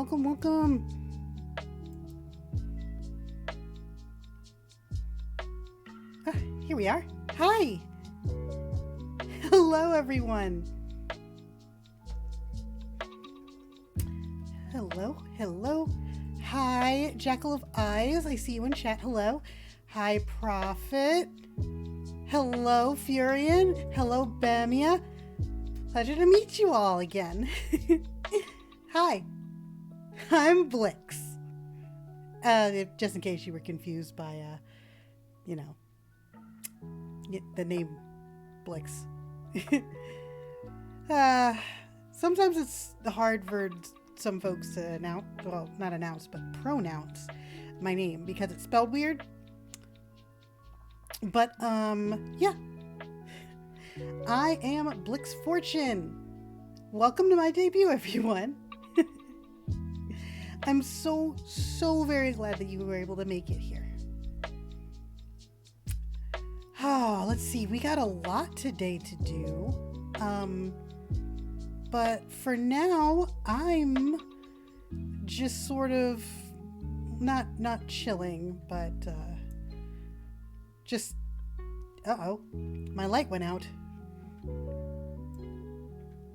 Welcome, welcome. Here we are. Hi. Hello, everyone. Hello, hello. Hi, Jackal of Eyes. I see you in chat. Hello. Hi, Prophet. Hello, Furion. Hello, Bamia. Pleasure to meet you all again. Hi. I'm Blyx. Just in case you were confused by, the name Blyx. Sometimes it's hard for some folks to announce, well, not announce, but pronounce my name because it's spelled weird. But, yeah. I am Blyx Fortune. Welcome to my debut, everyone. I'm so very glad that you were able to make it here. Oh, let's see. We got a lot today to do. But for now, I'm just sort of not chilling, but just uh-oh. My light went out.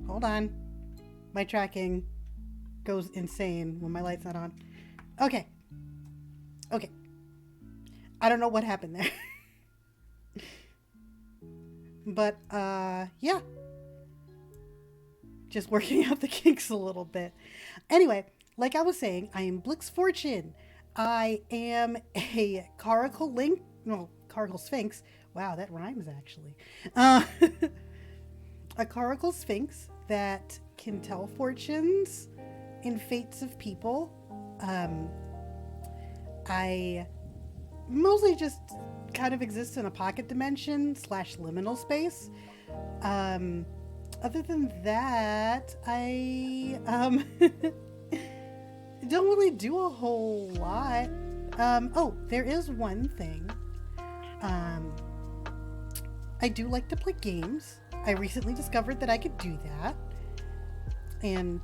Hold on. My tracking goes insane when my light's not on. Okay. I don't know what happened there. But, yeah. Just working out the kinks a little bit. Anyway, like I was saying, I am Blyx Fortune. I am a Caracal Sphinx. Wow, that rhymes actually. A Caracal Sphinx that can tell fortunes and fates of people. I mostly just kind of exist in a pocket dimension / liminal space. Other than that, I don't really do a whole lot. Oh, there is one thing. I do like to play games. I recently discovered that I could do that. And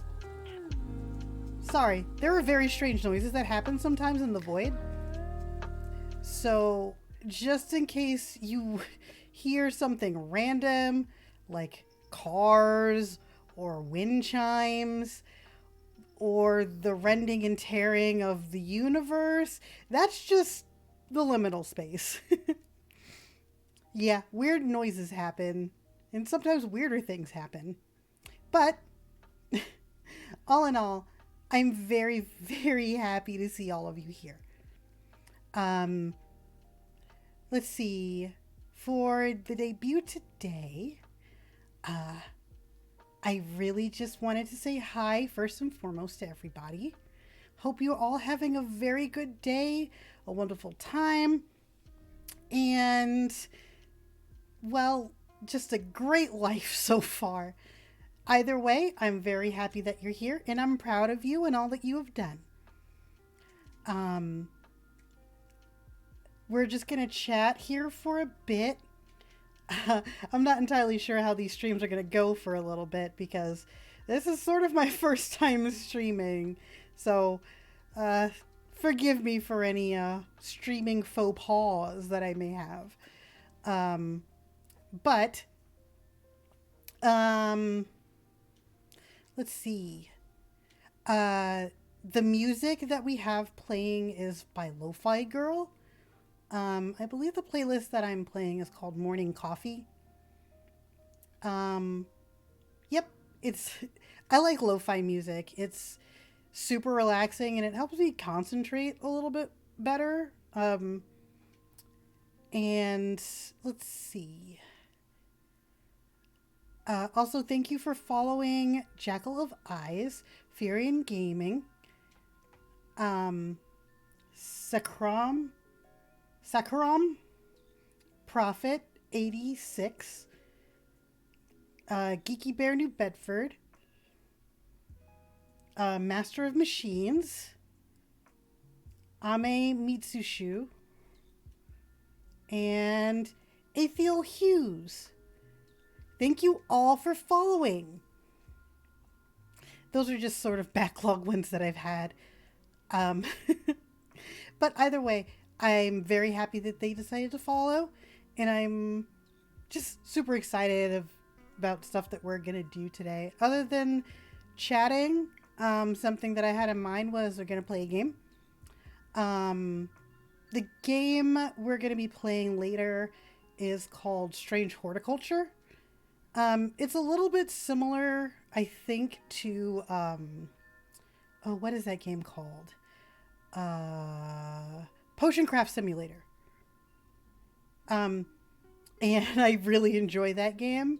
sorry, there are very strange noises that happen sometimes in the void. So just in case you hear something random, like cars or wind chimes or the rending and tearing of the universe, that's just the liminal space. Yeah, weird noises happen, and sometimes weirder things happen. But all in all, I'm very, very happy to see all of you here. Let's see. For the debut today, I really just wanted to say hi first and foremost to everybody. Hope you're all having a very good day, a wonderful time, and, well, just a great life so far. Either way, I'm very happy that you're here, and I'm proud of you and all that you have done. We're just going to chat here for a bit. I'm not entirely sure how these streams are going to go for a little bit because this is sort of my first time streaming. So, forgive me for any streaming faux pas that I may have. But let's see. The music that we have playing is by Lofi Girl. I believe the playlist that I'm playing is called Morning Coffee. Yep, I like lo-fi music. It's super relaxing and it helps me concentrate a little bit better. And let's see. Also, thank you for following Jackal of Eyes, Furion Gaming, Sakram, Prophet 86, Geeky Bear New Bedford, Master of Machines, Ame Mitsushu, and Athiel Hughes. Thank you all for following. those are just sort of backlog wins that I've had. Um, but either way, I'm very happy that they decided to follow, and I'm just super excited about stuff that we're going to do today. Other than chatting, something that I had in mind was we're going to play a game. The game we're going to be playing later is called Strange Horticulture. It's a little bit similar, I think, to, what is that game called? Potion Craft Simulator. And I really enjoy that game.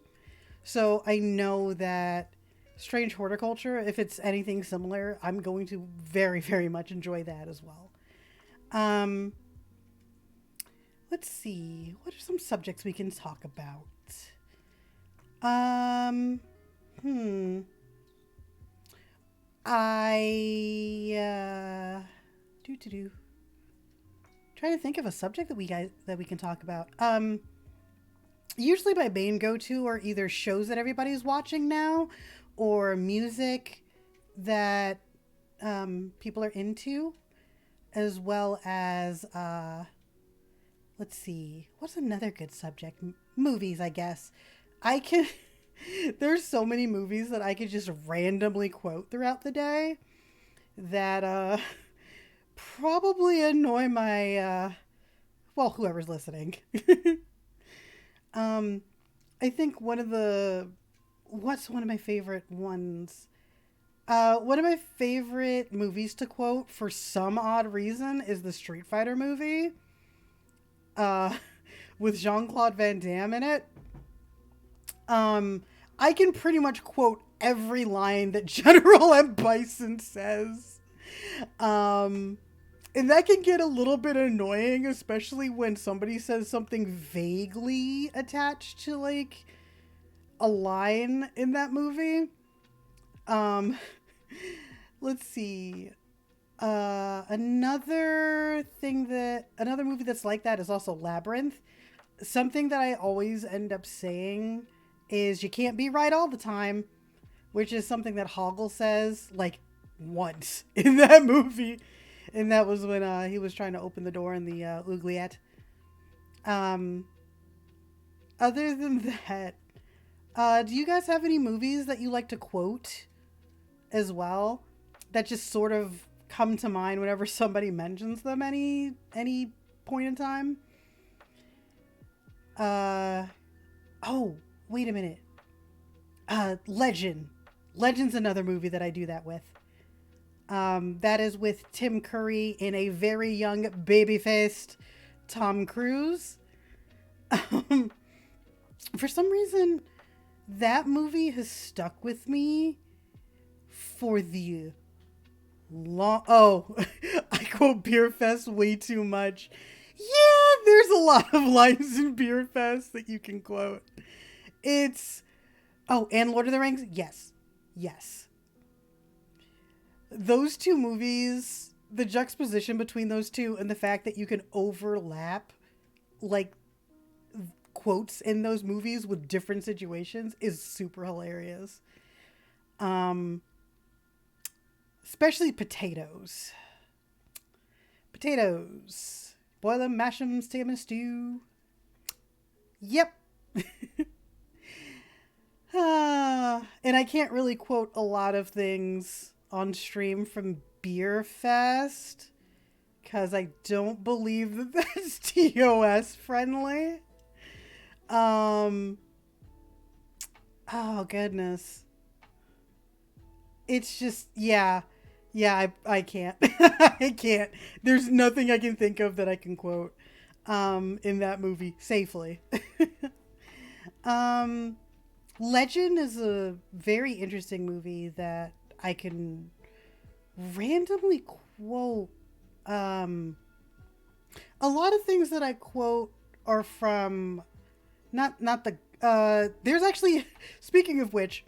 So I know that Strange Horticulture, if it's anything similar, I'm going to very, very much enjoy that as well. Let's see. What are some subjects we can talk about? Trying to think of a subject that we can talk about. Usually my main go-to are either shows that everybody's watching now or music that people are into, as well as let's see, what's another good subject? Movies, I guess. There's so many movies that I could just randomly quote throughout the day that probably annoy my whoever's listening. I think what's one of my favorite ones? One of my favorite movies to quote for some odd reason is the Street Fighter movie. With Jean-Claude Van Damme in it. I can pretty much quote every line that General M. Bison says. And that can get a little bit annoying, especially when somebody says something vaguely attached to, like, a line in that movie. Let's see. Another movie that's like that is also Labyrinth. Something that I always end up saying is you can't be right all the time, which is something that Hoggle says like once in that movie. And that was when he was trying to open the door in the oubliette. Other than that, do you guys have any movies that you like to quote as well that just sort of come to mind whenever somebody mentions them any point in time? Oh, wait a minute. Legend. Legend's another movie that I do that with. That is with Tim Curry in a very young baby-faced Tom Cruise. For some reason, that movie has stuck with me for the long... Oh, I quote Beer Fest way too much. Yeah, there's a lot of lines in Beer Fest that you can quote. It's... Oh, and Lord of the Rings? Yes. Yes. Those two movies, the juxtaposition between those two and the fact that you can overlap, like, quotes in those movies with different situations is super hilarious. Especially potatoes. Potatoes. Boil them, mash them, stick them in a stew. Yep. And I can't really quote a lot of things on stream from Beer Fest because I don't believe that that's TOS friendly. Oh goodness. It's just, yeah, I can't. I can't. There's nothing I can think of that I can quote in that movie safely. Legend is a very interesting movie that I can randomly quote. A lot of things that I quote are from not the there's actually, speaking of which,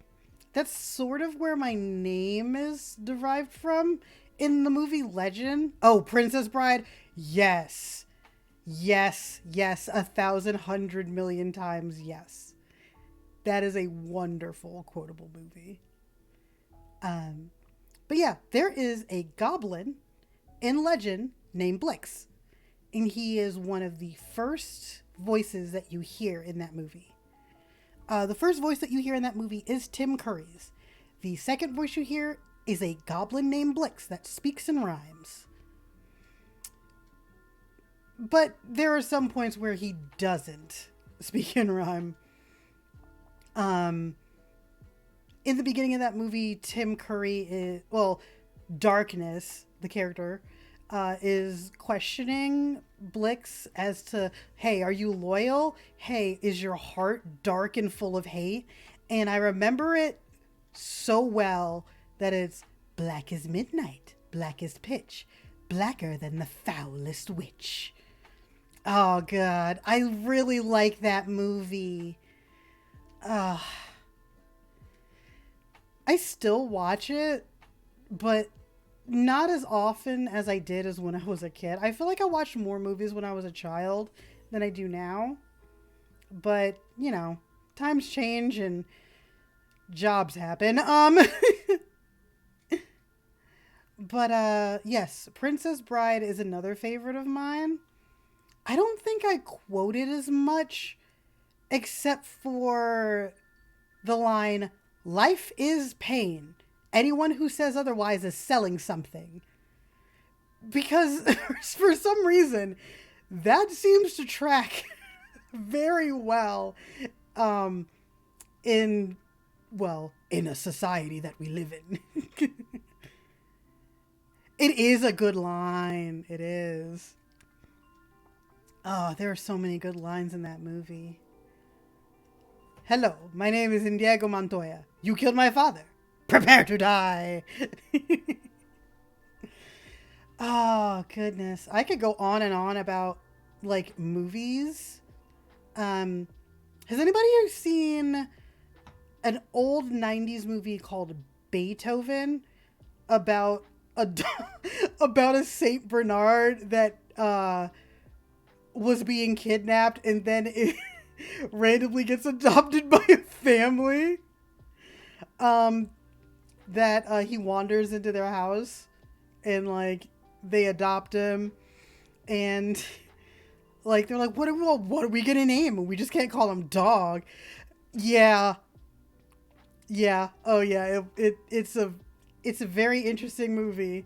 that's sort of where my name is derived from in the movie Legend. Oh, Princess Bride. Yes. 1,000 times yes. That is a wonderful quotable movie. Um, but yeah, there is a goblin in legend named Blyx, and he is one of the first voices that you hear in that movie. The first voice that you hear in that movie is Tim Curry's. The second voice you hear is a goblin named Blyx that speaks in rhymes. But there are some points where he doesn't speak in rhyme. In the beginning of that movie, Tim Curry is, well, Darkness, the character, is questioning Blyx as to, hey, are you loyal? Hey, is your heart dark and full of hate? And I remember it so well that it's black as midnight, black as pitch, blacker than the foulest witch. Oh, God. I really like that movie. I still watch it, but not as often as I did as when I was a kid. I feel like I watched more movies when I was a child than I do now. But, you know, times change and jobs happen. But yes, Princess Bride is another favorite of mine. I don't think I quote it as much, except for the line, "Life is pain. Anyone who says otherwise is selling something." Because for some reason, that seems to track very well in a society that we live in. It is a good line. It is. Oh, there are so many good lines in that movie. "Hello, my name is Indiego Montoya. You killed my father. Prepare to die." Oh, goodness. I could go on and on about, like, movies. Has anybody seen an old 90s movie called Beethoven about about a Saint Bernard that was being kidnapped and then it randomly gets adopted by a family that he wanders into their house and like they adopt him and like they're like, what are we gonna name him? We just can't call him Dog. Yeah. Oh yeah, it's a very interesting movie.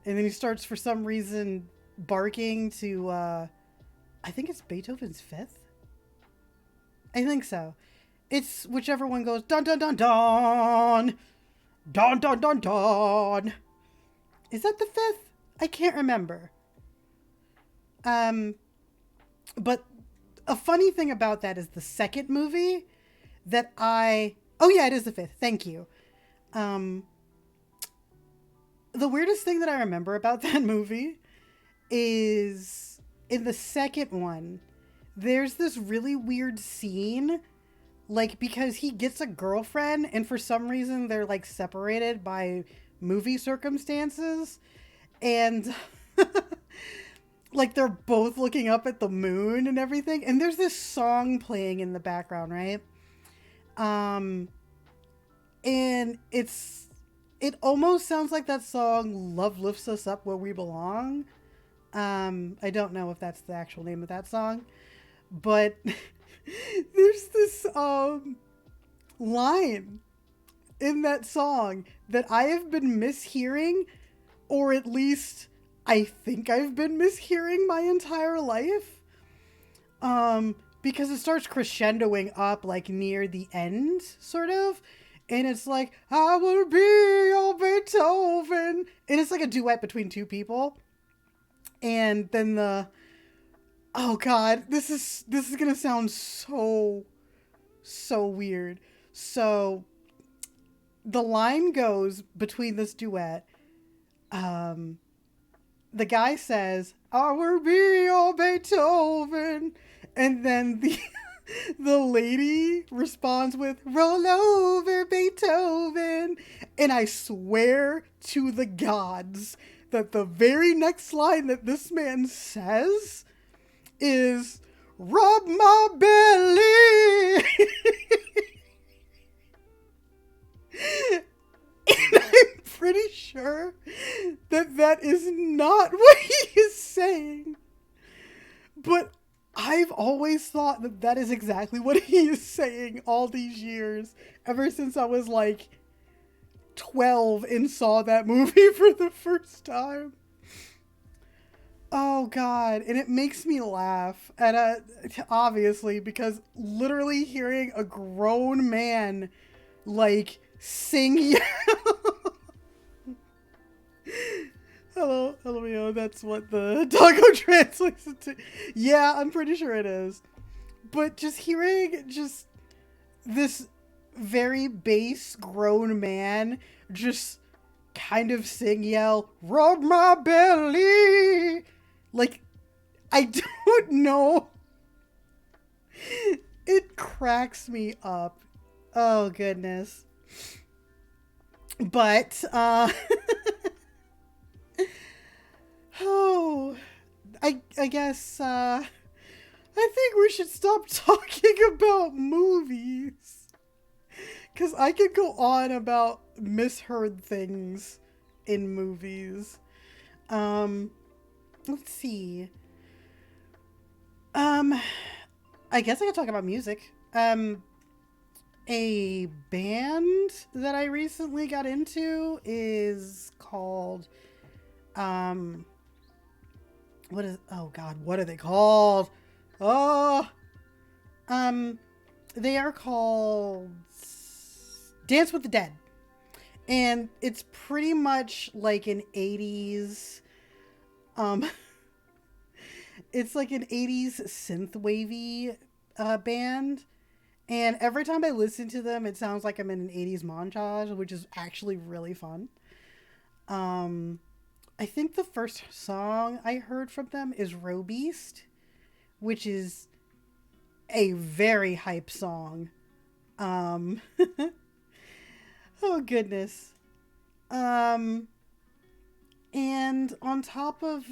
And then he starts for some reason barking to I think it's Beethoven's Fifth. I think so. It's whichever one goes dun dun dun dun dun dun dun dun. Is that the fifth? I can't remember. But a funny thing about that is the second movie that oh yeah, it is the fifth. Thank you. The weirdest thing that I remember about that movie is in the second one, there's this really weird scene, like, because he gets a girlfriend and for some reason they're like separated by movie circumstances and like they're both looking up at the moon and everything. And there's this song playing in the background, right? And it almost sounds like that song, "Love Lifts Us Up Where We Belong." I don't know if that's the actual name of that song, but there's this line in that song that I have been mishearing, or at least I think I've been mishearing my entire life. Because it starts crescendoing up like near the end, sort of. And it's like, "I will be your Beethoven." And it's like a duet between two people. And then oh God, this is going to sound so weird. So the line goes between this duet. The guy says, "I will be your Beethoven." And then the lady responds with, "Roll over, Beethoven." And I swear to the gods that the very next line that this man says is, "Rub my belly." And pretty sure that that is not what he is saying. But I've always thought that that is exactly what he is saying all these years, ever since I was like 12 and saw that movie for the first time. Oh God, and it makes me laugh, and obviously, because literally hearing a grown man like sing hello, hello, that's what the doggo translates to. Yeah, I'm pretty sure it is. But just hearing just this very bass grown man just kind of sing, yell, rub my belly. Like, I don't know. It cracks me up. Oh, goodness. But, oh, I guess, I think we should stop talking about movies. Because I could go on about misheard things in movies. Let's see. I guess I could talk about music. A band that I recently got into is called, oh God, what are they called? Oh, they are called Dance with the Dead. And it's pretty much like an 80s, it's like an 80s synth-wavy band. And every time I listen to them, it sounds like I'm in an 80s montage, which is actually really fun. I think the first song I heard from them is Robeast, which is a very hype song. Oh goodness. And on top of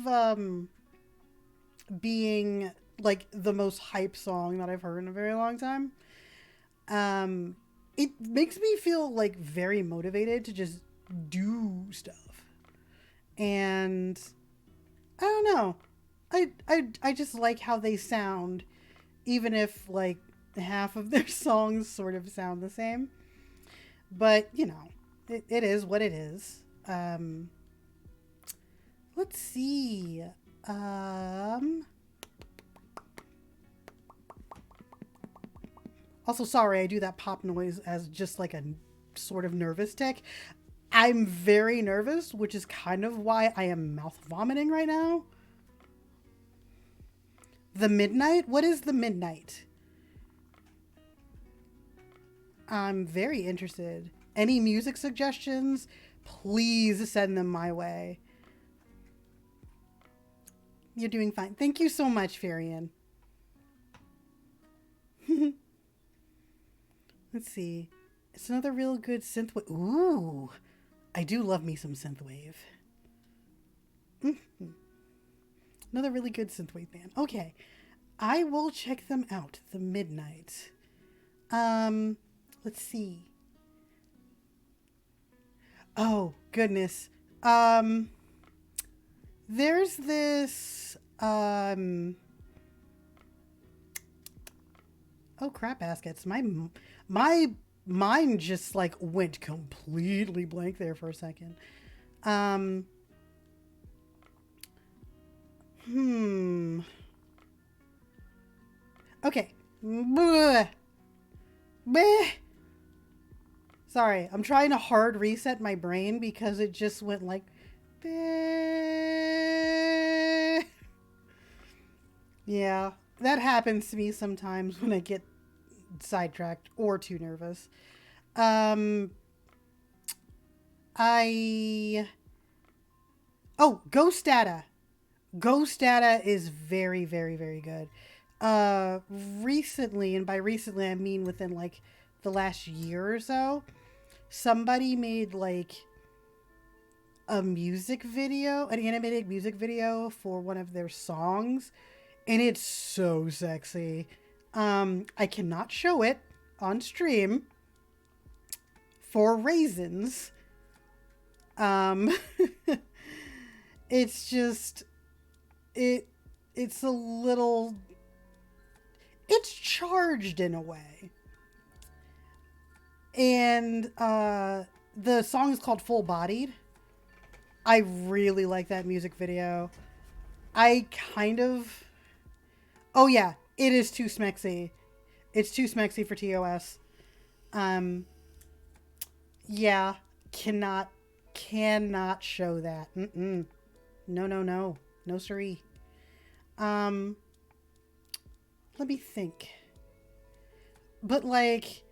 being like the most hype song that I've heard in a very long time, it makes me feel like very motivated to just do stuff. And I don't know. I just like how they sound, even if like half of their songs sort of sound the same. But, you know, it is what it is. Let's see. Also, sorry, I do that pop noise as just like a sort of nervous tick. I'm very nervous, which is kind of why I am mouth vomiting right now. The Midnight? What is The Midnight? I'm very interested. Any music suggestions? Please send them my way. You're doing fine. Thank you so much, Farian. Let's see. It's another real good synthwave. Ooh, I do love me some synthwave. Another really good synthwave band. Okay, I will check them out. The Midnight. Let's see. Oh, goodness. There's this, oh, crap baskets. My mind just, like, went completely blank there for a second. Okay. Bleh. Bleh. Sorry, I'm trying to hard reset my brain because it just went like... Yeah, that happens to me sometimes when I get sidetracked or too nervous. Oh, Ghost Data. Ghost Data is very, very, very good. Recently, and by recently I mean within like the last year or so, somebody made like a music video, an animated music video for one of their songs, and it's so sexy. I cannot show it on stream for reasons, Um, it's just it's a little it's charged in a way. And the song is called Full Bodied. I really like that music video. I kind of Oh yeah, it is too smexy. It's too smexy for TOS. Um yeah, cannot show that. Mm-mm. No, no, no. No siree. Um let me think. But like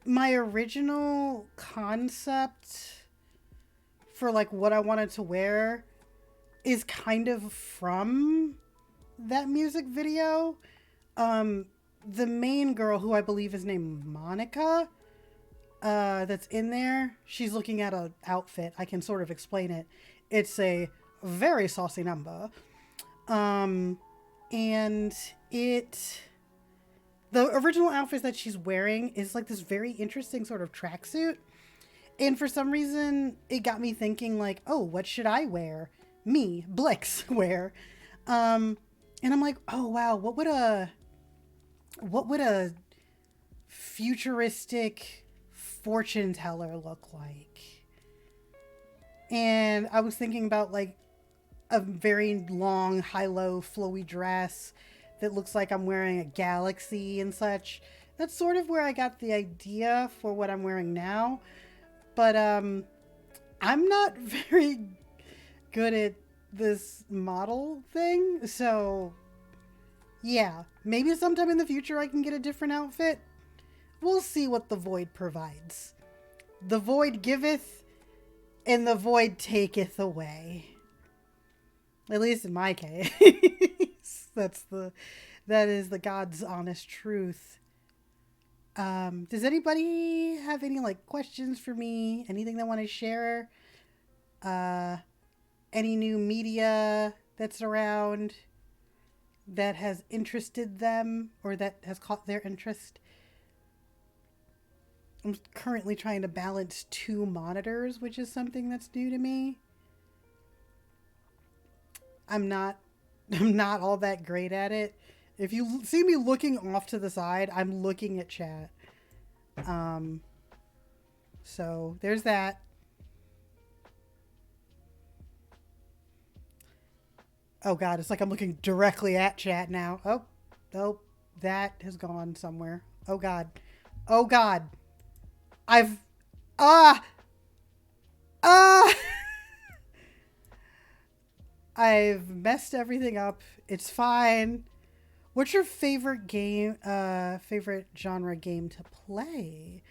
my original concept for like what I wanted to wear is kind of from that music video. The main girl, who I believe is named Monica, that's in there, she's looking at an outfit. I can sort of explain it. It's a very saucy number. And the original outfit that she's wearing is like this very interesting sort of tracksuit. And for some reason, it got me thinking like, oh, what should I wear? Me, Blyx, wear. And I'm like, oh wow, what would a futuristic fortune teller look like? And I was thinking about like a very long, high-low, flowy dress that looks like I'm wearing a galaxy and such. That's sort of where I got the idea for what I'm wearing now. But I'm not very good at this model thing, so yeah, maybe sometime in the future I can get a different outfit. We'll see what the void provides. The void giveth, and the void taketh away. At least in my case. That is the God's honest truth. Does anybody have any like questions for me? Anything they want to share? Any new media that's around that has interested them or that has caught their interest? I'm currently trying to balance 2 monitors, which is something that's new to me. I'm not all that great at it. If you see me looking off to the side, I'm looking at chat. So there's that. Oh God, it's like I'm looking directly at chat now. Oh, that has gone somewhere. Oh God. Oh God. I've I've messed everything up. It's fine. What's your favorite favorite genre game to play?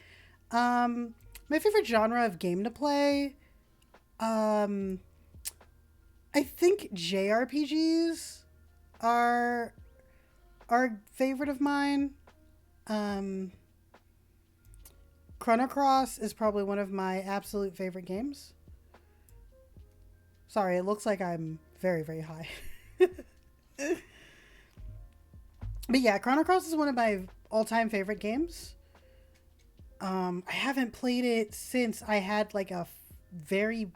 My favorite genre of game to play, I think JRPGs are favorite of mine. Chrono Cross is probably one of my absolute favorite games. Sorry, it looks like I'm very, very high. But yeah, Chrono Cross is one of my all-time favorite games. I haven't played it since I had like a very...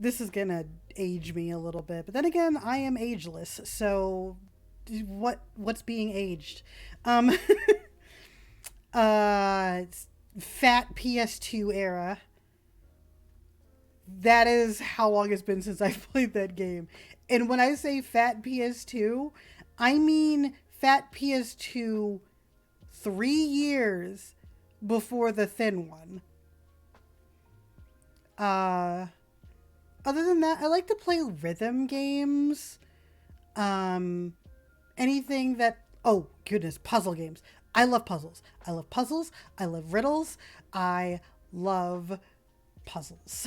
This is gonna age me a little bit, but then again, I am ageless, so what's being aged? Fat PS2 era. That is how long it's been since I've played that game. And when I say fat PS2, I mean fat PS2 3 years before the thin one. Other than that, I like to play rhythm games. Anything that... Oh, goodness, puzzle games. I love puzzles. I love puzzles. I love riddles. I love puzzles.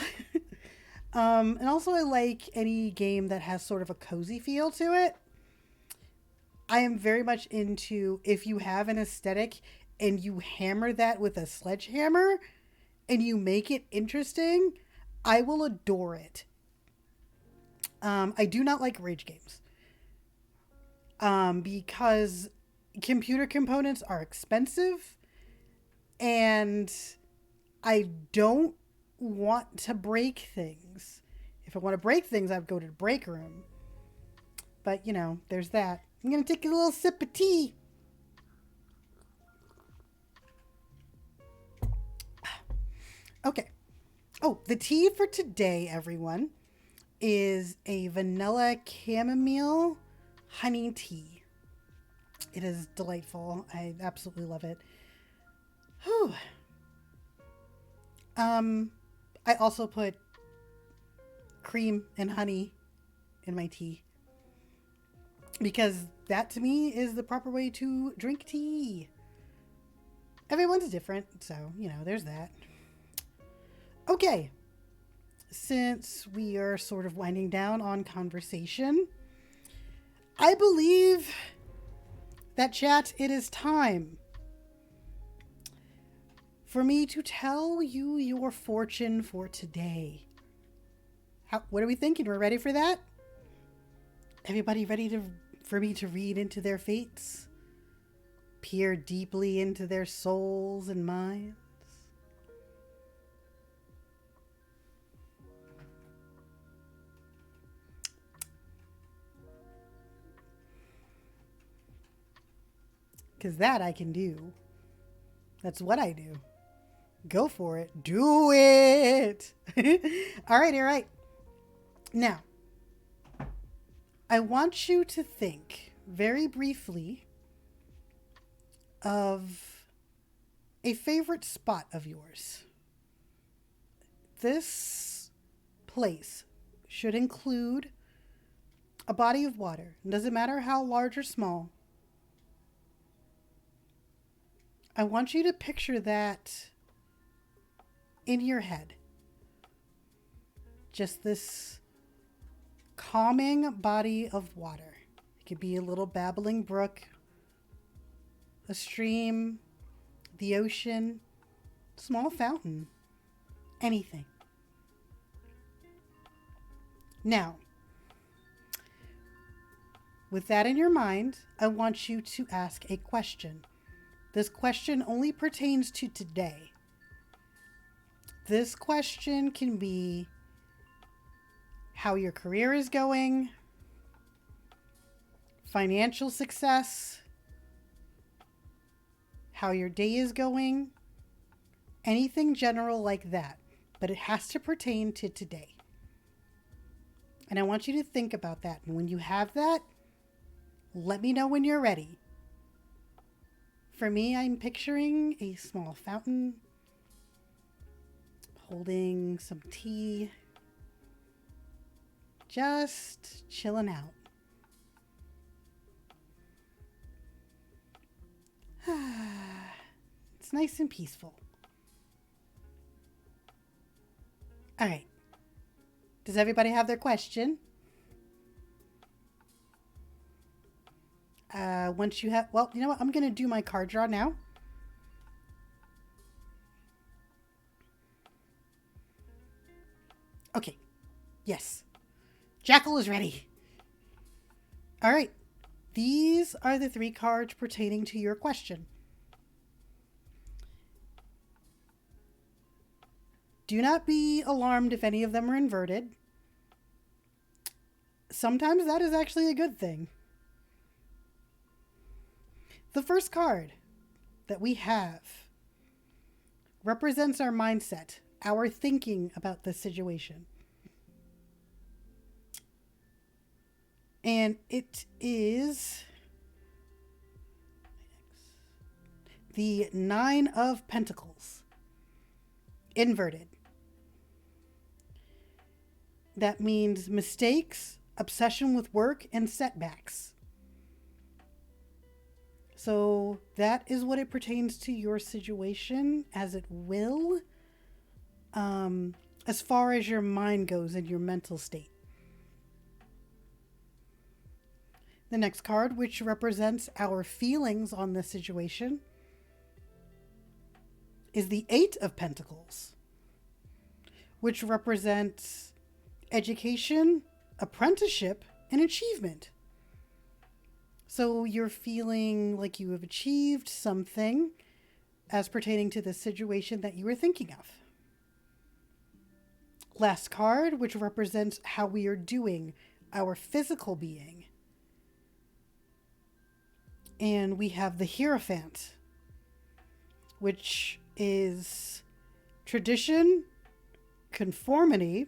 And also I like any game that has sort of a cozy feel to it. I am very much into if you have an aesthetic and you hammer that with a sledgehammer and you make it interesting, I will adore it. I do not like rage games. Because computer components are expensive and I don't want to break things. If I want to break things, I'd go to the break room. But, you know, there's that. I'm going to take a little sip of tea. Okay. Oh, the tea for today, everyone, is a vanilla chamomile honey tea. It is delightful. I absolutely love it. Whew. I also put cream and honey in my tea because that to me is the proper way to drink tea. Everyone's different, so, you know, there's that. Okay. Since we are sort of winding down on conversation, I believe that, chat, it is time for me to tell you your fortune for today. What are we thinking? We're ready for that? Everybody ready for me to read into their fates? Peer deeply into their souls and minds? Because that I can do. That's what I do. Go for it. Do it. All right. Now, I want you to think very briefly of a favorite spot of yours. This place should include a body of water. It doesn't matter how large or small. I want you to picture that in your head. Just this calming body of water. It could be a little babbling brook, a stream, the ocean, small fountain, anything. Now, with that in your mind, I want you to ask a question. This question only pertains to today. This question can be how your career is going, financial success, how your day is going, anything general like that. But it has to pertain to today. And I want you to think about that. And when you have that, let me know when you're ready. For me, I'm picturing a small fountain, holding some tea, just chilling out. It's nice and peaceful. All right. Does everybody have their question? Once you have, well, you know what? I'm going to do my card draw now. Okay. Yes. Jackal is ready. All right. These are the 3 cards pertaining to your question. Do not be alarmed if any of them are inverted. Sometimes that is actually a good thing. The first card that we have represents our mindset, our thinking about the situation. And it is the 9 of Pentacles, inverted. That means mistakes, obsession with work, and setbacks. So that is what it pertains to your situation, as it will, as far as your mind goes and your mental state. The next card, which represents our feelings on this situation, is the 8 of Pentacles, which represents education, apprenticeship, and achievement. So you're feeling like you have achieved something as pertaining to the situation that you were thinking of. last card, which represents how we are doing, our physical being. And we have the Hierophant, which is tradition, conformity,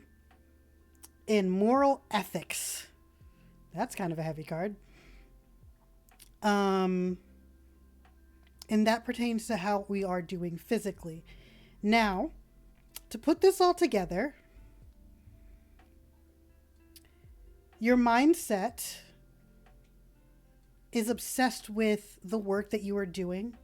and moral ethics. That's kind of a heavy card. And that pertains to how we are doing physically. Now, to put this all together, your mindset is obsessed with the work that you are doing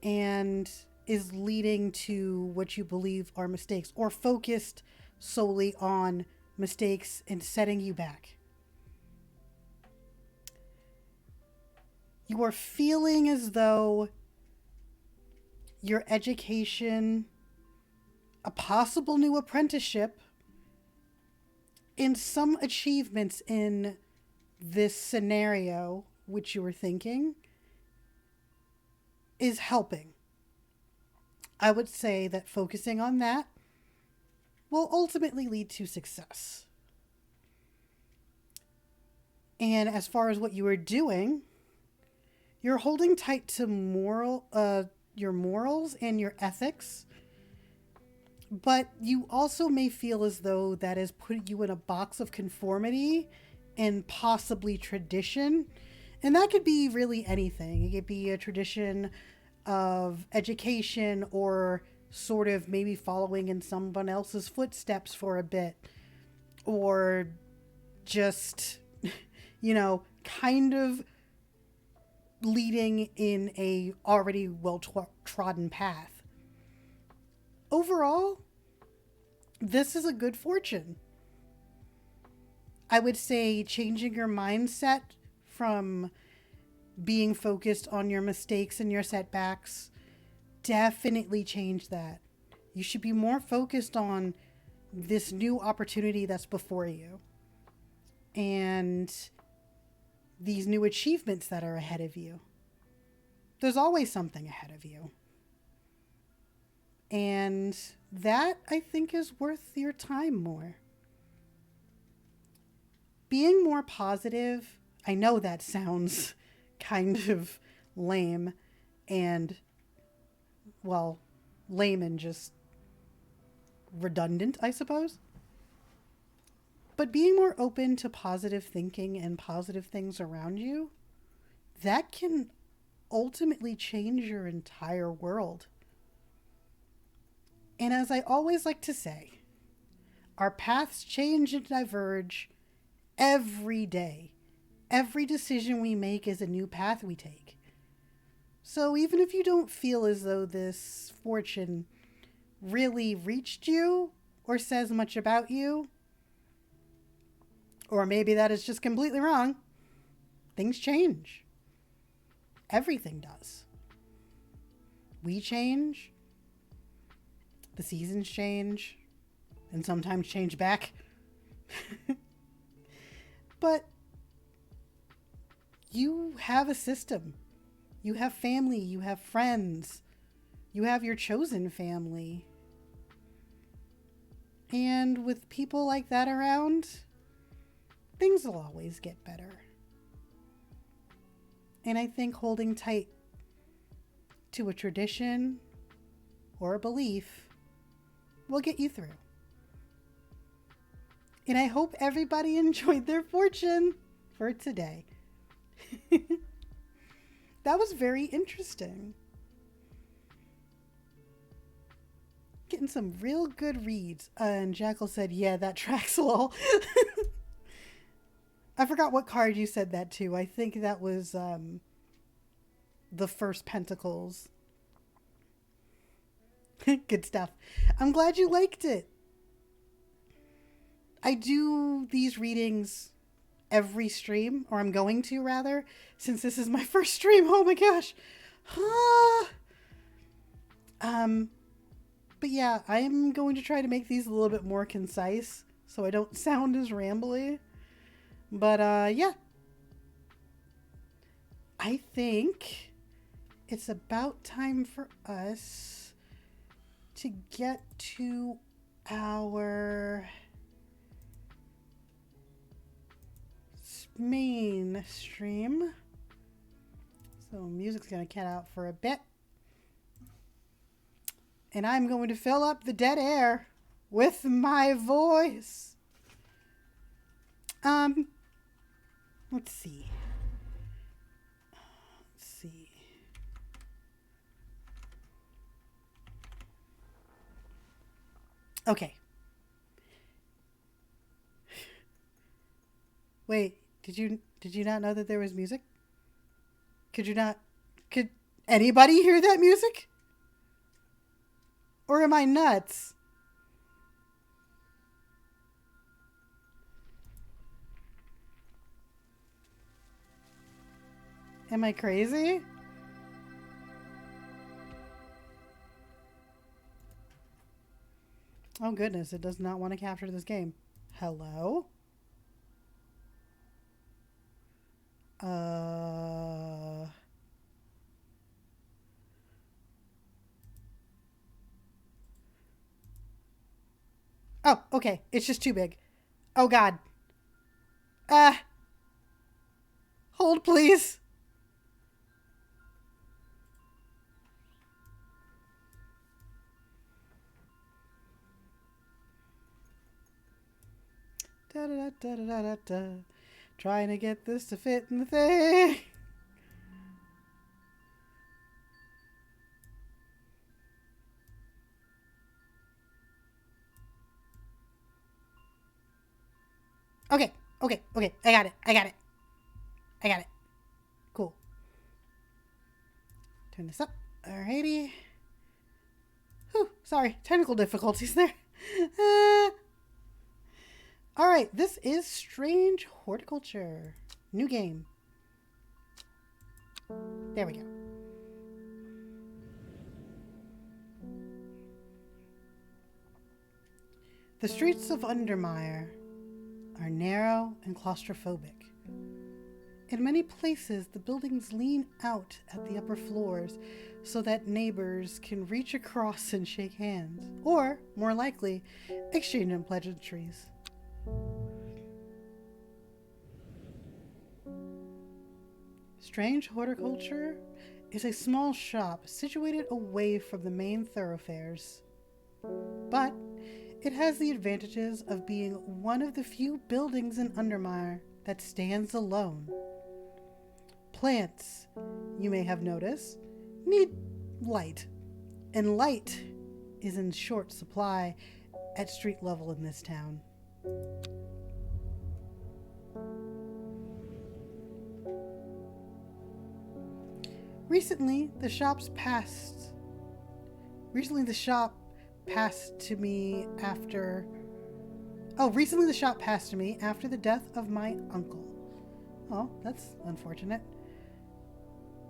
and is leading to what you believe are mistakes, or focused solely on mistakes and setting you back. You are feeling as though your education, a possible new apprenticeship, and some achievements in this scenario, which you were thinking, is helping. I would say that focusing on that will ultimately lead to success. And as far as what you are doing, you're holding tight to your morals and your ethics, but you also may feel as though that has put you in a box of conformity and possibly tradition. And that could be really anything. It could be a tradition of education, or sort of maybe following in someone else's footsteps for a bit, or just, kind of leading in a already well-trodden path. Overall, this is a good fortune. I would say changing your mindset from being focused on your mistakes and your setbacks, definitely change that. You should be more focused on this new opportunity that's before you and these new achievements that are ahead of you. There's always something ahead of you. And that, I think, is worth your time more. Being more positive, I know that sounds kind of lame and, well, lame and just redundant, I suppose. But being more open to positive thinking and positive things around you, that can ultimately change your entire world. And as I always like to say, our paths change and diverge every day. Every decision we make is a new path we take. So even if you don't feel as though this fortune really reached you or says much about you, or maybe that is just completely wrong, things change. Everything does. We change. The seasons change. And sometimes change back. But you have a system. You have family. You have friends. You have your chosen family. And with people like that around, things will always get better. And I think holding tight to a tradition or a belief will get you through. And I hope everybody enjoyed their fortune for today. That was very interesting. Getting some real good reads. And Jackal said, yeah, that tracks lol. I forgot what card you said that to. I think that was the first Pentacles. Good stuff. I'm glad you liked it. I do these readings every stream, or I'm going to rather, since this is my first stream. Oh my gosh. But yeah, I'm going to try to make these a little bit more concise so I don't sound as rambly. But yeah. I think it's about time for us to get to our main stream. So music's gonna cut out for a bit. And I'm going to fill up the dead air with my voice. Let's see. Okay. Wait, did you not know that there was music? Could anybody hear that music? Or am I nuts? Am I crazy? Oh goodness, it does not want to capture this game. Hello? Oh, okay. It's just too big. Oh god. Hold please. Da da da da da da da. Trying to get this to fit in the thing. Okay. I got it. Cool. Turn this up. Alrighty. Whew, sorry. Technical difficulties there. Alright, this is Strange Horticulture. New game. There we go. The streets of Undermire are narrow and claustrophobic. In many places, the buildings lean out at the upper floors so that neighbors can reach across and shake hands, or, more likely, exchange pleasantries. Strange Horticulture is a small shop situated away from the main thoroughfares, but it has the advantages of being one of the few buildings in Undermire that stands alone. Plants, you may have noticed, need light, and light is in short supply at street level in this town. Recently, the shop passed to me after the death of my uncle. Oh, that's unfortunate.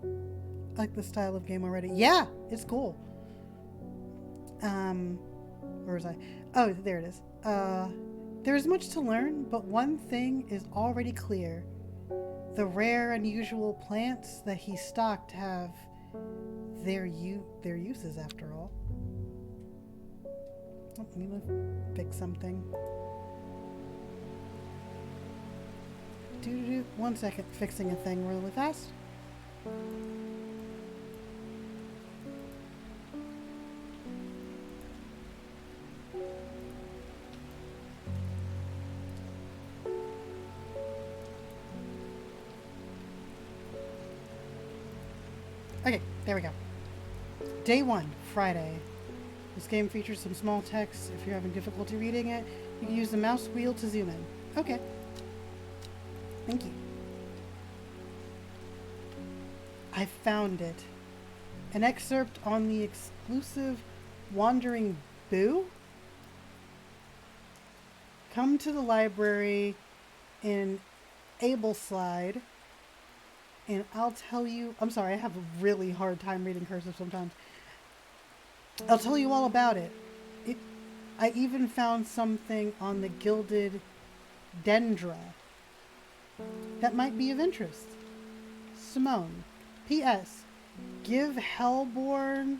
I like the style of game already. Yeah, it's cool. Where was I? Oh, there it is. There is much to learn, but one thing is already clear. The rare, unusual plants that he stocked have their uses after all. Oh, I need to fix something. 1 second, fixing a thing really fast. Okay, there we go. Day 1, Friday. This game features some small text. If you're having difficulty reading it, you can use the mouse wheel to zoom in. Okay. Thank you. I found it. An excerpt on the exclusive Wandering Boo. Come to the library in Abelslide, and I'll tell you... I'm sorry, I have a really hard time reading cursive sometimes. I'll tell you all about it. I even found something on the Gilded Dendra that might be of interest. Simone. P.S. Give Hellbor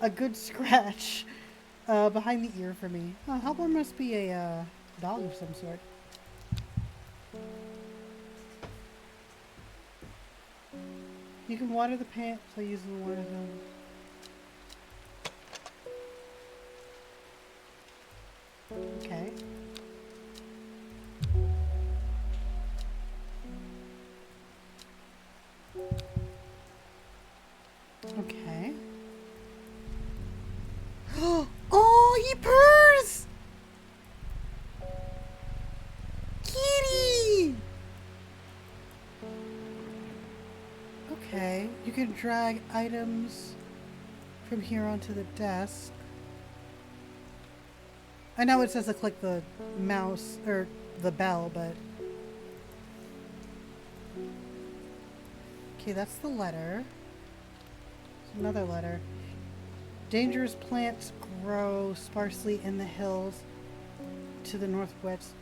a good scratch behind the ear for me. Oh, Helper must be a dog of some sort. You can water the plants by using the water zone. Okay. Okay. Oh, he purrs! Kitty! Okay, you can drag items from here onto the desk. I know it says to click the mouse, or the bell, but... Okay, that's the letter. There's another letter. Dangerous plants grow sparsely in the hills to the northwest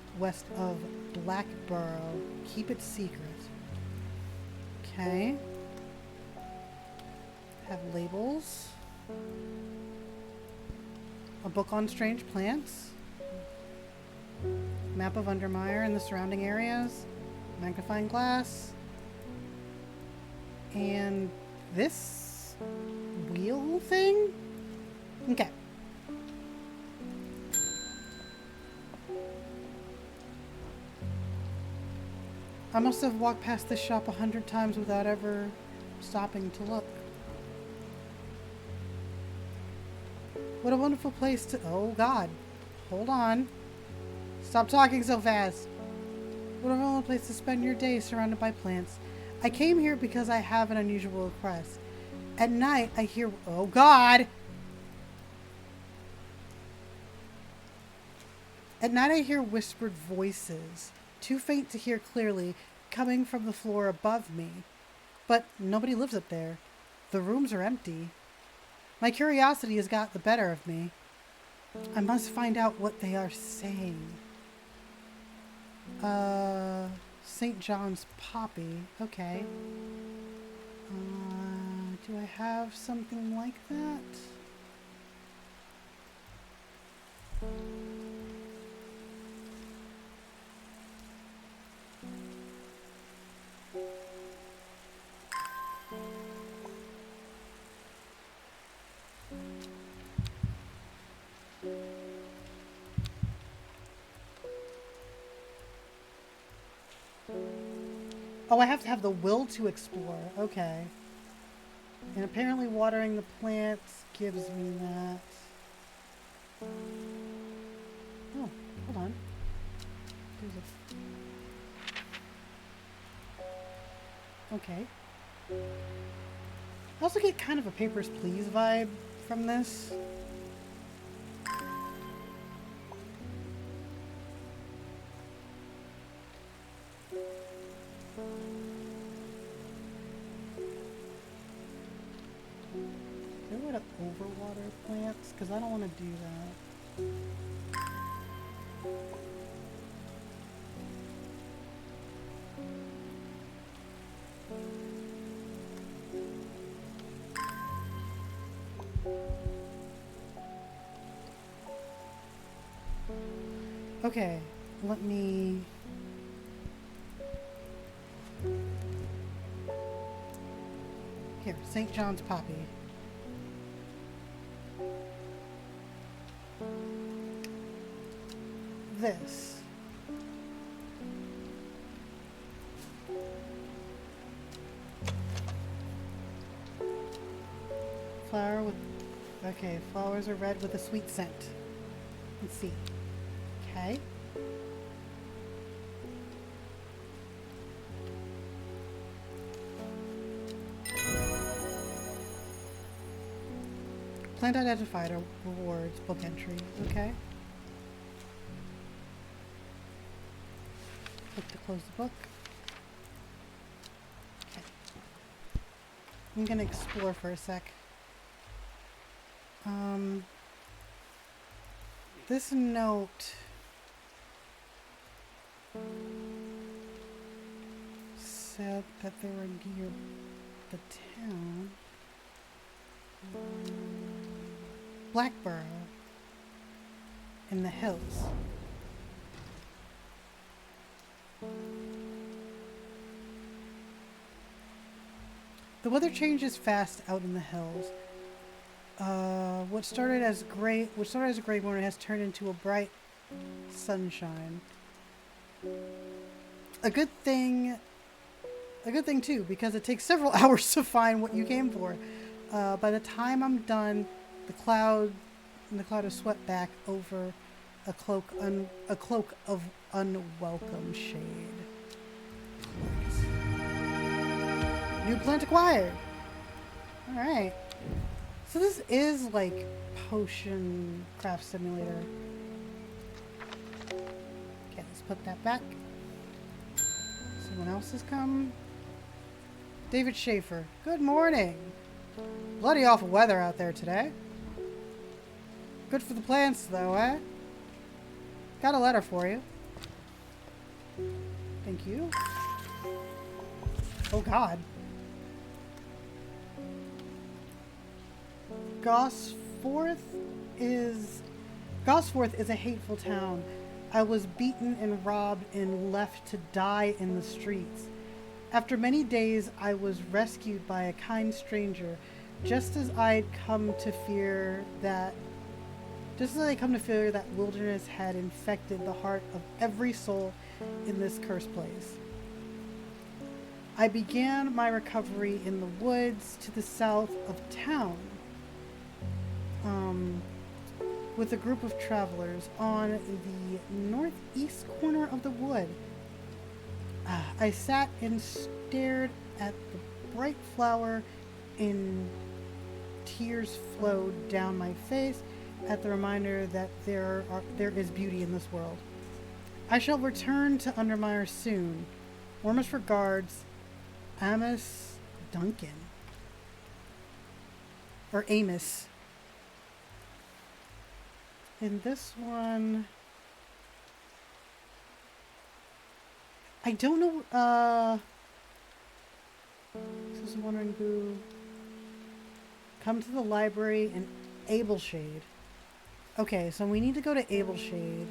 of Blackborough. Keep it secret. Okay. Have labels. A book on strange plants. Map of Undermire and the surrounding areas. Magnifying glass. And this wheel thing? Okay. I must have walked past this shop 100 times without ever stopping to look. What a wonderful place to... Oh, God. Hold on. Stop talking so fast. What a wonderful place to spend your day surrounded by plants. I came here because I have an unusual request. At night, I hear... Oh, God! At night, I hear whispered voices, too faint to hear clearly, coming from the floor above me. But nobody lives up there. The rooms are empty. My curiosity has got the better of me. I must find out what they are saying. St. John's Poppy. Okay. Do I have something like that? Oh, I have to have the will to explore. Okay. And apparently watering the plants gives me that. Oh, hold on. Okay. I also get kind of a Papers, Please vibe from this. Is there a way to overwater plants? Because I don't want to do that. Okay, let me... Here, St. John's Poppy. This. Flower with... Okay, flowers are red with a sweet scent. Let's see. Okay. Plant identified or rewards book entry. Okay. Click to close the book. Okay. I'm gonna explore for a sec. This note said that they were near the town. Blackborough in the hills. The weather changes fast out in the hills. What started as a gray morning has turned into a bright sunshine. A good thing too, because it takes several hours to find what you came for. By the time I'm done, the cloud has swept back over a cloak of unwelcome shade. New plant acquired. All right. So this is like potion craft simulator. Okay, let's put that back. Someone else has come. David Schaefer. Good morning. Bloody awful weather out there today. Good for the plants though, eh? Got a letter for you. Thank you. Oh God. Gosforth is a hateful town. I was beaten and robbed and left to die in the streets. After many days, I was rescued by a kind stranger, just as I'd come to fear that wilderness had infected the heart of every soul in this cursed place. I began my recovery in the woods to the south of town, with a group of travelers on the northeast corner of the wood. I sat and stared at the bright flower, and tears flowed down my face at the reminder that there is beauty in this world. I shall return to Undermire soon. Warmest regards, Amos Duncan. Or Amos. In this one, I don't know, this is Wandering Boo. Come to the library in Ableshade. Okay, so we need to go to Ableshade.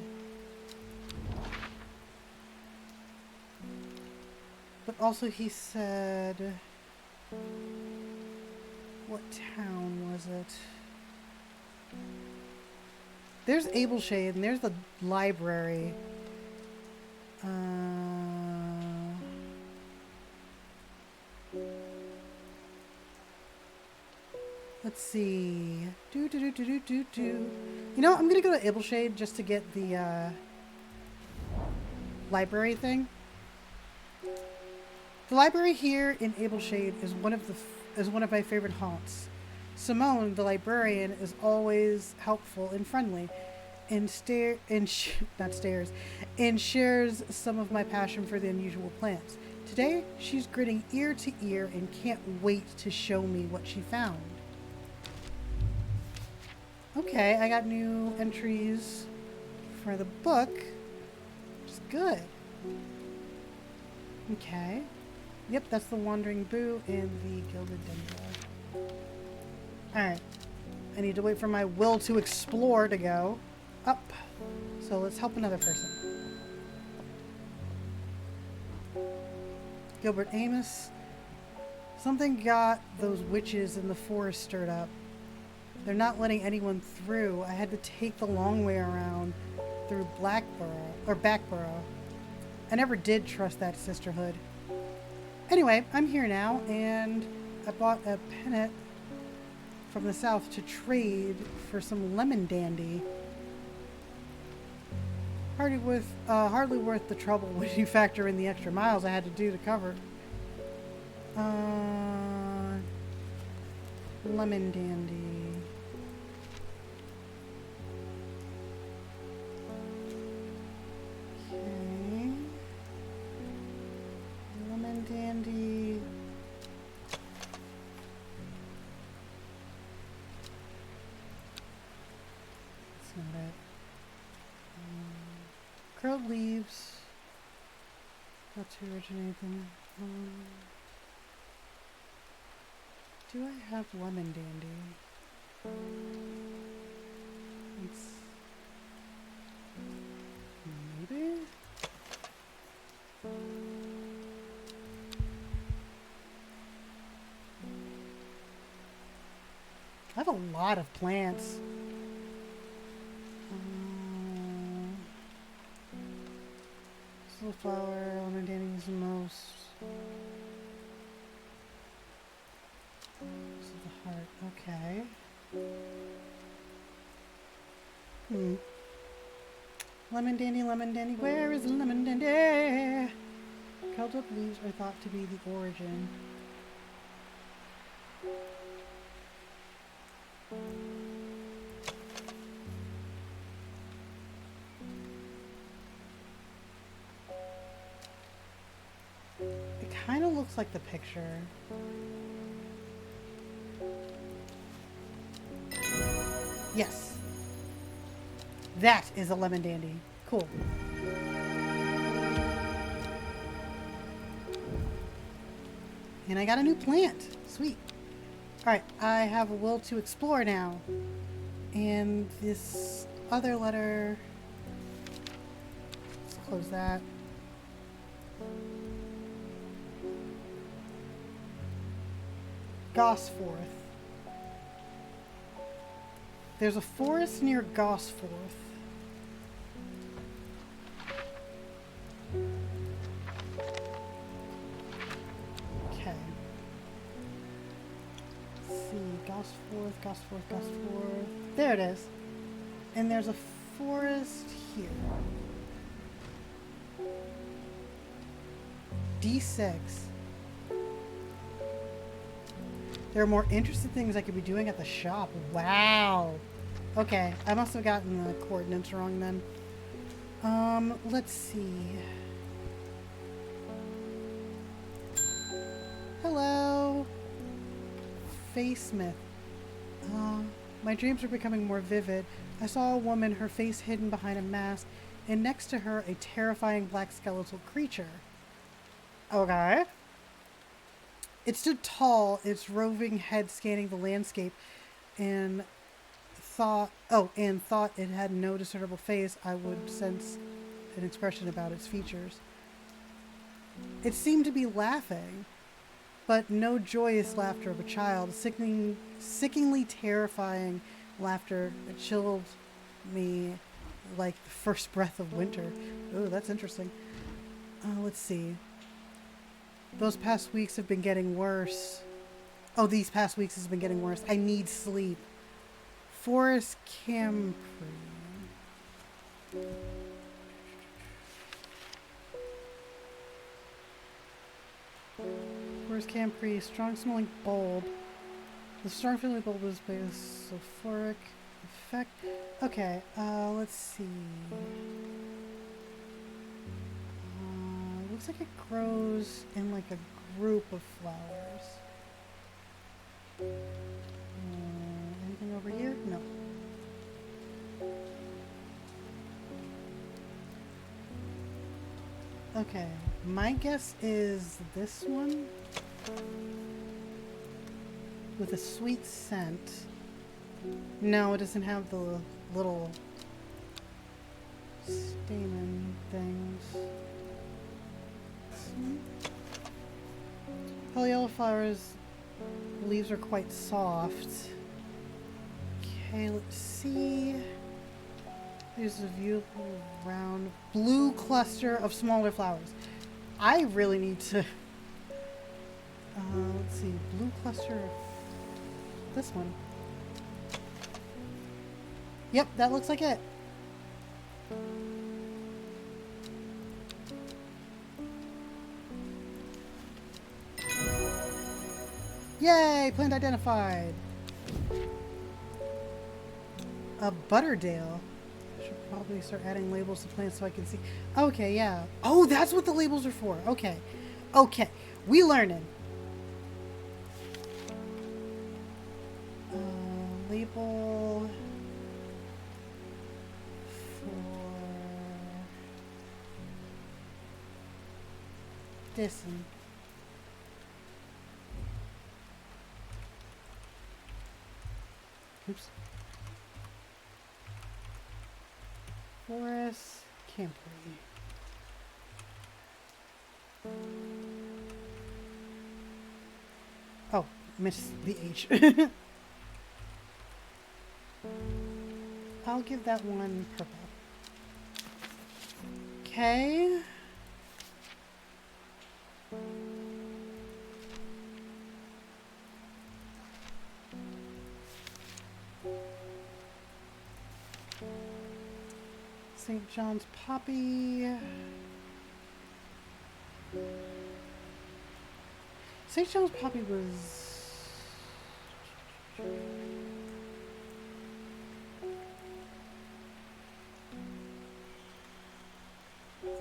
But also he said, what town was it? There's Ableshade and there's the library. Let's see. You know, I'm gonna go to Ableshade just to get the library thing. The library here in Ableshade is one of my favorite haunts. Simone, the librarian, is always helpful and friendly, and shares some of my passion for the unusual plants. Today, she's grinning ear to ear and can't wait to show me what she found. Okay, I got new entries for the book, which is good. Okay. Yep, that's the Wandering Boo and the Gilded Dendro. Alright. I need to wait for my will to explore to go up. So let's help another person. Gilbert Amos. Something got those witches in the forest stirred up. They're not letting anyone through. I had to take the long way around through Backborough. I never did trust that sisterhood. Anyway, I'm here now, and I bought a pennant from the south to trade for some lemon dandy. Hardly worth the trouble when you factor in the extra miles I had to do to cover. Lemon dandy. Okay. Lemon dandy. That's not it. Curled leaves. Not to originate them. Do I have lemon dandy? It's maybe. I have a lot of plants. This little flower, lemon dandy is the most. This is the heart. Okay. Lemon dandy, where is the lemon dandy? Curled up leaves are thought to be the origin. It kind of looks like the picture. Yes. That is a lemon dandy. Cool. And I got a new plant. Sweet. Alright, I have a will to explore now. And this other letter... Let's close that. Gosforth. There's a forest near Gosforth. Okay. Let's see. Gosforth. There it is. And there's a forest here. D6. There are more interesting things I could be doing at the shop. Wow. Okay, I must have gotten the coordinates wrong then. Let's see. Hello. Facemith. My dreams are becoming more vivid. I saw a woman, her face hidden behind a mask, and next to her a terrifying black skeletal creature. Okay. It stood tall, its roving head scanning the landscape, and thought it had no discernible face. I would sense an expression about its features. It seemed to be laughing, but no joyous laughter of a child. Sickeningly terrifying laughter that chilled me like the first breath of winter. Oh, that's interesting. Let's see. Those past weeks have been getting worse. Oh, these past weeks has been getting worse. I need sleep. Forest Campri. Forest Campri. Strong smelling bulb. The strong feeling bulb is by a sulfuric effect. Okay, let's see. Looks like it grows in like a group of flowers. Anything over here? No. Okay, my guess is this one with a sweet scent. No, it doesn't have the little stamen things. Pale yellow flowers, leaves are quite soft. Okay, let's see. There's a beautiful round blue cluster of smaller flowers. I really need to... let's see, blue cluster of this one. Yep, that looks like it. Yay! Plant identified. A Butterdale. I should probably start adding labels to plants so I can see. Okay, yeah. Oh, that's what the labels are for. Okay. Okay. We learning. Label for this one. Oops. Forest Campery. Oh, missed the H. I'll give that one purple. Okay. St. John's Poppy. St. John's Poppy was...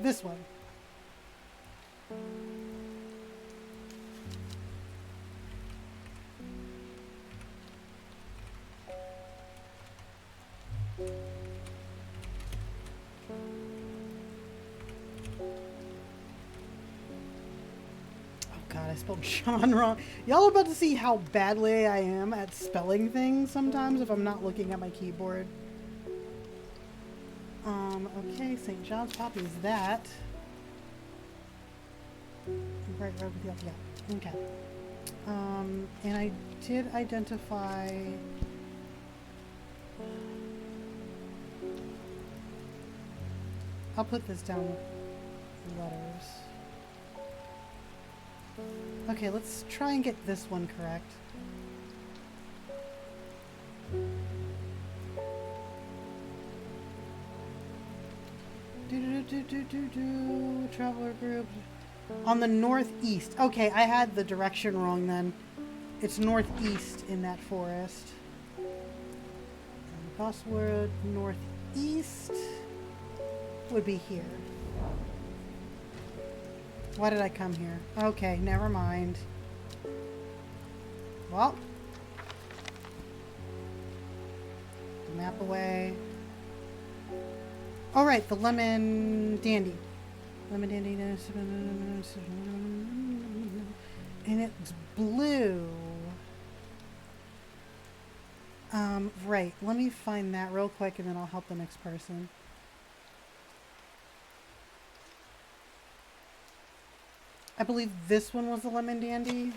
this one. God, I spelled John wrong. Y'all are about to see how badly I am at spelling things sometimes if I'm not looking at my keyboard. Okay, St. John's Poppy is that. Right with the other, yeah. Okay. And I did identify... I'll put this down with letters. Okay, let's try and get this one correct. Traveler group. On the northeast. Okay, I had the direction wrong then. It's northeast in that forest. Crossword northeast would be here. Why did I come here? Okay, never mind. Well. Map away. Alright, the lemon dandy. Lemon dandy. And it's blue. Right. Let me find that real quick and then I'll help the next person. I believe this one was the lemon dandy.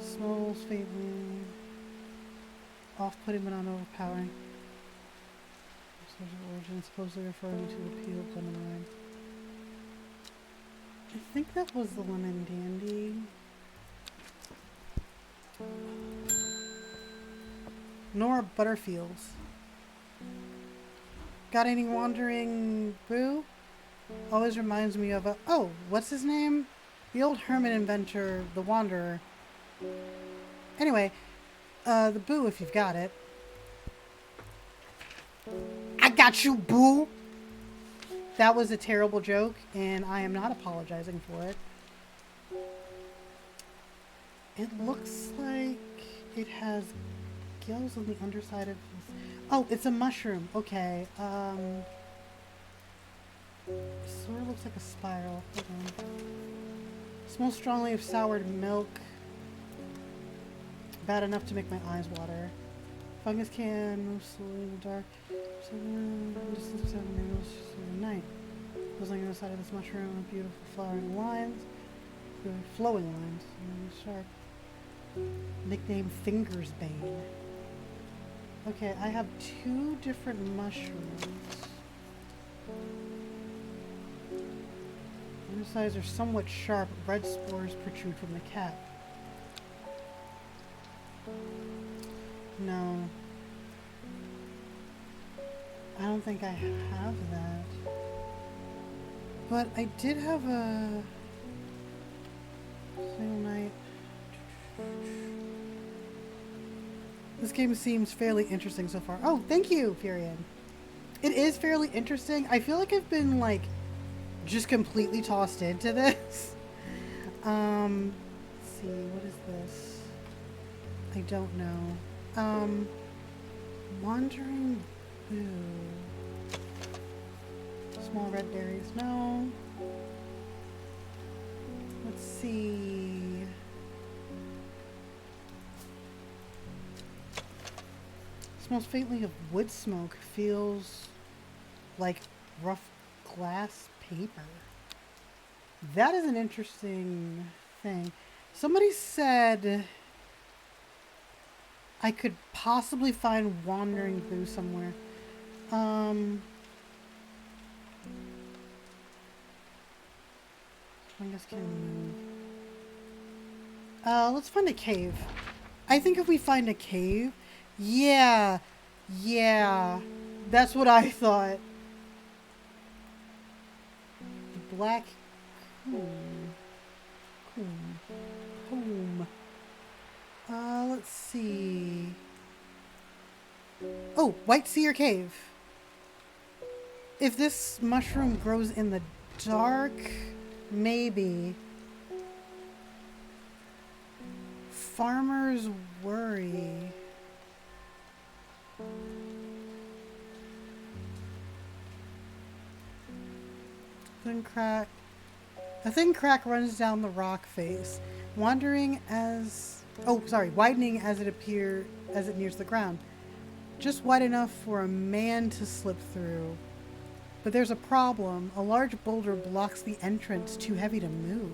Smells faintly off-putting but not overpowering. Social origin supposedly referring to the peeled lemon rind. I think that was the lemon dandy. Nora Butterfields. Got any wandering boo? Always reminds me of a... Oh, what's his name? The old hermit inventor, the Wanderer. Anyway, the boo if you've got it. I got you, boo! That was a terrible joke, and I am not apologizing for it. It looks like it has gills on the underside of this. Oh, it's a mushroom. Okay. Sort of looks like a spiral. Hold on. Smells strongly of soured milk. Bad enough to make my eyes water. Fungus can move slowly in the dark. Just looks at the night. Feels like on the side of this mushroom with beautiful flowering lines. Flowing lines. Sharp. Nickname Fingers Bane. Okay, I have two different mushrooms. Undersides are somewhat sharp. Red spores protrude from the cap. No. I don't think I have that. But I did have a single night. This game seems fairly interesting so far. Oh, thank you, Furion. It is fairly interesting. I feel like I've been, like, just completely tossed into this. Let's see, what is this? I don't know. Wandering Boo. Small red berries, no. Let's see. Smells faintly of wood smoke. Feels like rough glass paper. That is an interesting thing. Somebody said I could possibly find wandering through somewhere. Fungus can move. Let's find a cave. I think if we find a cave, yeah, that's what I thought. The black comb. Let's see. Oh, white cedar cave. If this mushroom grows in the dark, maybe. Farmers worry. Thin crack. A thin crack runs down the rock face, widening as it nears the ground. Just wide enough for a man to slip through. But there's a problem. A large boulder blocks the entrance, too heavy to move.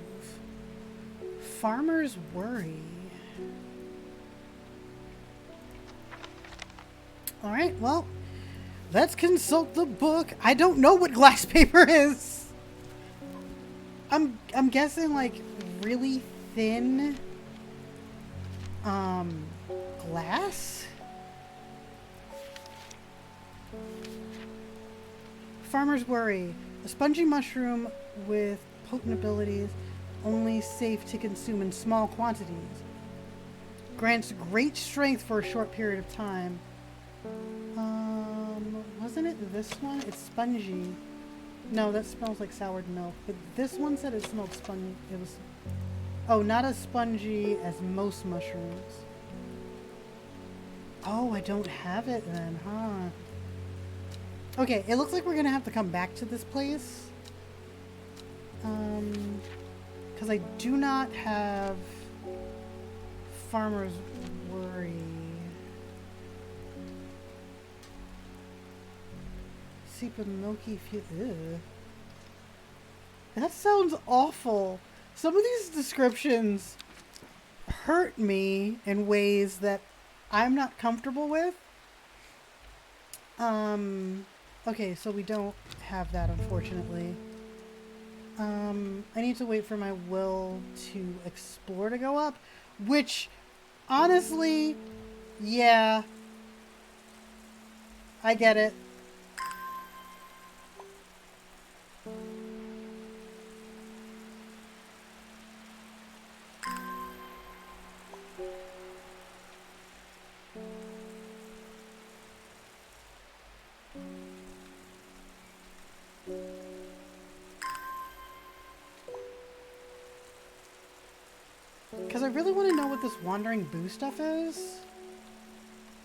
Farmers worry. All right, well, let's consult the book. I don't know what glass paper is. I'm guessing like really thin glass. Farmers worry. A spongy mushroom with potent abilities, only safe to consume in small quantities. Grants great strength for a short period of time. Wasn't it this one? It's spongy. No, that smells like soured milk. But this one said it smelled spongy. It was... Oh, not as spongy as most mushrooms. Oh, I don't have it then, huh? Okay, it looks like we're gonna have to come back to this place. Because I do not have Farmer's Worry. Seep of milky ew. That sounds awful. Some of these descriptions hurt me in ways that I'm not comfortable with. Okay, so we don't have that, unfortunately. I need to wait for my will to explore to go up, which, honestly, yeah, I get it. Because I really want to know what this wandering boo stuff is.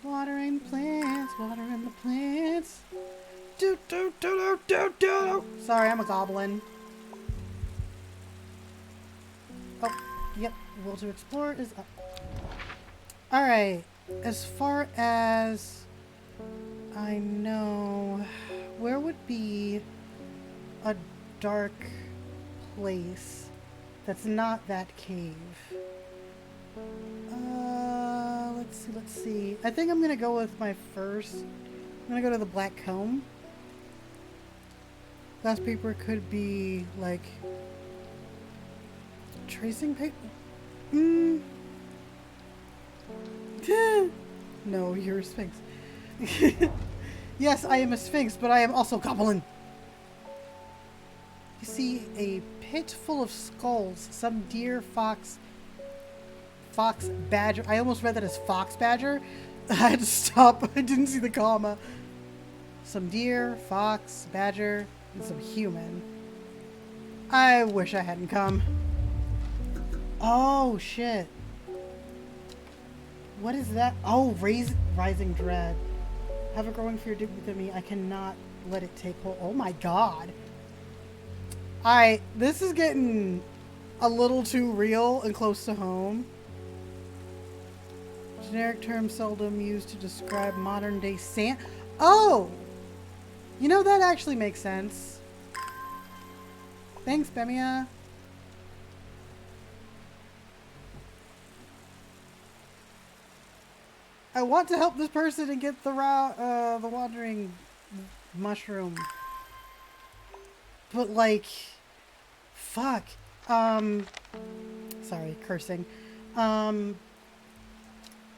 Watering plants, watering the plants. Do, do, do, do, do, do. Sorry, I'm a goblin. Oh, yep. Will to explore is up. Alright. As far as I know, where would be a dark place that's not that cave? Let's see. I think I'm gonna go with my first. I'm gonna go to the black comb. Glass paper could be like tracing paper. No, you're a sphinx. Yes, I am a sphinx, but I am also goblin. You see a pit full of skulls. Some deer, fox, badger. I almost read that as fox badger. I had to stop. I didn't see the comma. Some deer, fox, badger, and some human. I wish I hadn't come. Oh, shit. What is that? Oh, rising dread. Have a growing fear deep within me. I cannot let it take hold. Oh my god. Alright, this is getting a little too real and close to home. Generic term seldom used to describe modern day Santa. Oh! You know, that actually makes sense. Thanks, Bemia. I want to help this person and get the wandering mushroom. But like, fuck. Sorry, cursing.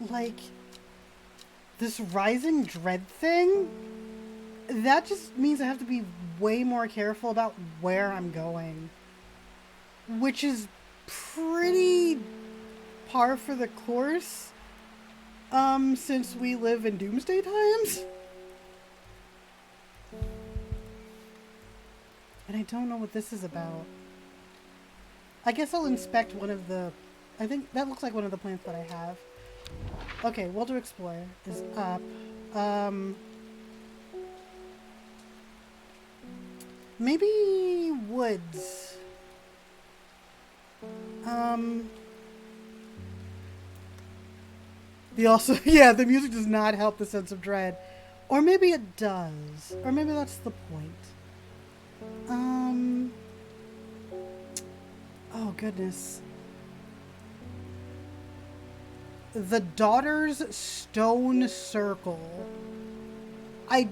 Like, this rising dread thing, that just means I have to be way more careful about where I'm going. Which is pretty par for the course, since we live in doomsday times. And I don't know what this is about. I guess I'll inspect one of the... I think that looks like one of the plants that I have. Okay, Will to Explore is up. Maybe woods. Yeah, the music does not help the sense of dread. Or maybe it does. Or maybe that's the point. Oh goodness. The Daughter's Stone Circle. I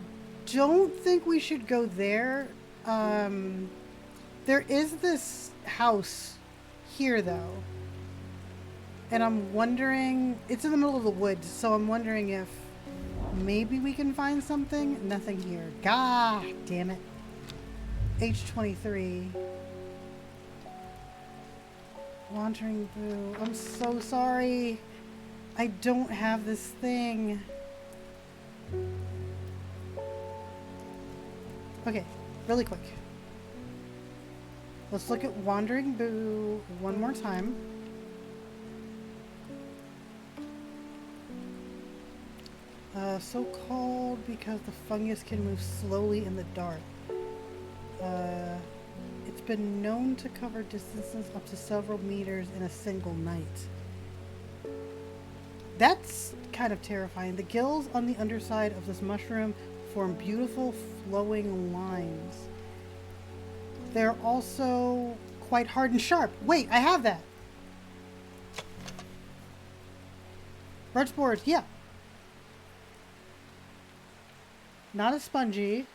don't think we should go there. There is this house here though. And I'm wondering, it's in the middle of the woods, so I'm wondering if maybe we can find something. Nothing here. God damn it. H23. Wandering Boo. I'm so sorry. I don't have this thing. Okay, really quick. Let's look at Wandering Boo one more time. So called because the fungus can move slowly in the dark. It's been known to cover distances up to several meters in a single night. That's kind of terrifying. The gills on the underside of this mushroom form beautiful flowing lines. They're also quite hard and sharp. Wait, I have that. Bird spores, yeah. Not as spongy.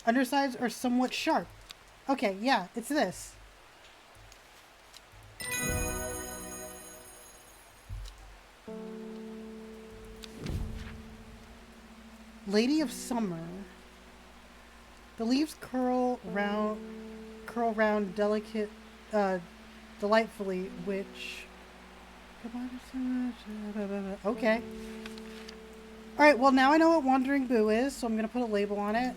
Undersides are somewhat sharp. Okay, yeah, it's this. Lady of Summer. The leaves curl round delicate, delightfully, which... Okay. Alright, well now I know what Wandering Boo is, so I'm going to put a label on it.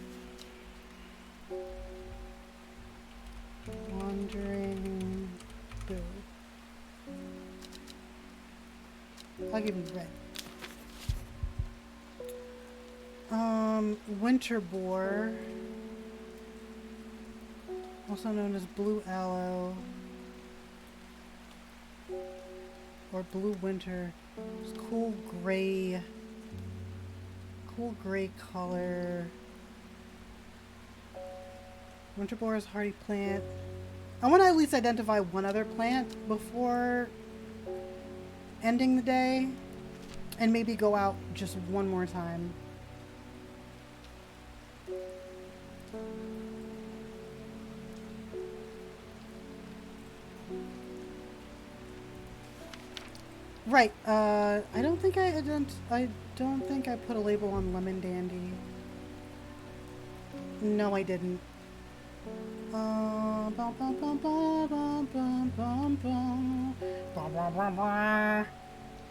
Wandering Boo. I'll give you red. Winter Boar. Also known as Blue Aloe. Or Blue Winter. It's cool gray color. Winter Boar is a hardy plant. I want to at least identify one other plant before ending the day. And maybe go out just one more time. Right, I don't think I put a label on Lemon Dandy. No, I didn't.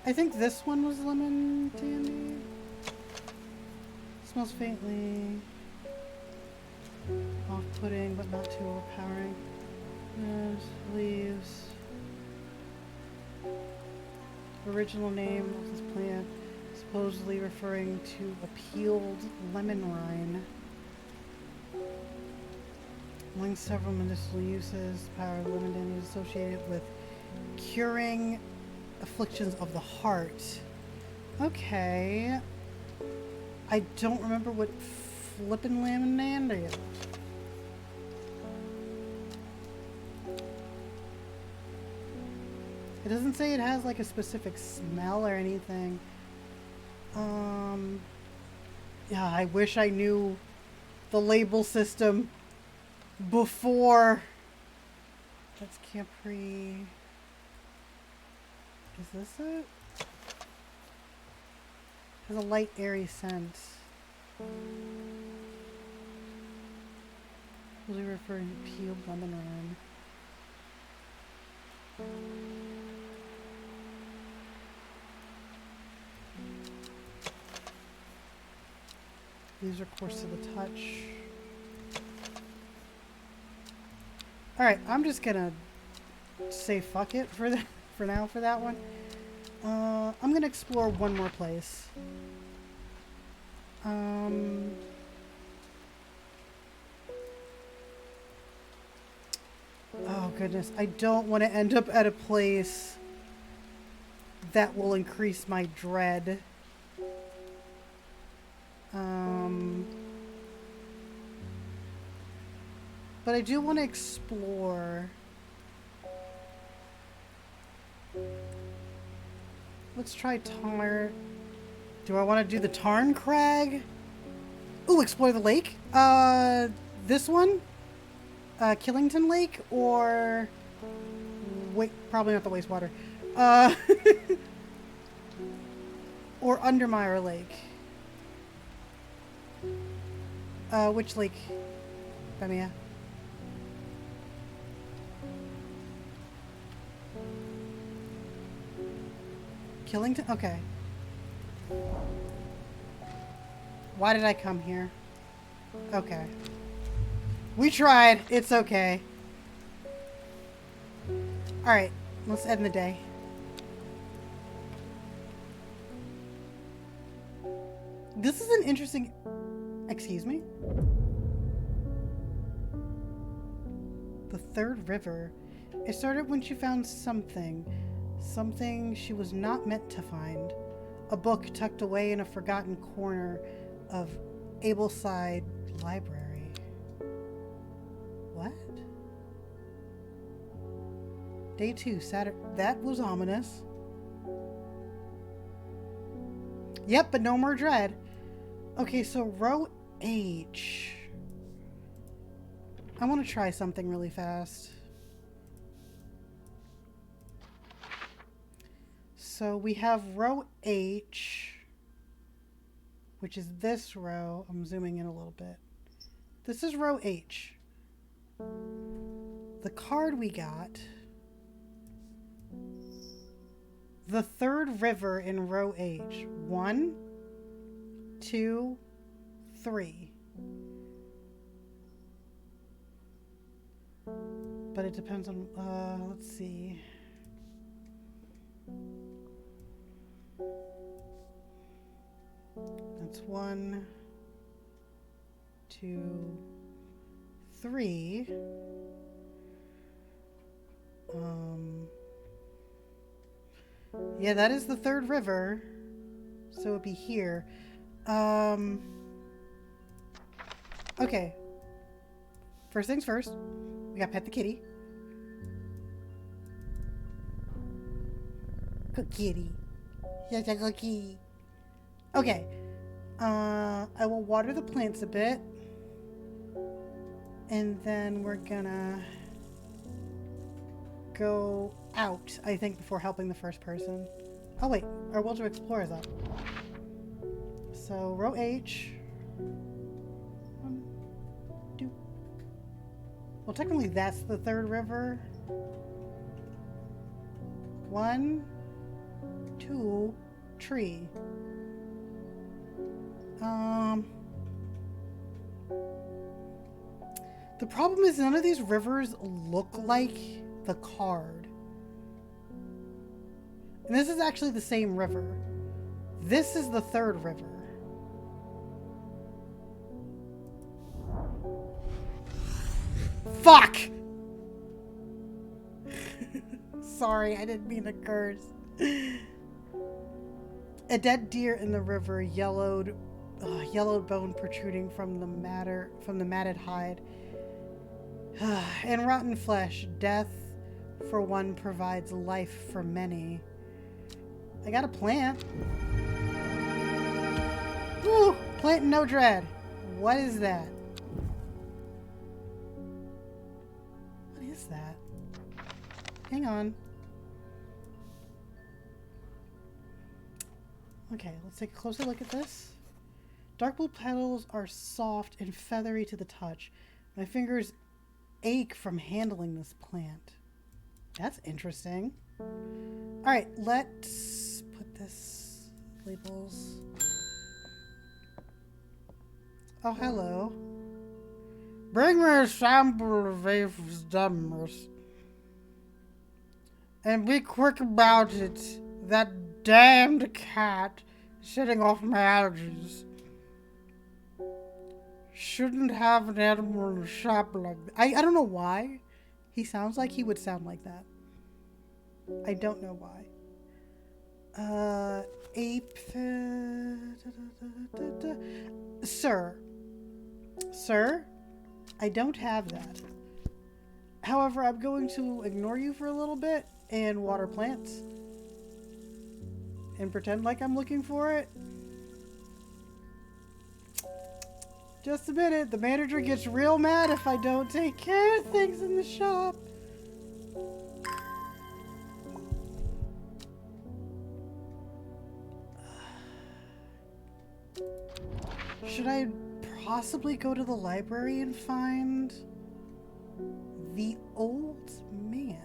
I think this one was Lemon Dandy. Smells faintly off-putting, but not too overpowering. There's leaves. Original name of this plant, supposedly referring to a peeled lemon rind. Among several medicinal uses, the power of lemon dandy is associated with curing afflictions of the heart. Okay. I don't remember what flippin' lemonade. It doesn't say it has like a specific smell or anything. Yeah, I wish I knew the label system before. That's Capri. Is this it? Has a light, airy scent. Usually referring to peeled lemon rind. These are coarse to the touch. Alright, I'm just gonna say fuck it for now for that one. I'm gonna explore one more place. Oh goodness, I don't want to end up at a place that will increase my dread. But I do want to explore. Let's try Tar. Do I want to do the Tarn Crag? Ooh, explore the lake. This one? Killington Lake or wait, probably not the wastewater. Or Undermire Lake. Which lake? Bemia. Killington? Okay. Why did I come here? Okay. We tried. It's okay. Alright. Let's end the day. This is an interesting... Excuse me? The third river. It started when she found something. Something she was not meant to find. A book tucked away in a forgotten corner of Ableside Library. What? Day 2, Saturday. That was ominous. Yep, but no more dread. Okay, so row H. I want to try something really fast. So we have row H, which is this row. I'm zooming in a little bit. This is row H. The card we got. The third river in row H. 1, 2, 3. But it depends on, let's see. That's 1, 2, 3. Yeah, that is the third river. So it'd be here. Okay. First things first. We got pet the kitty. Good kitty. Yes, a cookie. Okay. I will water the plants a bit. And then we're gonna go out, I think, before helping the first person. Oh wait, our Will to Explore is up. So row H. 1, 2. Well, technically that's the third river. 1, 2, tree. The problem is none of these rivers look like the card. And this is actually the same river. This is the third river. Fuck! Sorry, I didn't mean to curse. A dead deer in the river yellowed yellowed bone protruding from the matted hide. And rotten flesh. Death for one provides life for many. I got a plant. Ooh, plant no dread. What is that? What is that? Hang on. Okay, let's take a closer look at this. Dark blue petals are soft and feathery to the touch. My fingers ache from handling this plant. That's interesting. Alright, let's put this labels. Oh, hello. Bring me a sample of Ava's dumbness. And be quick about it. That damned cat is setting off my allergies. Shouldn't have an animal in the shop like that. I don't know why. He sounds like he would sound like that. I don't know why. Ape. Sir. Sir? I don't have that. However, I'm going to ignore you for a little bit and water plants. And pretend like I'm looking for it. Just a minute. The manager gets real mad if I don't take care of things in the shop. Should I possibly go to the library and find the old man?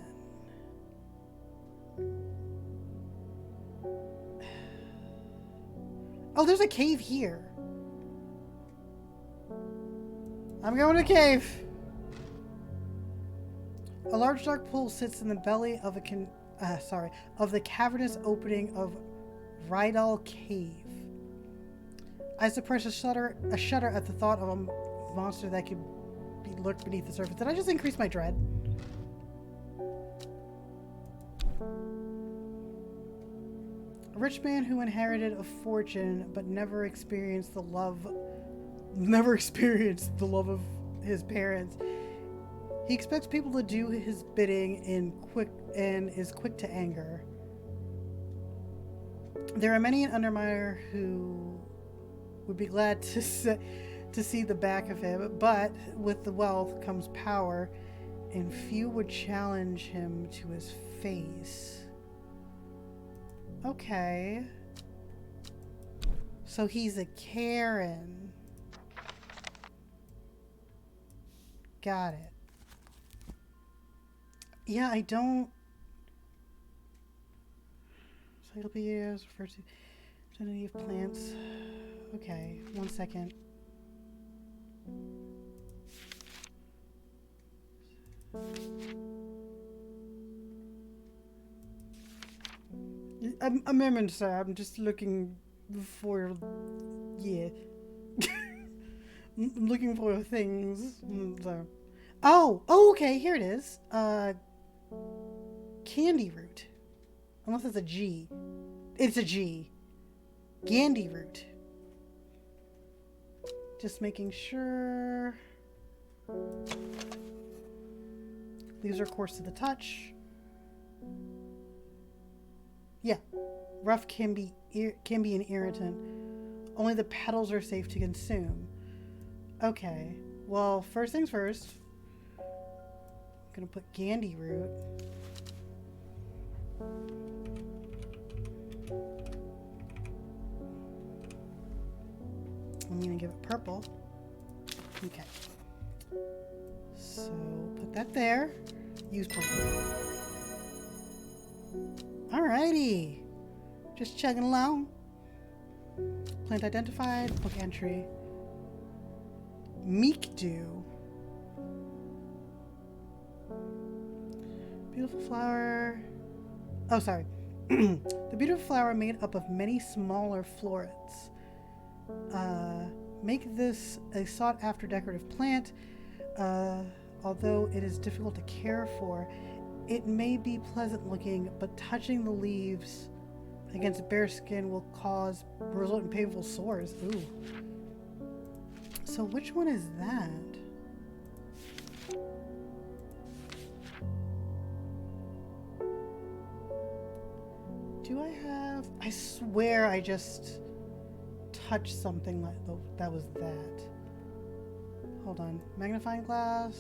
Oh, there's a cave here. I'm going to cave. A large dark pool sits in the belly of the cavernous opening of Rydal Cave. I suppress a shudder at the thought of a monster that could be lurked beneath the surface. Did I just increase my dread? A rich man who inherited a fortune but never experienced the love of his parents. He expects people to do his bidding and is quick to anger. There are many an underminer who would be glad to see the back of him, but with the wealth comes power, and few would challenge him to his face. Okay. So he's a Karen. Got it. Yeah, I don't... Cyclopedias refer to identity of plants. Okay, 1 second. A moment, sir. I'm just looking for... Yeah. I'm looking for things. So. Oh, okay, here it is. Candy root. Unless it's a G. It's a G. Gandy root. Just making sure. Leaves are coarse to the touch. Yeah. Rough can be an irritant. Only the petals are safe to consume. Okay. Well, first things first. I'm gonna put Gandy root. I'm gonna give it purple. Okay. So put that there. Use purple. Alrighty. Just chugging along. Plant identified. Book entry. Meek dew. Beautiful flower. Oh, sorry. The beautiful flower made up of many smaller florets. Make this a sought-after decorative plant. Although it is difficult to care for, it may be pleasant looking, but touching the leaves against bare skin will result in painful sores. Ooh. So which one is that? Do I have... I swear I just touched something like that was that. Hold on. Magnifying glass.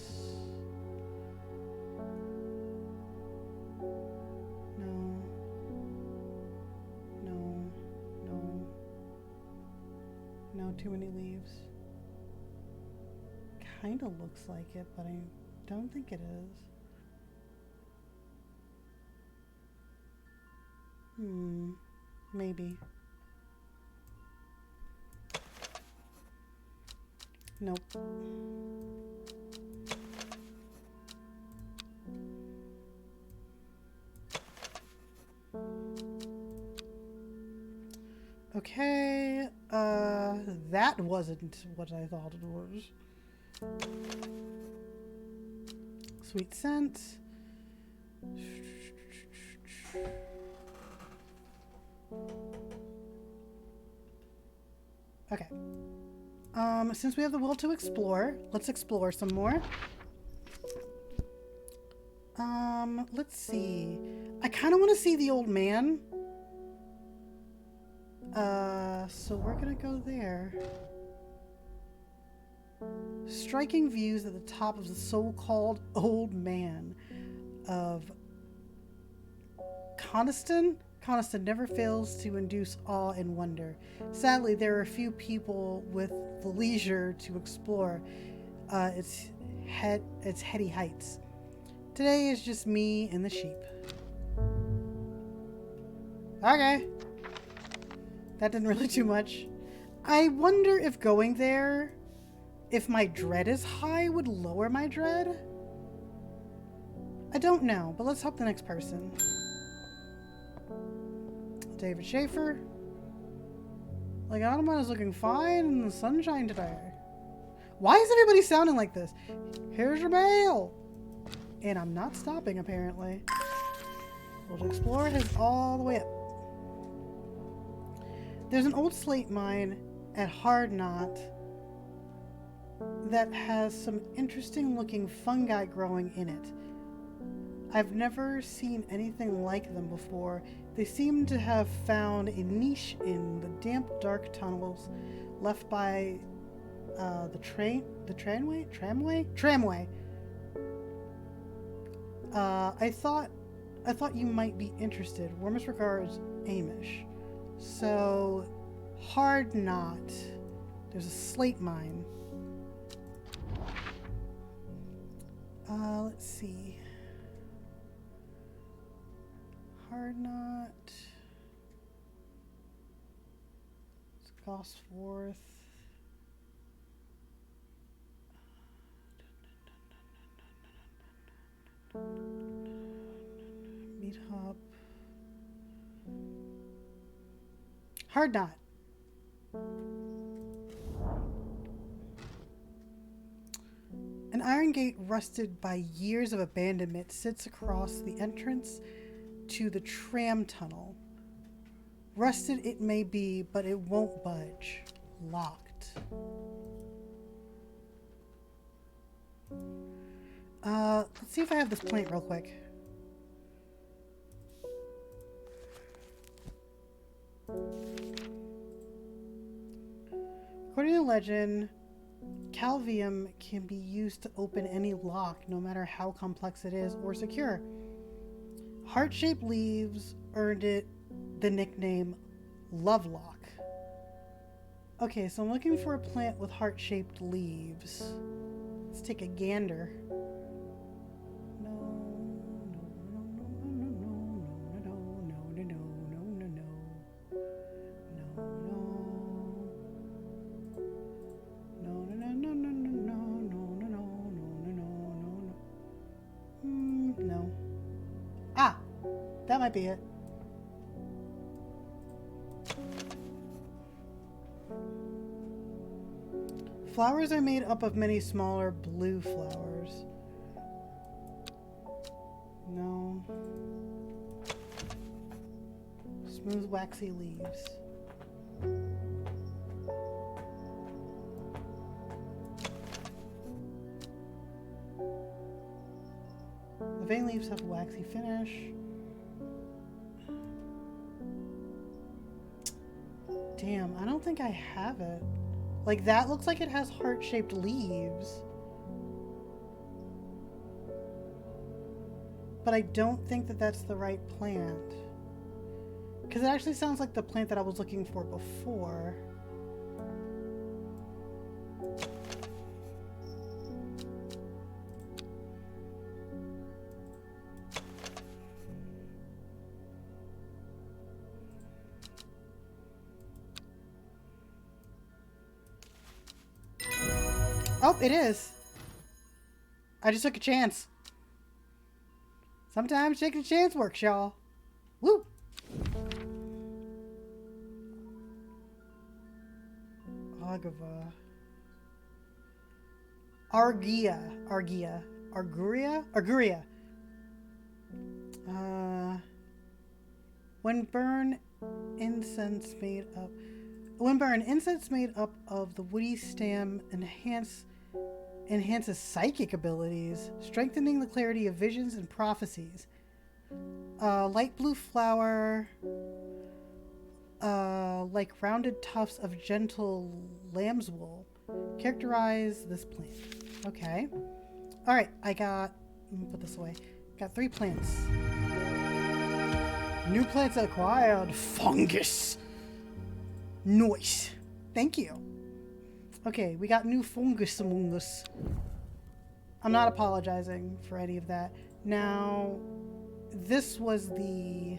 No. No. No. No, too many leaves. Kind of looks like it, but I don't think it is. Maybe. Nope. Okay, that wasn't what I thought it was. Sweet scent. Okay. Since we have the will to explore, let's explore some more. Let's see. I kind of want to see the old man. So we're gonna go there. Striking views at the top of the so-called old man of Coniston. Coniston never fails to induce awe and wonder. Sadly, there are few people with the leisure to explore its heady heights. Today is just me and the sheep. Okay. That didn't really do much. I wonder if going there, if my dread is high, would lower my dread? I don't know, but let's help the next person. David Schaefer. Like, Autumn is looking fine in the sunshine today. Why is everybody sounding like this? Here's your mail! And I'm not stopping, apparently. Well, to explore has all the way up. There's an old slate mine at Hard Knot that has some interesting looking fungi growing in it. I've never seen anything like them before. They seem to have found a niche in the damp, dark tunnels left by the tramway. I thought you might be interested. Warmest regards, Amish. So, Hard Knot. There's a slate mine. Let's see. Hard Knot. It's Gosforth. Meat Hop. Hard Knot. An iron gate rusted by years of abandonment sits across the entrance to the tram tunnel. Rusted it may be, but it won't budge. Locked. Let's see if I have this plant real quick. According to legend, Calvium can be used to open any lock, no matter how complex it is or secure. Heart-shaped leaves earned it the nickname Lovelock. Okay, so I'm looking for a plant with heart-shaped leaves. Let's take a gander. That might be it. Flowers are made up of many smaller blue flowers. No. Smooth, waxy leaves. vein leaves have a waxy finish. Damn, I don't think I have it. Like, that looks like it has heart-shaped leaves. But I don't think that that's the right plant. Because it actually sounds like the plant that I was looking for before. Oh, it is. I just took a chance. Sometimes taking a chance works, y'all. Woo! Agava. Arguria. When burned, incense made up of the woody stem enhances psychic abilities, strengthening the clarity of visions and prophecies. Light blue flower, like rounded tufts of gentle lamb's wool, characterize this plant. Okay. All right, let me put this away. Got 3 plants. New plants acquired. Fungus. Nice. Thank you. Okay, we got new fungus among us. I'm not apologizing for any of that. Now, this was the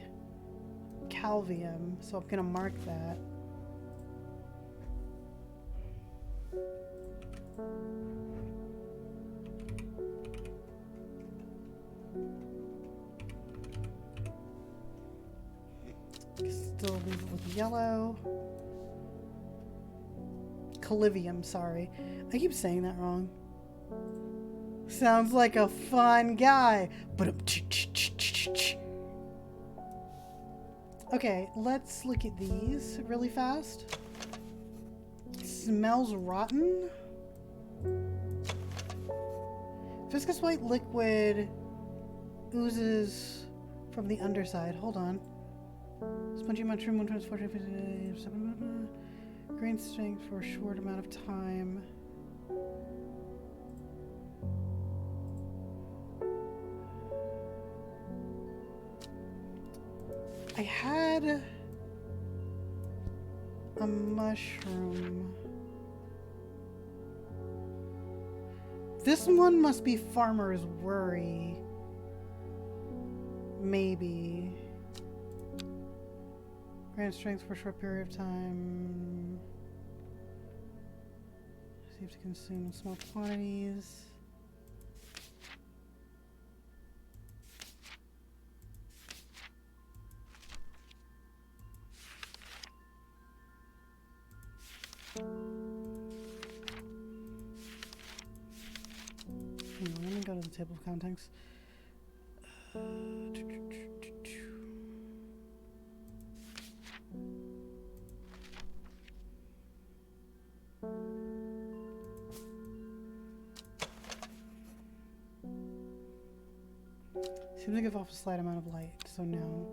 calvium, so I'm gonna mark that. Still leave it with yellow. Calvium, sorry. I keep saying that wrong. Sounds like a fun guy. But okay, let's look at these really fast. Smells rotten. Viscous white liquid oozes from the underside. Hold on. Spongy mushroom, 124, grain strength for a short amount of time. I had a mushroom. This one must be Farmer's Worry. Maybe. Grant strength for a short period of time. Safe to consume in small quantities. Hang on, let me go to the table of contents. Seems to give off a slight amount of light, so no.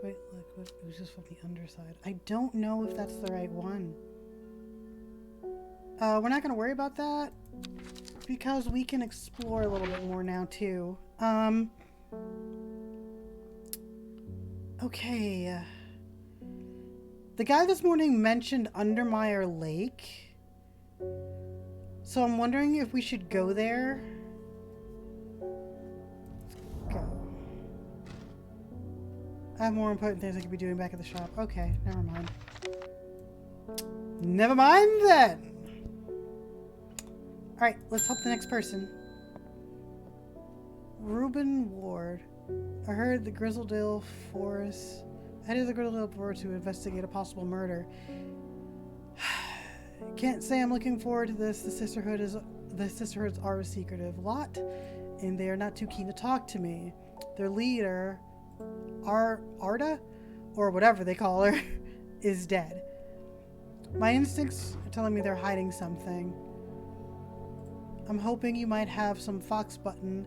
Wait, liquid oozes from the underside. I don't know if that's the right one. We're not going to worry about that because we can explore a little bit more now too. Okay. The guy this morning mentioned Undermire Lake. So I'm wondering if we should go there. Let's go. I have more important things I could be doing back at the shop. Okay, never mind. Never mind then! Alright, let's help the next person. Reuben Ward. I heard the Grizzledale Forest... headed the Grizzledale Forest to investigate a possible murder. Can't say I'm looking forward to this. The Sisterhoods are a secretive lot, and they are not too keen to talk to me. Their leader, Arda, or whatever they call her, is dead. My instincts are telling me they're hiding something. I'm hoping you might have some fox button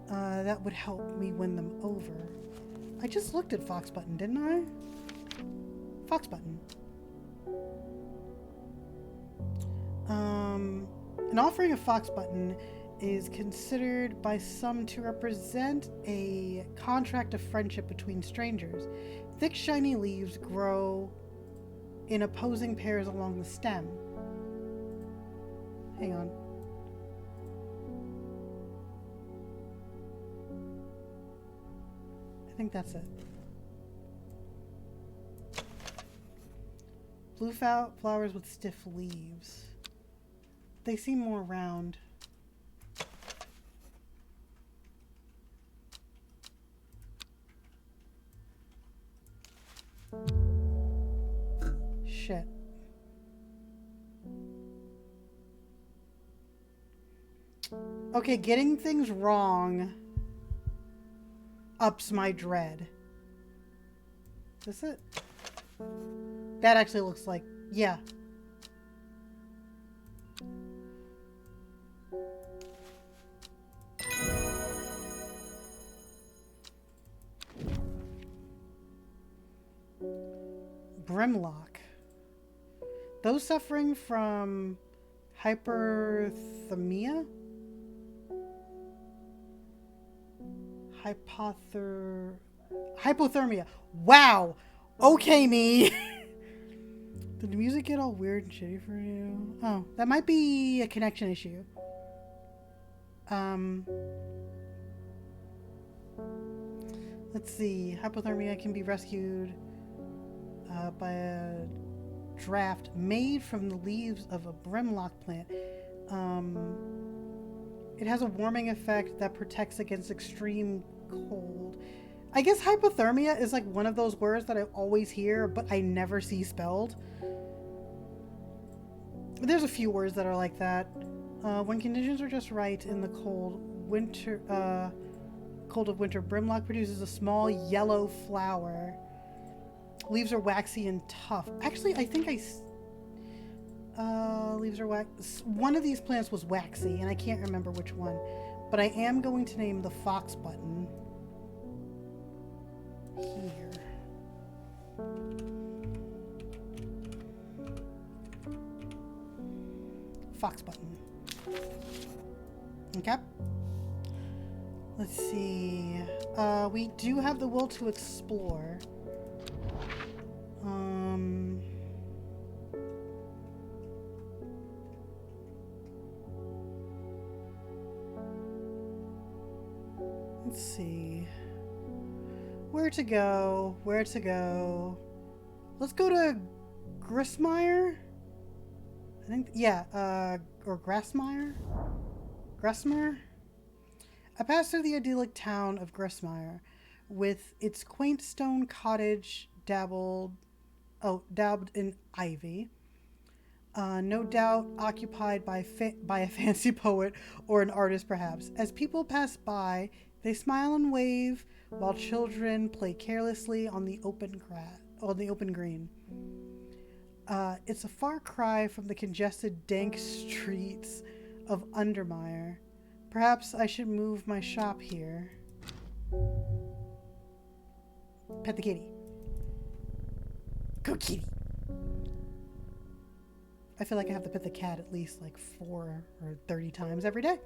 that would help me win them over. I just looked at fox button, didn't I? Fox button. An offering of fox button is considered by some to represent a contract of friendship between strangers. Thick, shiny leaves grow in opposing pairs along the stem. Hang on. I think that's it. Blue flowers with stiff leaves. They seem more round. Shit. Okay, getting things wrong ups my dread. Is this it? That actually looks like, yeah. Brimlock. Those suffering from hyperthermia? Hypothermia. Wow. Okay, me. Did the music get all weird and shitty for you? Oh, that might be a connection issue. Let's see. Hypothermia can be rescued by a draft made from the leaves of a brimlock plant. It has a warming effect that protects against extreme cold. I guess hypothermia is like one of those words that I always hear, but I never see spelled. There's a few words that are like that. When conditions are just right in the cold of winter, brimlock produces a small yellow flower. Leaves are waxy and tough. Actually, I think leaves are wax. One of these plants was waxy, and I can't remember which one. But I am going to name the fox button here. Fox button. Okay. Let's see. We do have the will to explore. Let's see. Where to go? Where to go? Let's go to Gristmire. I think, yeah, or Grassmire? Gressmire? I passed through the idyllic town of Gristmire with its quaint stone cottage dabbed in ivy. No doubt occupied by a fancy poet or an artist, perhaps. As people pass by, they smile and wave, while children play carelessly on the open green. It's a far cry from the congested, dank streets of Undermire. Perhaps I should move my shop here. Pet the kitty. Go kitty. I feel like I have to pet the cat at least like 4 or 30 times every day.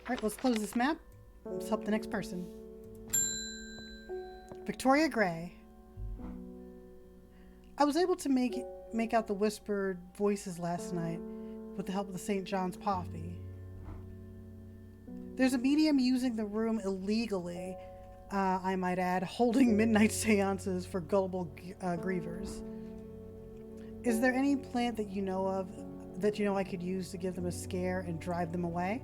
Alright, let's close this map. Let's help the next person. Victoria Gray. I was able to make out the whispered voices last night with the help of the St. John's Poppy. There's a medium using the room illegally, I might add, holding midnight seances for gullible grievers. Is there any plant that you know of that you know I could use to give them a scare and drive them away?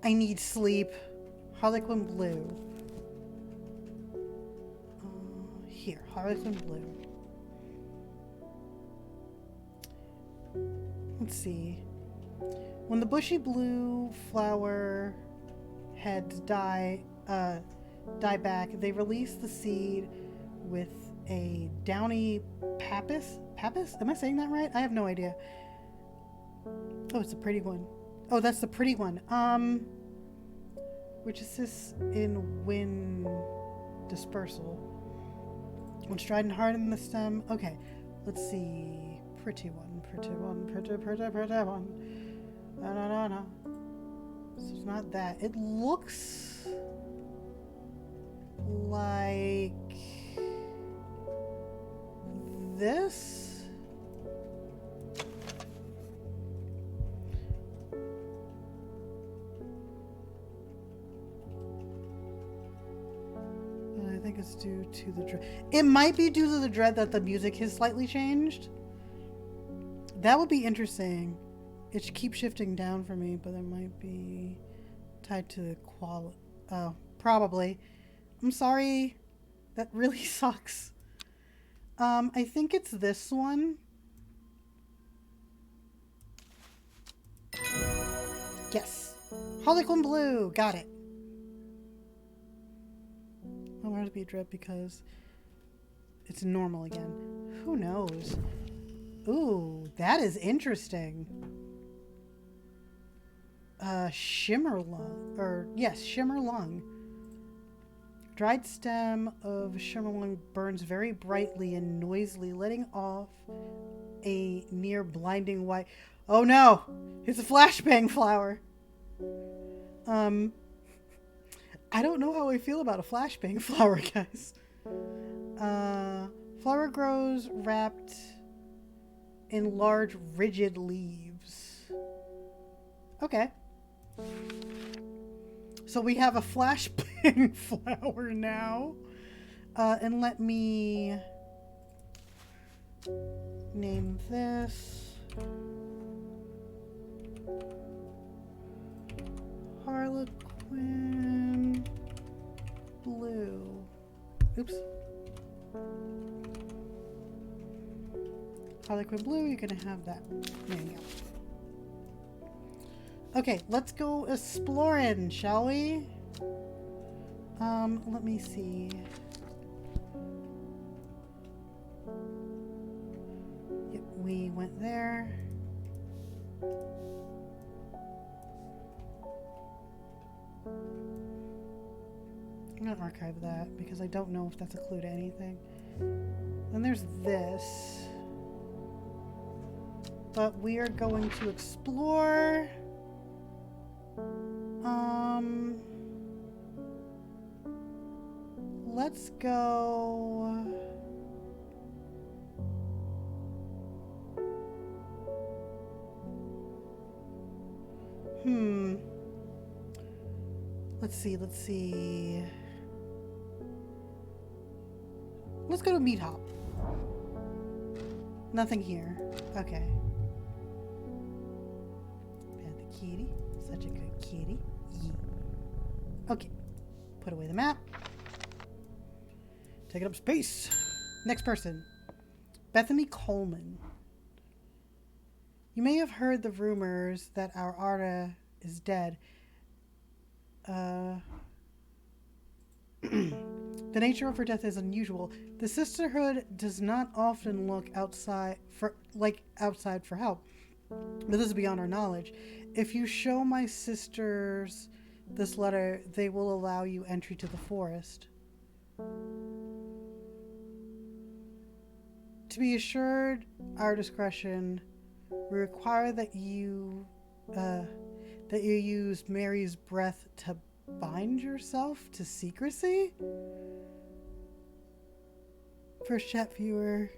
I need sleep. Harlequin Blue. Here, Harlequin Blue. Let's see. When the bushy blue flower heads die back, they release the seed with a downy pappus. Tapis? Am I saying that right? I have no idea. Oh, it's a pretty one. Oh, that's the pretty one. Which is this in wind dispersal? When striding hard in the stem. Okay, let's see. Pretty one, pretty one, pretty one. No. So it's not that. It looks like this. I think it's due to the dread. It might be due to the dread that the music has slightly changed. That would be interesting. It keeps shifting down for me, but it might be tied to the quality. Oh, probably. I'm sorry. That really sucks. I think it's this one. Yes. Harlequin Blue. Got it. I want it to be a drip because it's normal again. Who knows? Ooh, that is interesting. Shimmer lung. Or, yes, shimmer lung. Dried stem of shimmer lung burns very brightly and noisily, letting off a near blinding white. Oh no! It's a flashbang flower. I don't know how I feel about a flashbang flower, guys. Flower grows wrapped in large, rigid leaves. Okay. So we have a flashbang flower now. And let me name this Harlequin Blue. Oops. Harlequin Blue, you're gonna have that. There you go. Okay, let's go exploring, shall we? Let me see. Yep, we went there. I'm gonna archive that because I don't know if that's a clue to anything. Then there's this. But we are going to explore. Let's go. Let's see. Let's go to Meat Hop. Nothing here. Okay. Pet the kitty. Such a good kitty. Yeah. Okay. Put away the map. Take it up space. Next person. Bethany Coleman. You may have heard the rumors that our Arda is dead. The nature of her death is unusual. The sisterhood does not often look outside for help. But this is beyond our knowledge. If you show my sisters this letter, they will allow you entry to the forest. To be assured our discretion, we require that you use Mary's breath to bind yourself to secrecy. First chat viewer.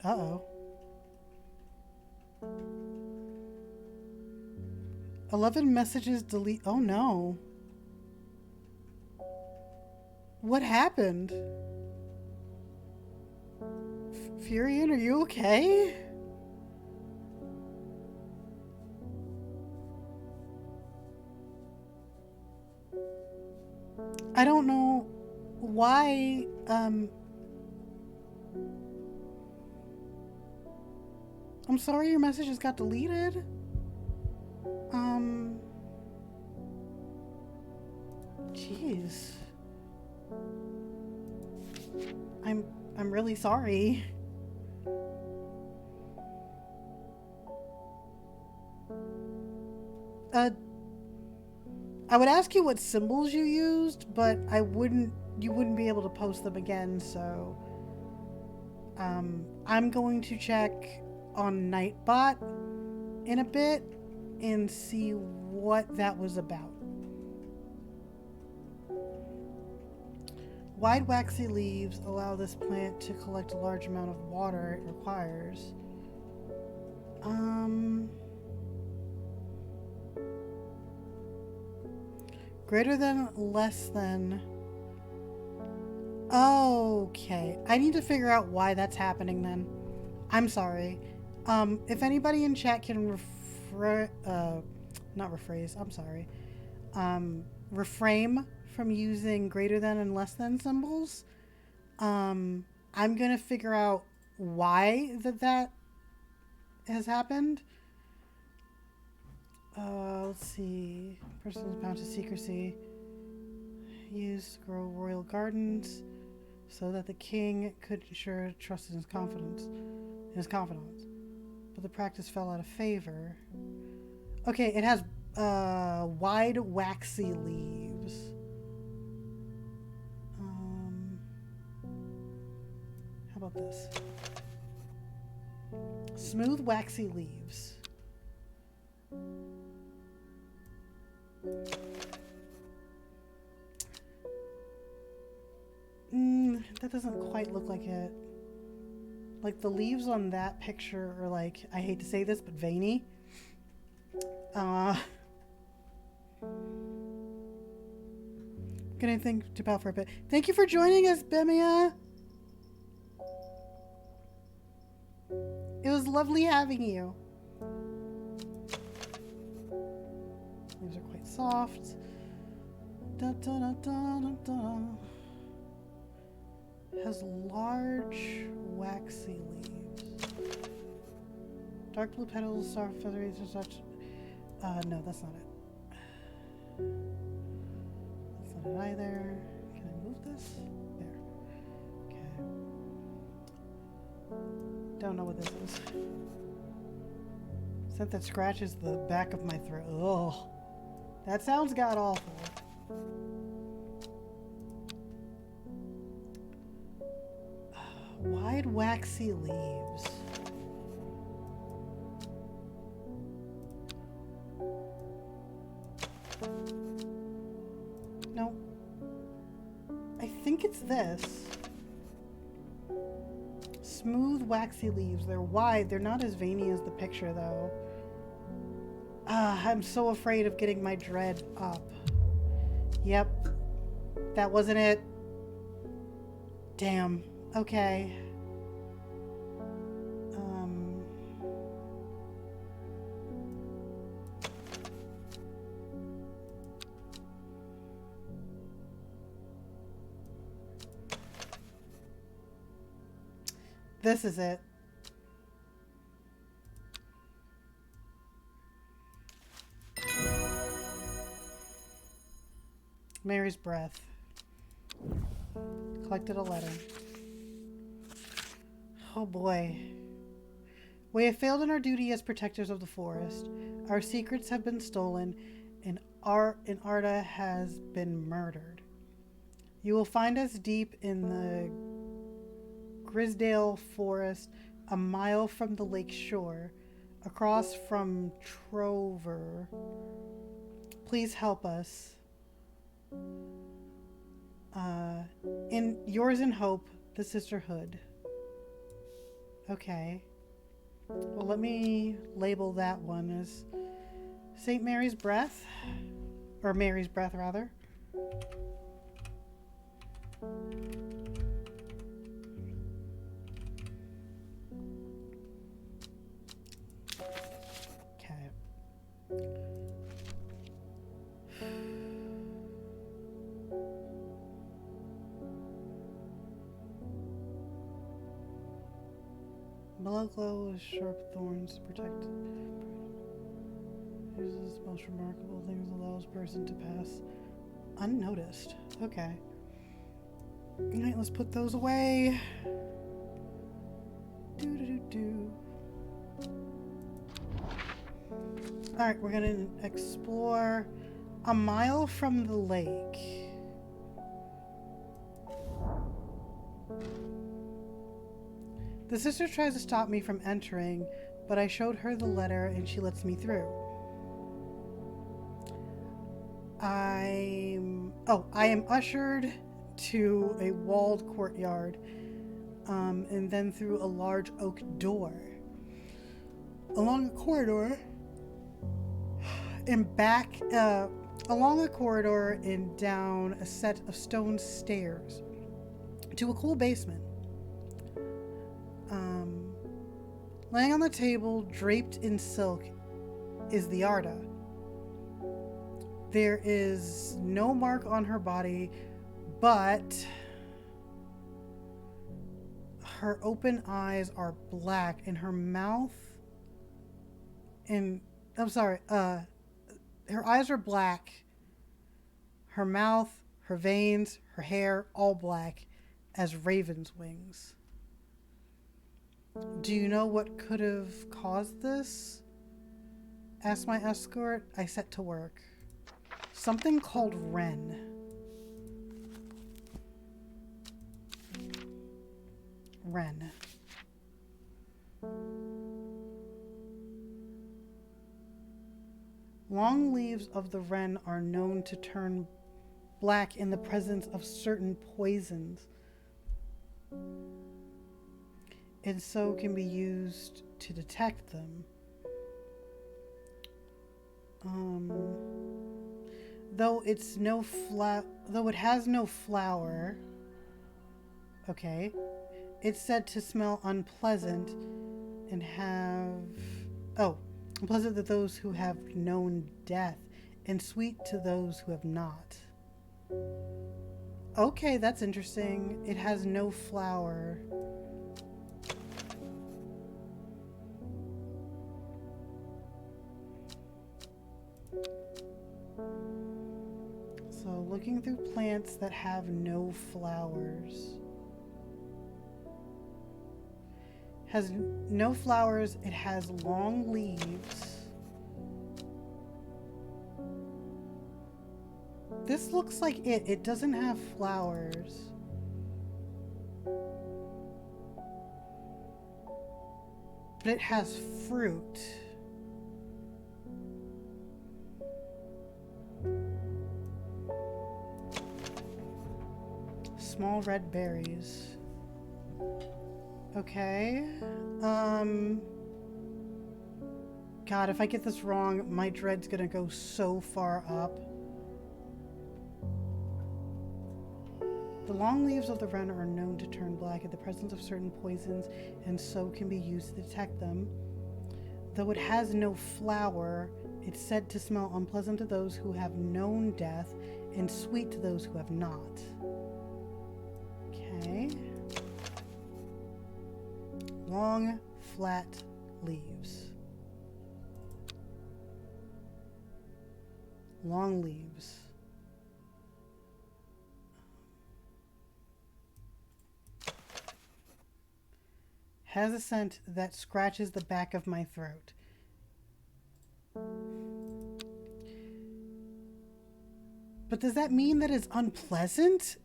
Uh-oh. 11 messages delete. Oh no. What happened? Furion, are you okay? I don't know why, I'm sorry your messages got deleted. Jeez. I'm really sorry. I would ask you what symbols you used, but you wouldn't be able to post them again, so I'm going to check on Nightbot in a bit and see what that was about. Wide waxy leaves allow this plant to collect a large amount of water it requires. Greater than, less than. Okay. I need to figure out why that's happening then. I'm sorry. If anybody in chat can not rephrase, I'm sorry. Refrain from using greater than and less than symbols. I'm gonna figure out why that has happened. Let's see. Person is bound to secrecy. Used to grow royal gardens so that the king could ensure trust in his confidence. But the practice fell out of favor. Okay, it has wide waxy leaves. How about this? Smooth waxy leaves. That doesn't quite look like it. Like the leaves on that picture are like, I hate to say this, but veiny. Gonna think about for a bit. Thank you for joining us, Bemia. It was lovely having you. Leaves are quite soft. Da, da, da, da, da, da. Has large waxy leaves. Dark blue petals, soft feathery or such. No, that's not it. That's not it either. Can I move this? There. Okay. Don't know what this is. Scent that scratches the back of my throat. Ugh. That sounds god awful. Wide waxy leaves. No. I think it's this. Smooth waxy leaves. They're wide. They're not as veiny as the picture though. I'm so afraid of getting my dread up. Yep. That wasn't it. Damn. Okay. This is it. Mary's breath. Collected a letter. Oh boy. We have failed in our duty as protectors of the forest. Our secrets have been stolen, and Arda has been murdered. You will find us deep in the Grisdale Forest, a mile from the lake shore, across from Trover. Please help us. In yours in hope, the Sisterhood. Okay. Well, let me label that one as St. Mary's Breath. Or Mary's Breath, rather. Okay. Below glow with sharp thorns to protect. Uses the most remarkable things allows person to pass unnoticed. Okay. Alright, let's put those away. Do. Alright, we're gonna explore a mile from the lake. The sister tries to stop me from entering, but I showed her the letter and she lets me through. I am ushered to a walled courtyard, and then through a large oak door. Along a corridor, and back, along a corridor and down a set of stone stairs to a cool basement. Laying on the table, draped in silk, is the Arda. There is no mark on her body, but her open eyes are black and her mouth and her eyes are black. Her mouth, her veins, her hair, all black as raven's wings. Do you know what could have caused this? Asked my escort. I set to work. Something called Wren. Wren. Long leaves of the wren are known to turn black in the presence of certain poisons, and so can be used to detect them. Though it has no flower, okay, it's said to smell unpleasant and unpleasant to those who have known death and sweet to those who have not. Okay, that's interesting. It has no flower. So, looking through plants that have no flowers. Has no flowers, it has long leaves. This looks like it. It doesn't have flowers. But it has fruit. Small red berries. Okay. God, if I get this wrong, my dread's gonna go so far up. The long leaves of the wren are known to turn black in the presence of certain poisons, and so can be used to detect them. Though it has no flower, it's said to smell unpleasant to those who have known death, and sweet to those who have not. Okay. Long, flat leaves. Long leaves. Has a scent that scratches the back of my throat. But does that mean that it's unpleasant?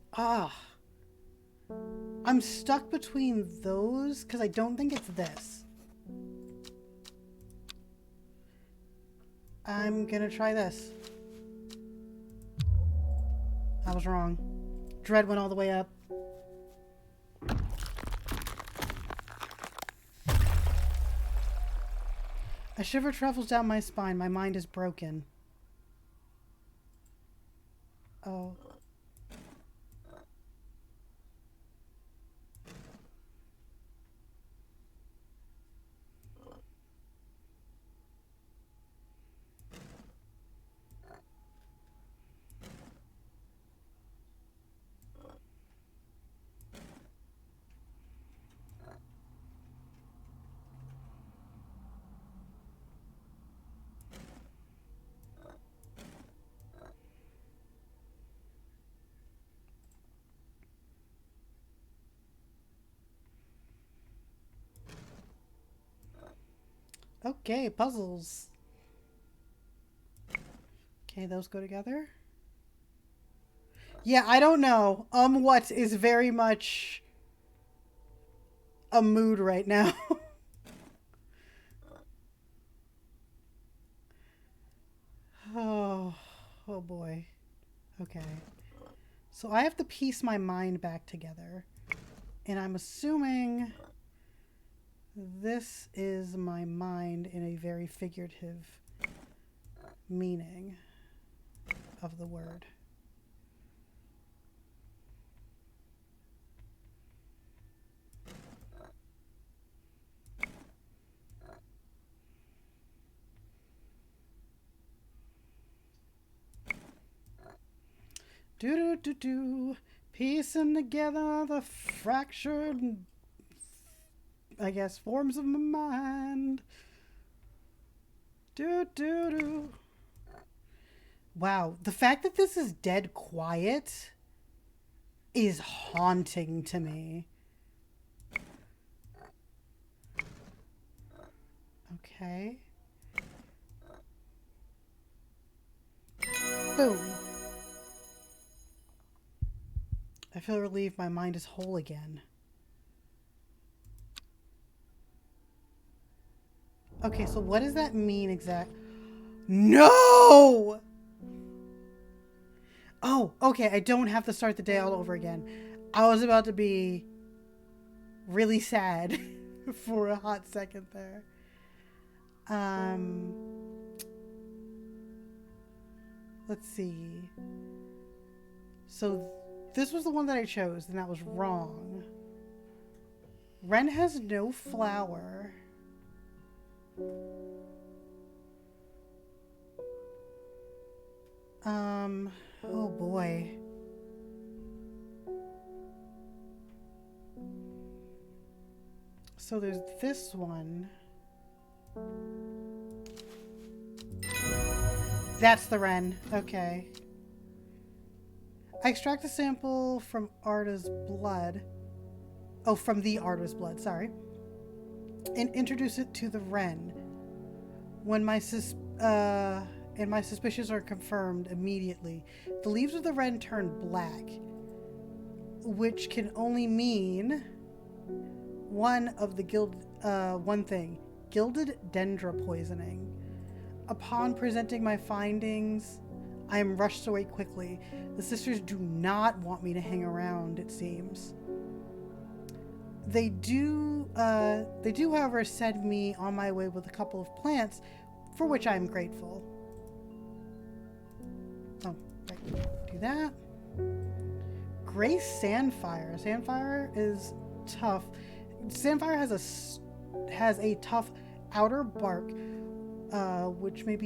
I'm stuck between those because I don't think it's this. I'm gonna try this. I was wrong. Dread went all the way up. A shiver travels down my spine. My mind is broken. Oh. Okay, puzzles. Okay, those go together. Yeah, I don't know. What is very much a mood right now. Oh, oh boy. Okay. So I have to piece my mind back together. And I'm assuming this is my mind in a very figurative meaning of the word. Do do do do, piecing together the fractured, I guess, forms of my mind. Do do do. Wow, the fact that this is dead quiet is haunting to me. Okay. Boom. I feel relieved my mind is whole again. Okay, so what does that mean exactly? No! Oh, okay, I don't have to start the day all over again. I was about to be really sad for a hot second there. Let's see. So this was the one that I chose, and that was wrong. Wren has no flower. Oh boy. So there's this one. That's the wren. Okay. I extract a sample from Arda's blood. Oh, from the Arda's blood, sorry. And introduce it to the wren. When my suspicions are confirmed immediately, the leaves of the wren turn black, which can only mean one thing: gilded dendra poisoning. Upon presenting my findings, I am rushed away quickly. The sisters do not want me to hang around, it seems. They do, however, send me on my way with a couple of plants, for which I am grateful. Oh, right. Do that. Gray Sandfire. Sandfire is tough. Sandfire has a tough outer bark, which may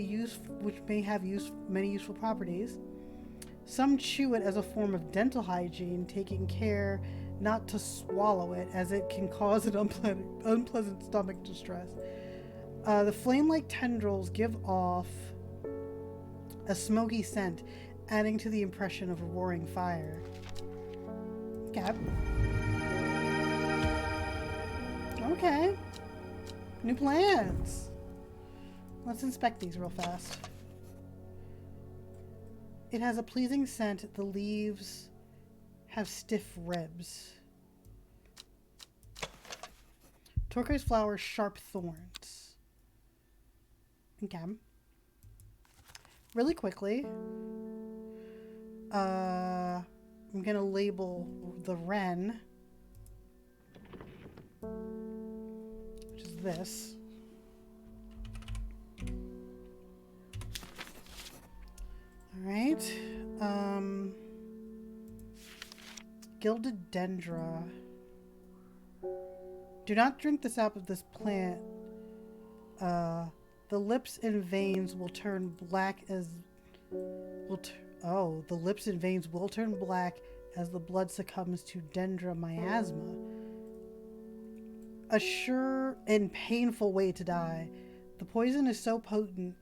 have many useful properties. Some chew it as a form of dental hygiene, taking care not to swallow it, as it can cause an unpleasant stomach distress. The flame-like tendrils give off a smoky scent, adding to the impression of a roaring fire. Okay. Okay. New plants. Let's inspect these real fast. It has a pleasing scent. The leaves have stiff ribs. Turquoise flowers, sharp thorns. Okay. Really quickly, I'm gonna label the wren, which is this. All right. Gilded dendra. Do not drink the sap of this plant. The lips and veins will turn black as the lips and veins will turn black as the blood succumbs to dendra miasma. A sure and painful way to die. The poison is so potent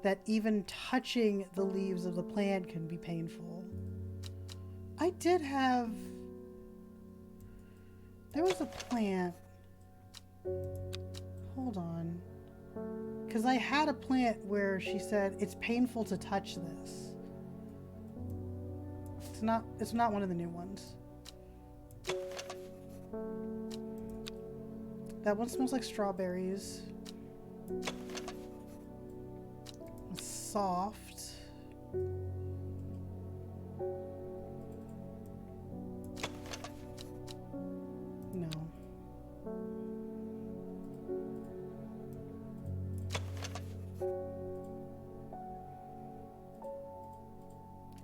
that even touching the leaves of the plant can be painful. There was a plant. Hold on. Because I had a plant where she said it's painful to touch this. It's not one of the new ones. That one smells like strawberries. It's soft. No.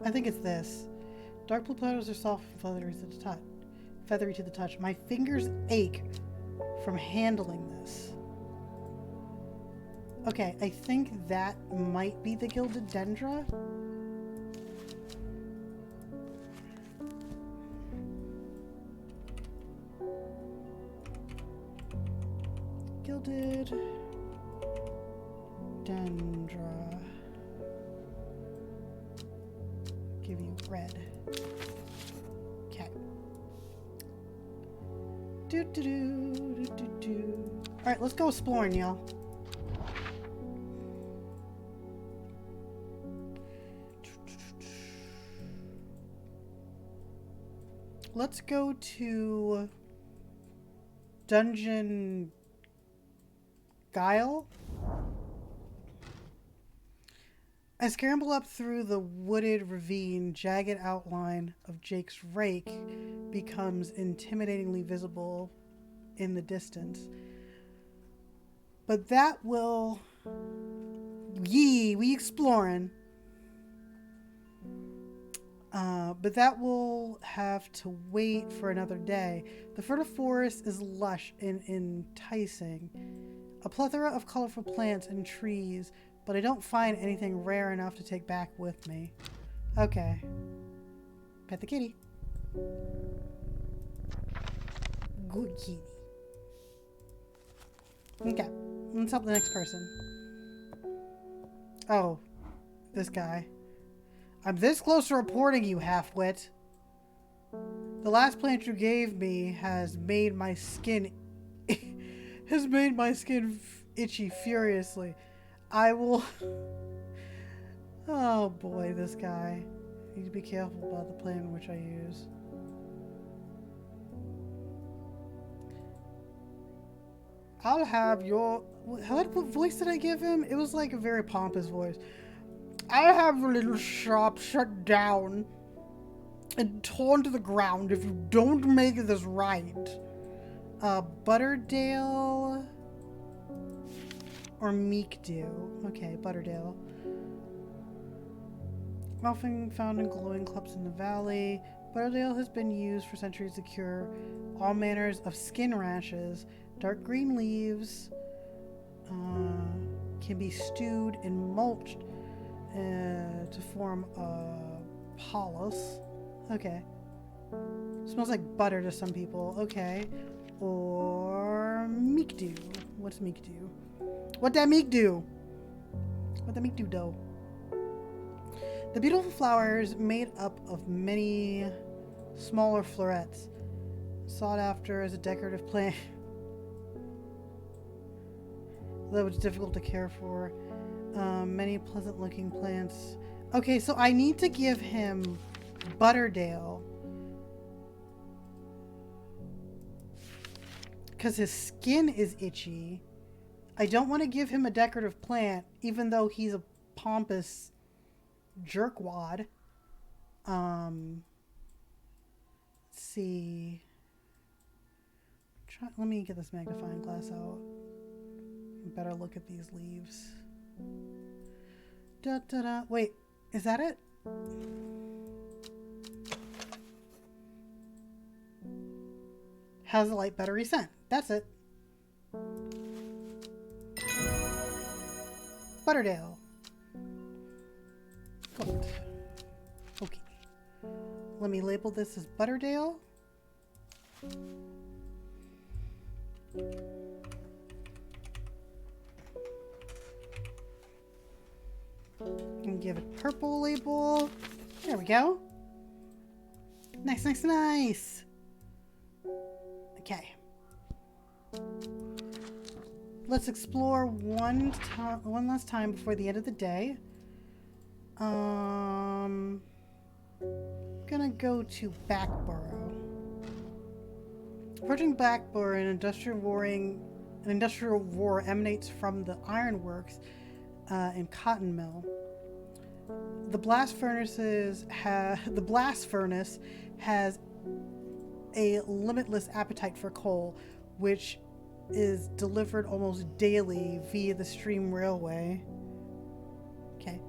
I think it's this. Dark blue petals are soft and feathery to the touch. My fingers ache from handling this. Okay, I think that might be the gilded dendra. Gilded dendra. Give you red. Okay. Alright, let's go exploring, y'all. Let's go to Dungeon Guile. I scramble up through the wooded ravine. Jagged outline of Jake's rake becomes intimidatingly visible in the distance. But that will... we exploring. But that will have to wait for another day. The fertile forest is lush and enticing. A plethora of colorful plants and trees, but I don't find anything rare enough to take back with me. Okay. Pet the kitty. Good kitty. Okay. Let's help the next person. Oh. This guy. I'm this close to reporting you, half-wit. The last plant you gave me has made my skin... itchy furiously. I will... Oh boy, this guy. Need to be careful about the plant which I use. I'll have your... What voice did I give him? It was like a very pompous voice. I'll have your little shop shut down and torn to the ground if you don't make this right. Butterdale or Meekdew. Okay, Butterdale. Often found in glowing clumps in the valley, Butterdale has been used for centuries to cure all manners of skin rashes. Dark green leaves can be stewed and mulched to form a poultice. Okay. Smells like butter to some people. Okay. Or Meekdew. What's Meekdew? What that Meekdew? What that Meekdew do? The beautiful flowers made up of many smaller florets, sought after as a decorative plant, though it's difficult to care for. Many pleasant looking plants. Okay, so I need to give him Butterdale because his skin is itchy. I don't want to give him a decorative plant, even though he's a pompous jerkwad. Let's see. Let me get this magnifying glass out. Better look at these leaves. Da, da, da. Wait, is that it? Has a light buttery scent. That's it. Butterdale. Good. Okay. Let me label this as Butterdale. And give it purple label. There we go. Nice, nice, nice. Okay. let's explore one last time before the end of the day. Gonna go to Backborough. Approaching Backborough, an industrial roar emanates from the ironworks and cotton mill. The blast furnace has a limitless appetite for coal, which is delivered almost daily via the steam railway. Okay.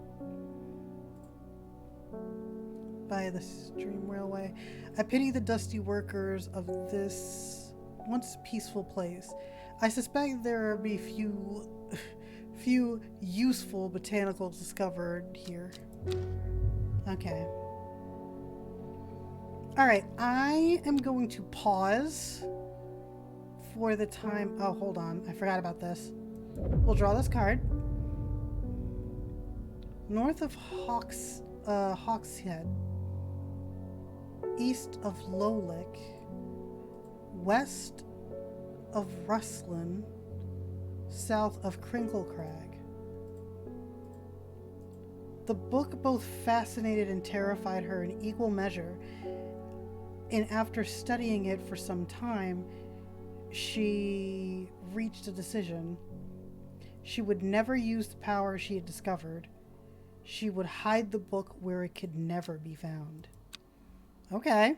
By the steam railway. I pity the dusty workers of this once peaceful place. I suspect there will be few useful botanicals discovered here. Okay. Alright, I am going to pause for the time. Oh, hold on. I forgot about this. We'll draw this card. North of Hawkshead. East of Lowlick. West of Rustlin. South of Crinklecrag. The book both fascinated and terrified her in equal measure, and after studying it for some time, she reached a decision. She would never use the power she had discovered. She would hide the book where it could never be found. Okay.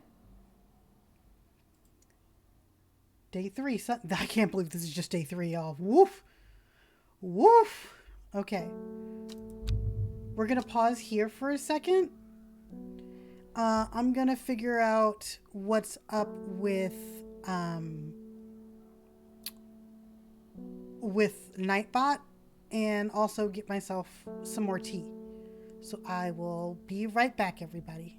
Day 3. I can't believe this is just day 3, y'all. Woof. Woof. Okay. We're going to pause here for a second. I'm going to figure out what's up with Nightbot and also get myself some more tea. So I will be right back, everybody.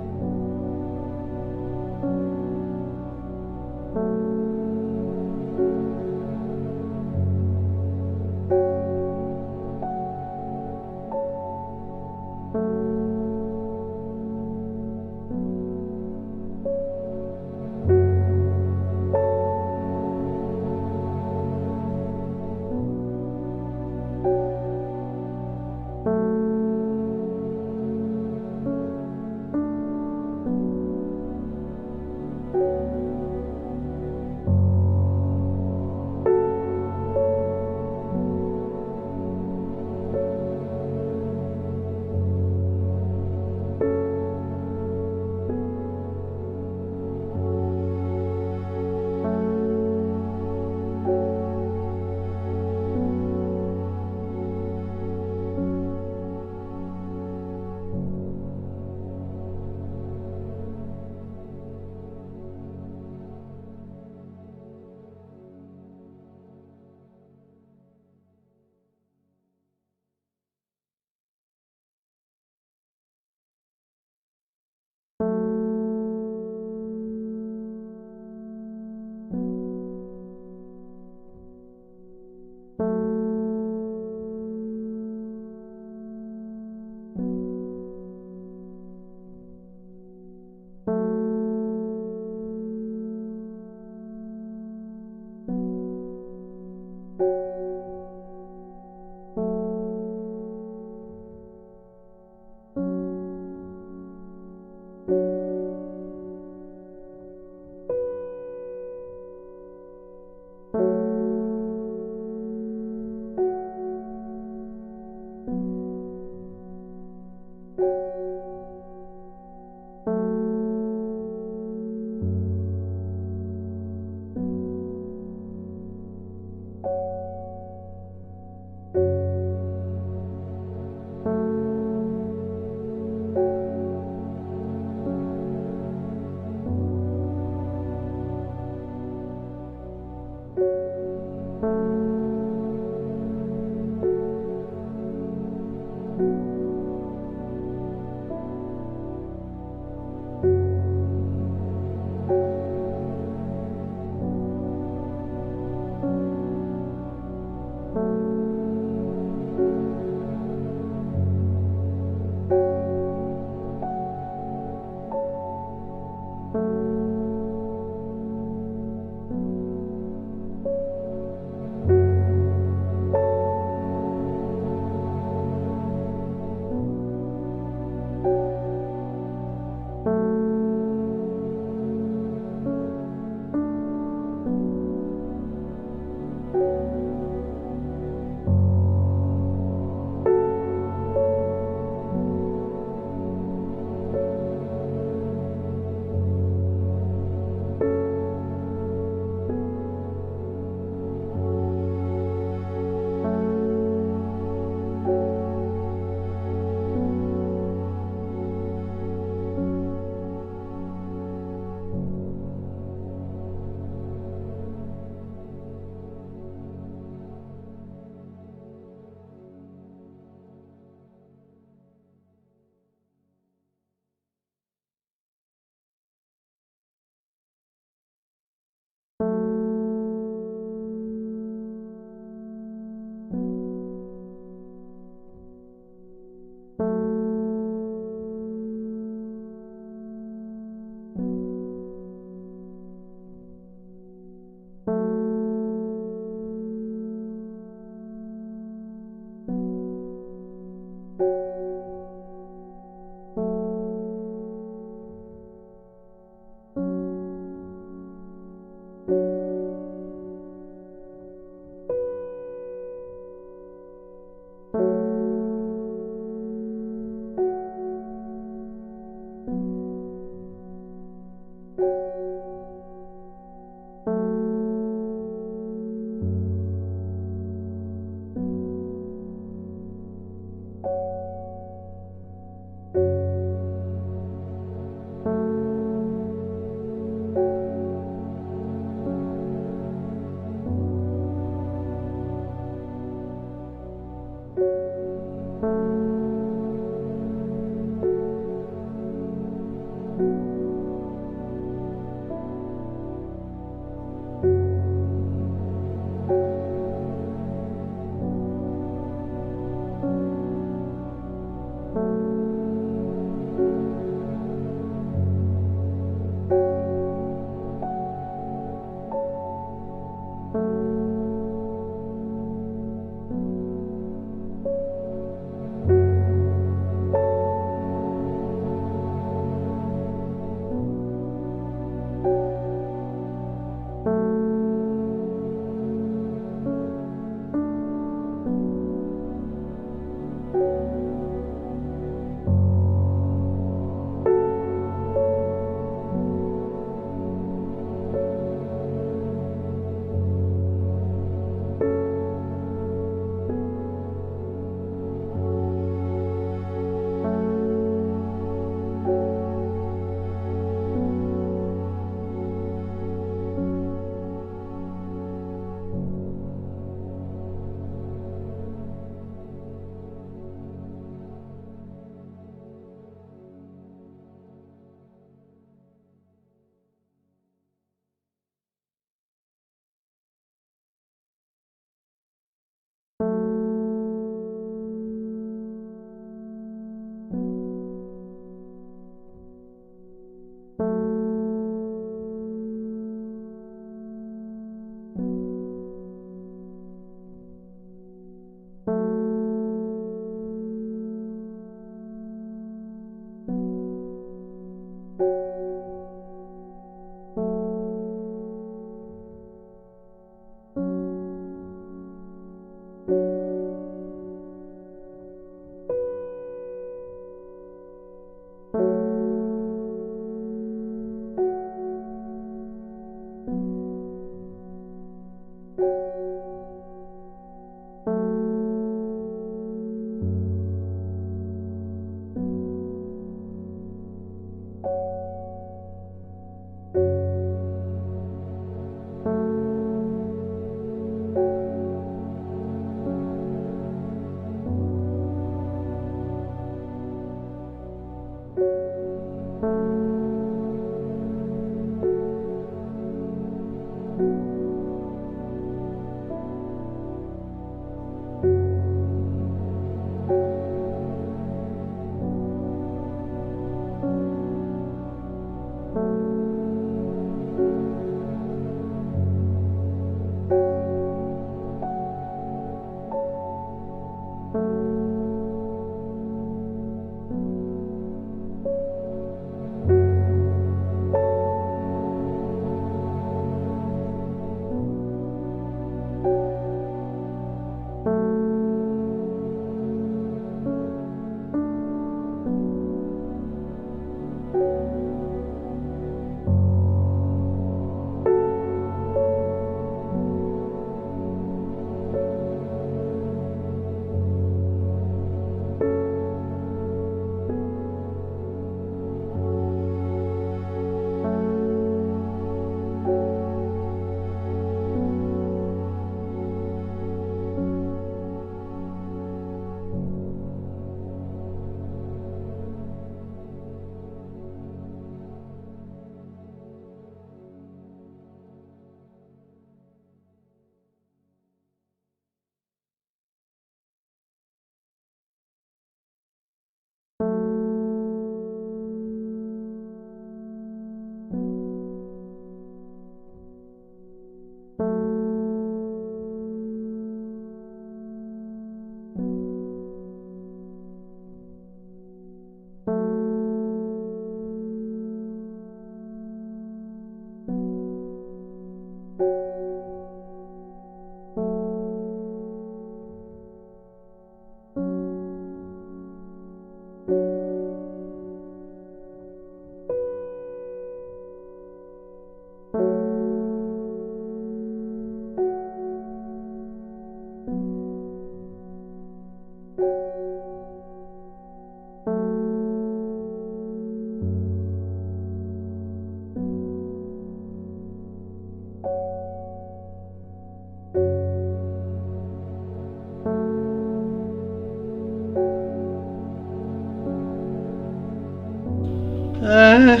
Uh,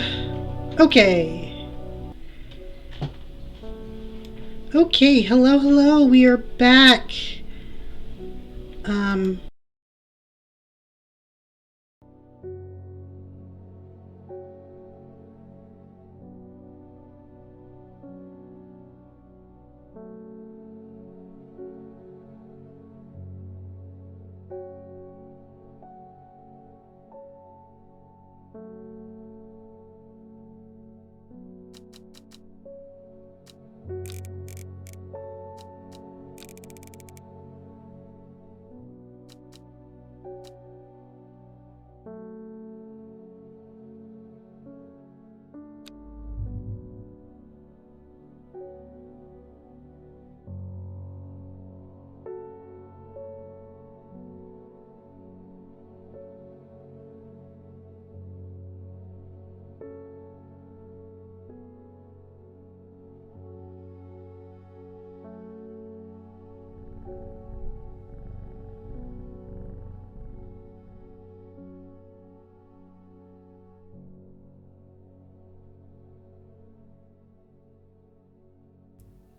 okay. Okay, hello, hello, we are back. Um,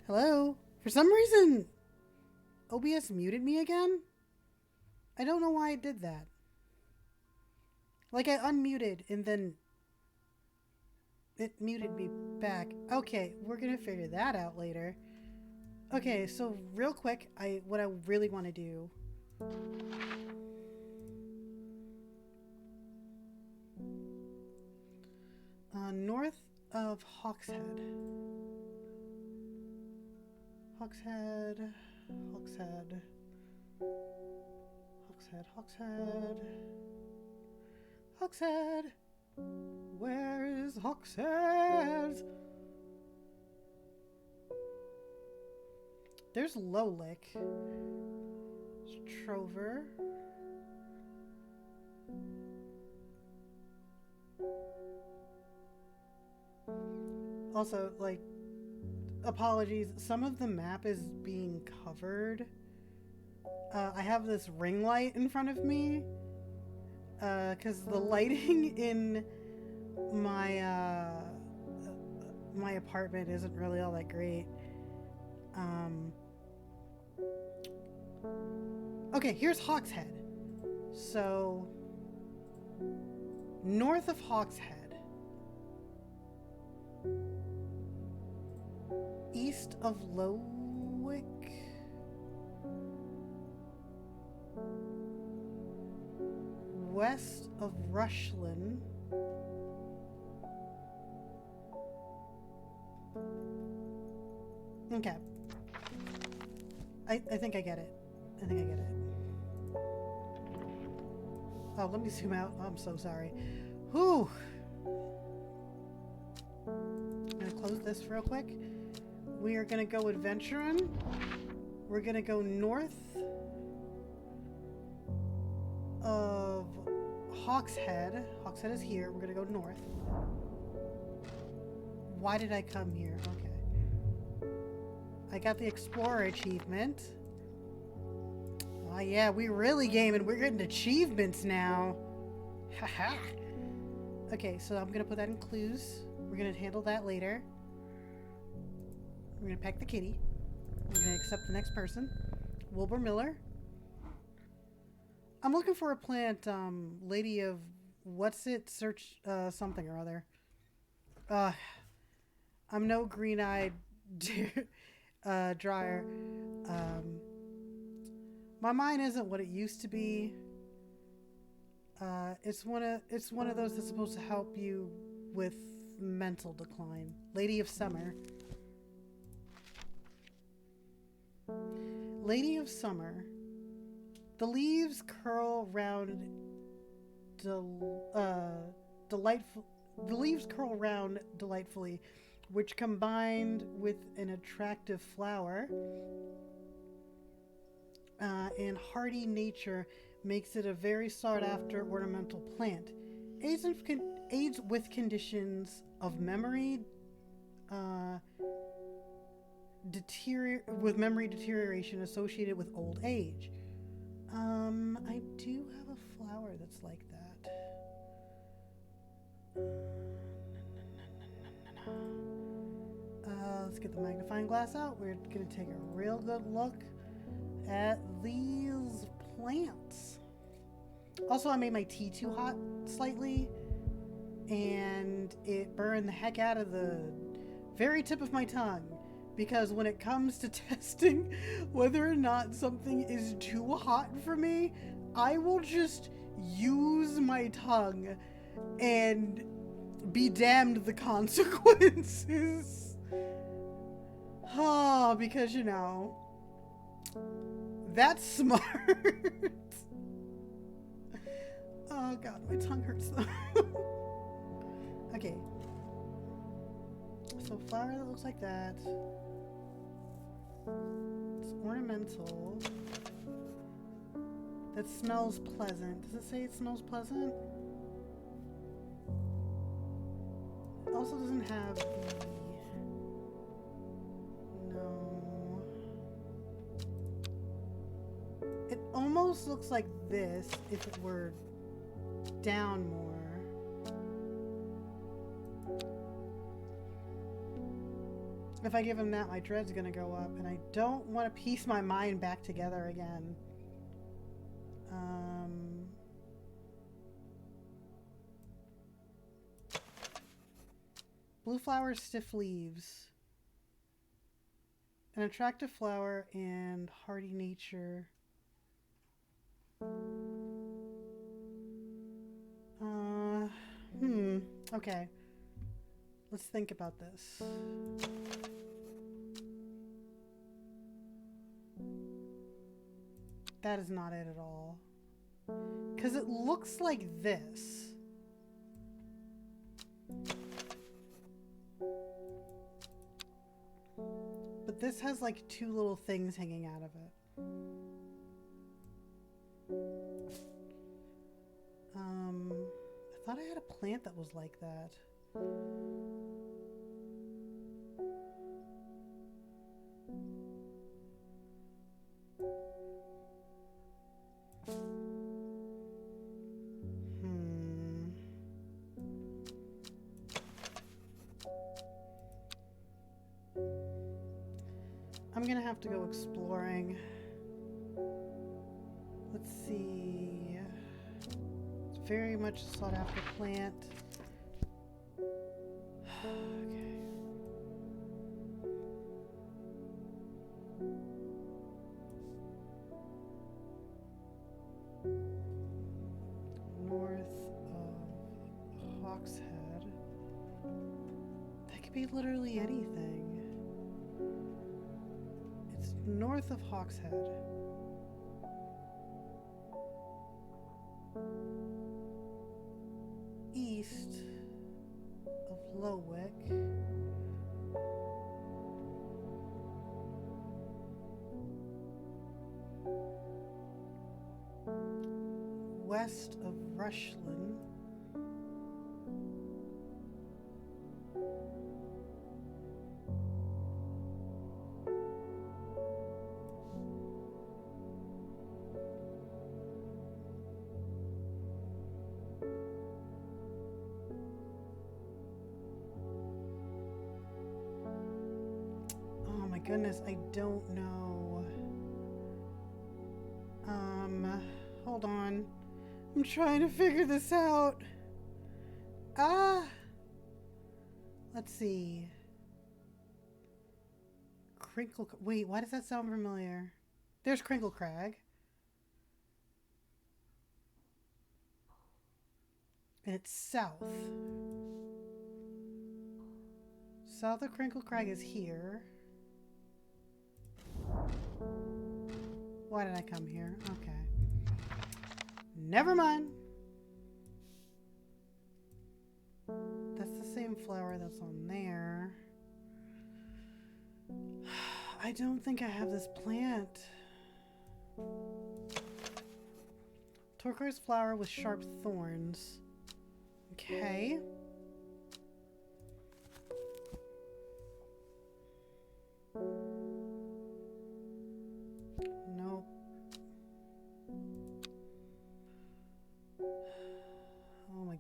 hello. For some reason, OBS muted me again. I don't know why I did that. Like, I unmuted and then it muted me back. Okay, we're gonna figure that out later. Okay, so real quick, what I really want to do. North of Hawkshead. Hawkshead. Where is Hawkshead? There's Lowlick. Trover. Also, like, apologies, some of the map is being covered. I have this ring light in front of me. Because the lighting in my my apartment isn't really all that great. Okay, here's Hawkshead. So, north of Hawkshead, east of Lowick, west of Rushlin, okay. I think I get it. Oh, let me zoom out. Oh, I'm so sorry. Whew. I'm gonna close this real quick. We are gonna go adventuring. We're gonna go north of Hawkshead. Hawkshead is here. We're gonna go north. Why did I come here? Okay. I got the Explorer achievement. Oh yeah, we really gaming. We're getting achievements now. Haha. Okay, so I'm gonna put that in clues. We're gonna handle that later. We're gonna pack the kitty. We're gonna accept the next person. Wilbur Miller. I'm looking for a plant, Lady of what's it? Search something or other. I'm no green-eyed dryer. My mind isn't what it used to be. It's one of those that's supposed to help you with mental decline. Lady of Summer. Lady of Summer. The leaves curl round delightfully, which combined with an attractive flower and hardy nature makes it a very sought-after ornamental plant. Aids with conditions of memory, with memory deterioration associated with old age. I do have a flower that's like that. Let's get the magnifying glass out. We're gonna take a real good look at these plants. Also, I made my tea too hot slightly, and it burned the heck out of the very tip of my tongue. Because when it comes to testing whether or not something is too hot for me, I will just use my tongue and be damned the consequences. Oh, because, you know, that's smart. Oh god, my tongue hurts though. Okay. So flower that looks like that. It's ornamental. That smells pleasant. Does it say it smells pleasant? It also doesn't have the... No. It almost looks like this if it were down more. If I give him that, my dread's gonna go up, and I don't want to piece my mind back together again. Blue flowers, stiff leaves. An attractive flower and hardy nature. Okay. Let's think about this. That is not it at all. Because it looks like this. But this has like two little things hanging out of it. I thought I had a plant that was like that. I'm gonna have to go exploring. Let's see. It's very much a sought after plant. Okay. North of Hawkshead. That could be literally anything. It's north of Hawkshead. East of Lowick. West of Rushland. Goodness, I don't know. Hold on. I'm trying to figure this out. Let's see. Wait, why does that sound familiar? There's Crinkle Crag. And it's south. South of Crinkle Crag is here. Why did I come here? Okay. Never mind. That's the same flower that's on there. I don't think I have this plant. Turquoise flower with sharp thorns. Okay.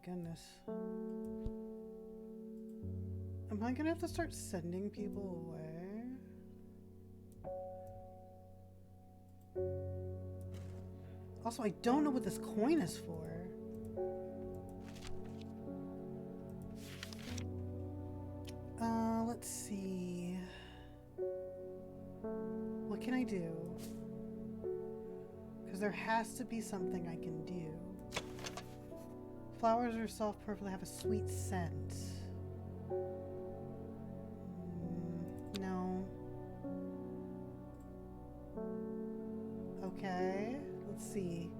goodness. Am I gonna have to start sending people away? Also, I don't know what this coin is for. Let's see. What can I do? Because there has to be something I can do. Flowers are soft, perfectly have a sweet scent. No. Okay, let's see.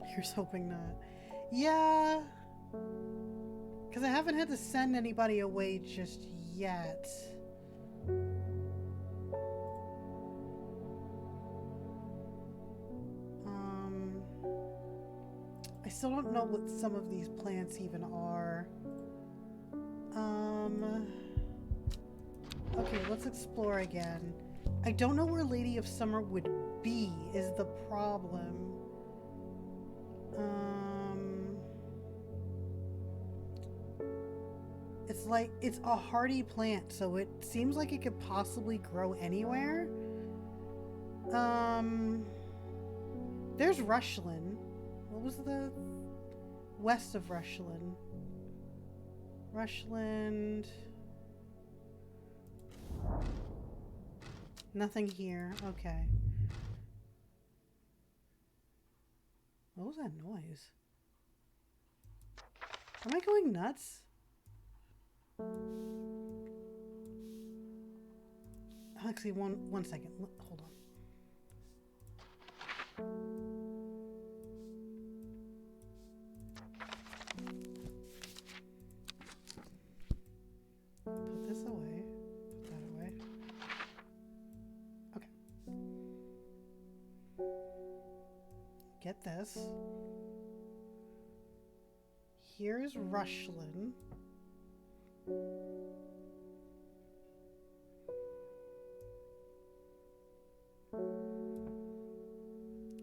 Here's hoping not. Yeah. Because I haven't had to send anybody away just yet. I still don't know what some of these plants even are. Okay, let's explore again. I don't know where Lady of Summer would be, is the problem. It's like, it's a hardy plant, so it seems like it could possibly grow anywhere. There's Rushland. What was the west of Rushland? Rushland. Nothing here. Okay. What was that noise? Am I going nuts? Actually, one second. Hold on. Put this away. Put that away. Okay. Get this. Here's Rushland.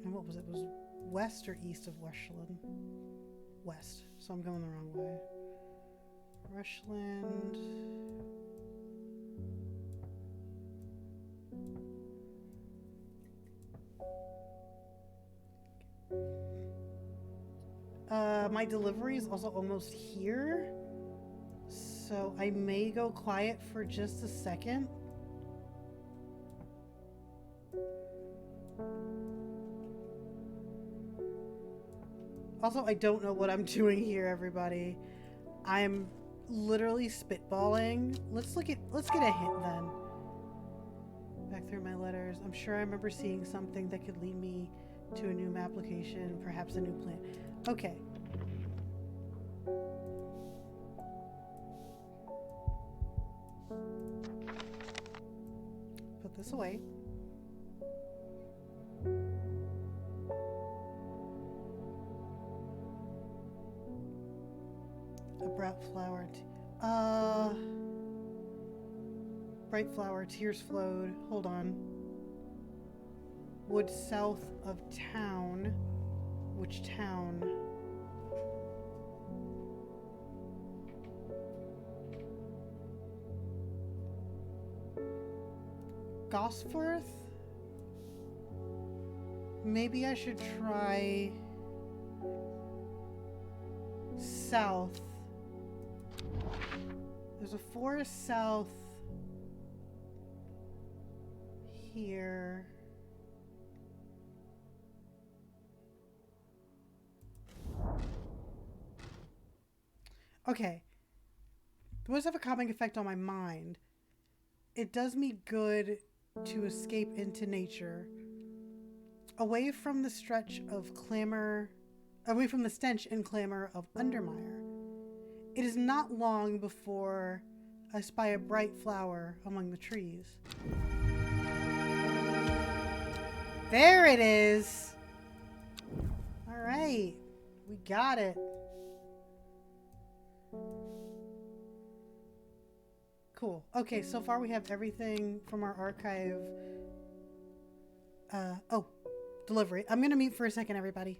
And what was it? It was west or east of Rushland? West. So I'm going the wrong way. Rushland. My delivery is also almost here. So I may go quiet for just a second. Also, I don't know what I'm doing here, everybody. I'm literally spitballing. Let's get a hint then. Back through my letters. I'm sure I remember seeing something that could lead me to a new application, perhaps a new plant. Okay. Put this away. A bright flower. Bright flower. Tears flowed. Hold on. Wood south of town. Which town? Gosforth? Maybe I should try south. There's a forest south here. Okay. The woods have a calming effect on my mind. It does me good to escape into nature, away from the stretch of clamor, away from the stench and clamor of Undermire. It is not long before I spy a bright flower among the trees. There it is! Alright, we got it. Cool. Okay, so far we have everything from our archive. Oh, delivery. I'm gonna mute for a second, everybody.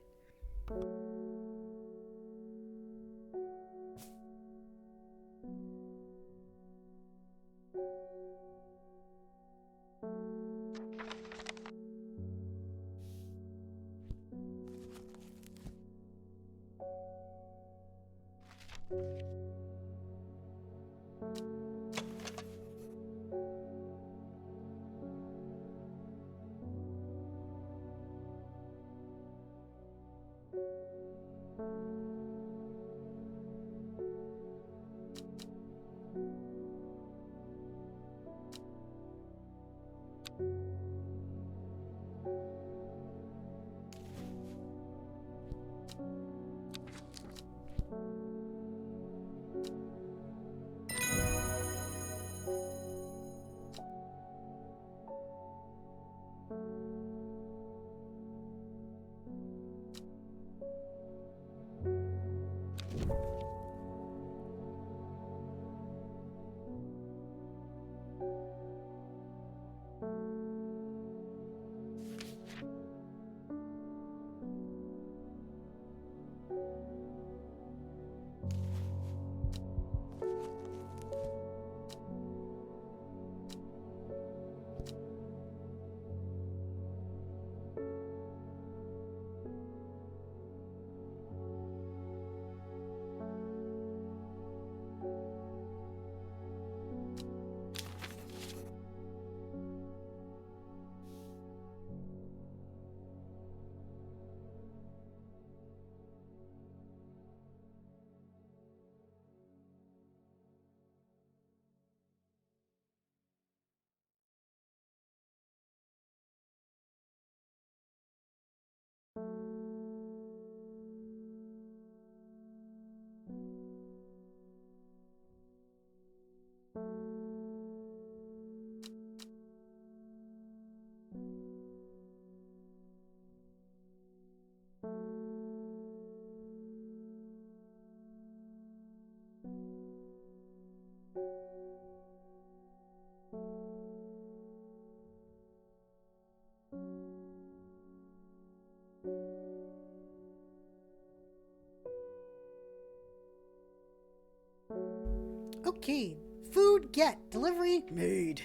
Okay. Food get. Delivery made.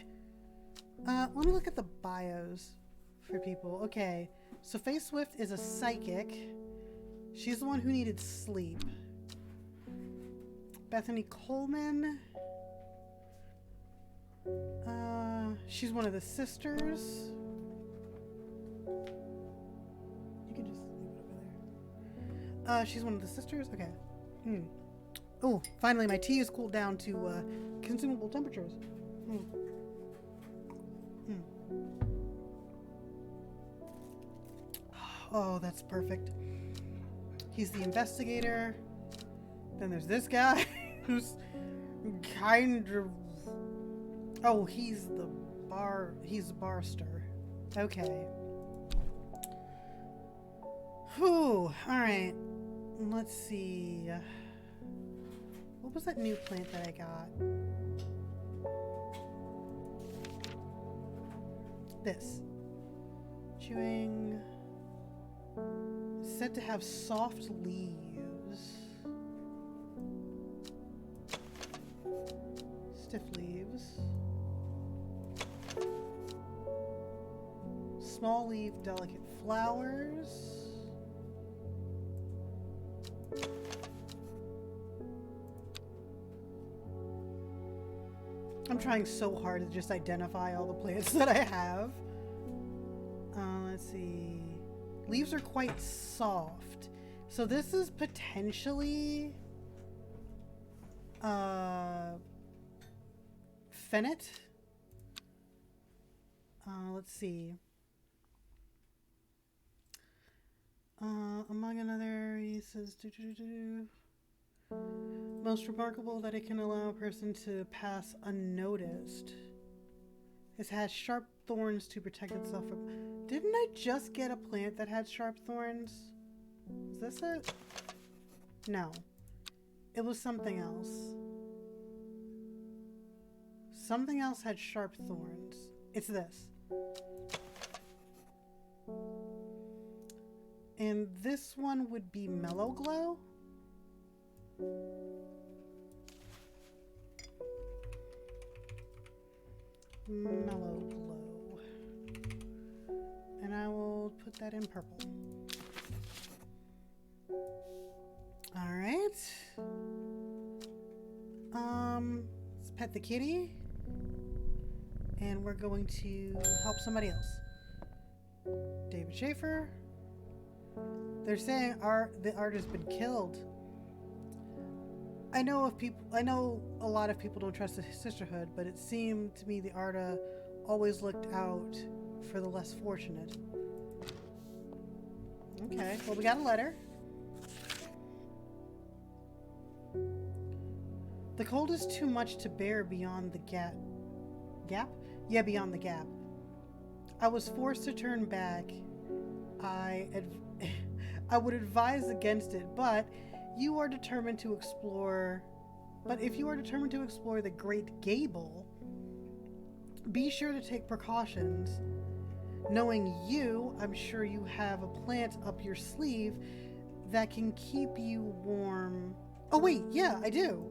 Let me look at the bios for people. Okay. So Faye Swift is a psychic. She's the one who needed sleep. Bethany Coleman. She's one of the sisters. You can just leave it over there. She's one of the sisters? Okay. Oh, finally my tea is cooled down to consumable temperatures. Oh, that's perfect. He's the investigator. Then there's this guy who's kind of... Oh, he's the barster. Okay. Whew. Alright. Let's see. What was that new plant that I got? This. Chewing. Said to have soft leaves. Stiff leaves. Small leaf, delicate flowers. I'm trying so hard to just identify all the plants that I have. Let's see. Leaves are quite soft. So this is potentially Fennett. Let's see. Among another, he says, most remarkable that it can allow a person to pass unnoticed. It has sharp thorns to protect itself from... Didn't I just get a plant that had sharp thorns? Is this it? No. It was something else. Something else had sharp thorns. It's this. And this one would be Mellow Glow. Mellow Glow. And I will put that in purple. Alright. Let's pet the kitty. And we're going to help somebody else. David Schaefer. They're saying the art has been killed. I know a lot of people don't trust the sisterhood, but it seemed to me the Arda always looked out for the less fortunate. Okay, well, we got a letter. The cold is too much to bear beyond the gap. Gap? Yeah, beyond the gap. I was forced to turn back. I would advise against it, but you are determined to explore. But if you are determined to explore the Great Gable, be sure to take precautions. Knowing you, I'm sure you have a plant up your sleeve that can keep you warm. Oh wait, yeah, I do.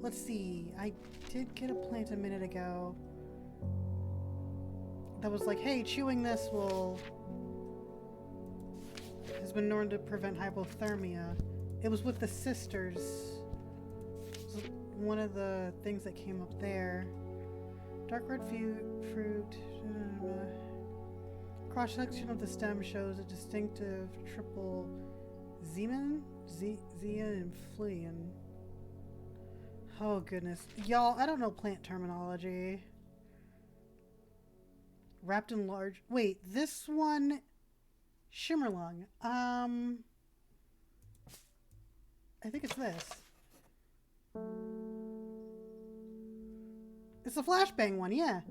Let's see. I did get a plant a minute ago that was like, hey, chewing this has been known to prevent hypothermia. It was with the sisters. It was one of the things that came up there. Dark red fruit. Cross section of the stem shows a distinctive triple zeman, zean, and flean. Oh goodness, y'all! I don't know plant terminology. Wrapped in large. Wait, this one, Shimmerlung. I think it's this. It's the flashbang one, yeah.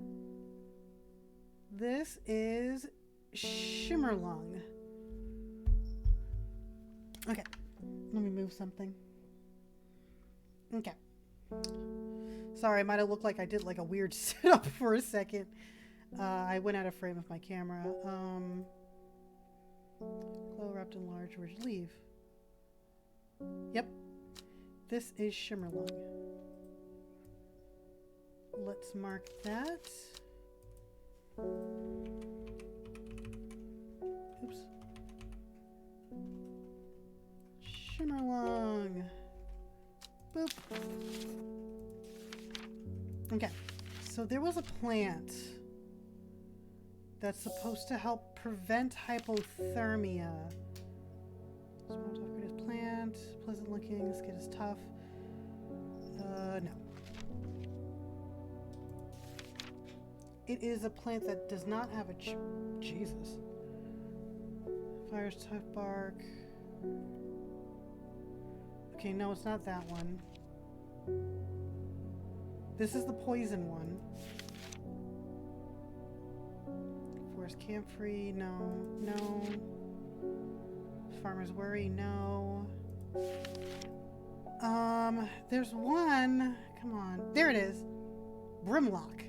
This is Shimmerlung. Okay, let me move something. Okay. Sorry, I might have looked like I did like a weird sit-up for a second. I went out of frame with my camera. Glow wrapped in large ridge leaf. Yep. This is Shimmerlung. Let's mark that. Oops. Shimmerlung. Boop. Okay. So there was a plant that's supposed to help prevent hypothermia. Small tough greatest plant. Pleasant looking. Skin is tough. No. It is a plant that does not have a Jesus. Fire's tough bark. Okay, no, it's not that one. This is the poison one. Forest camphor, no. No. Farmer's worry, no. There's one. Come on. There it is. Brimlock.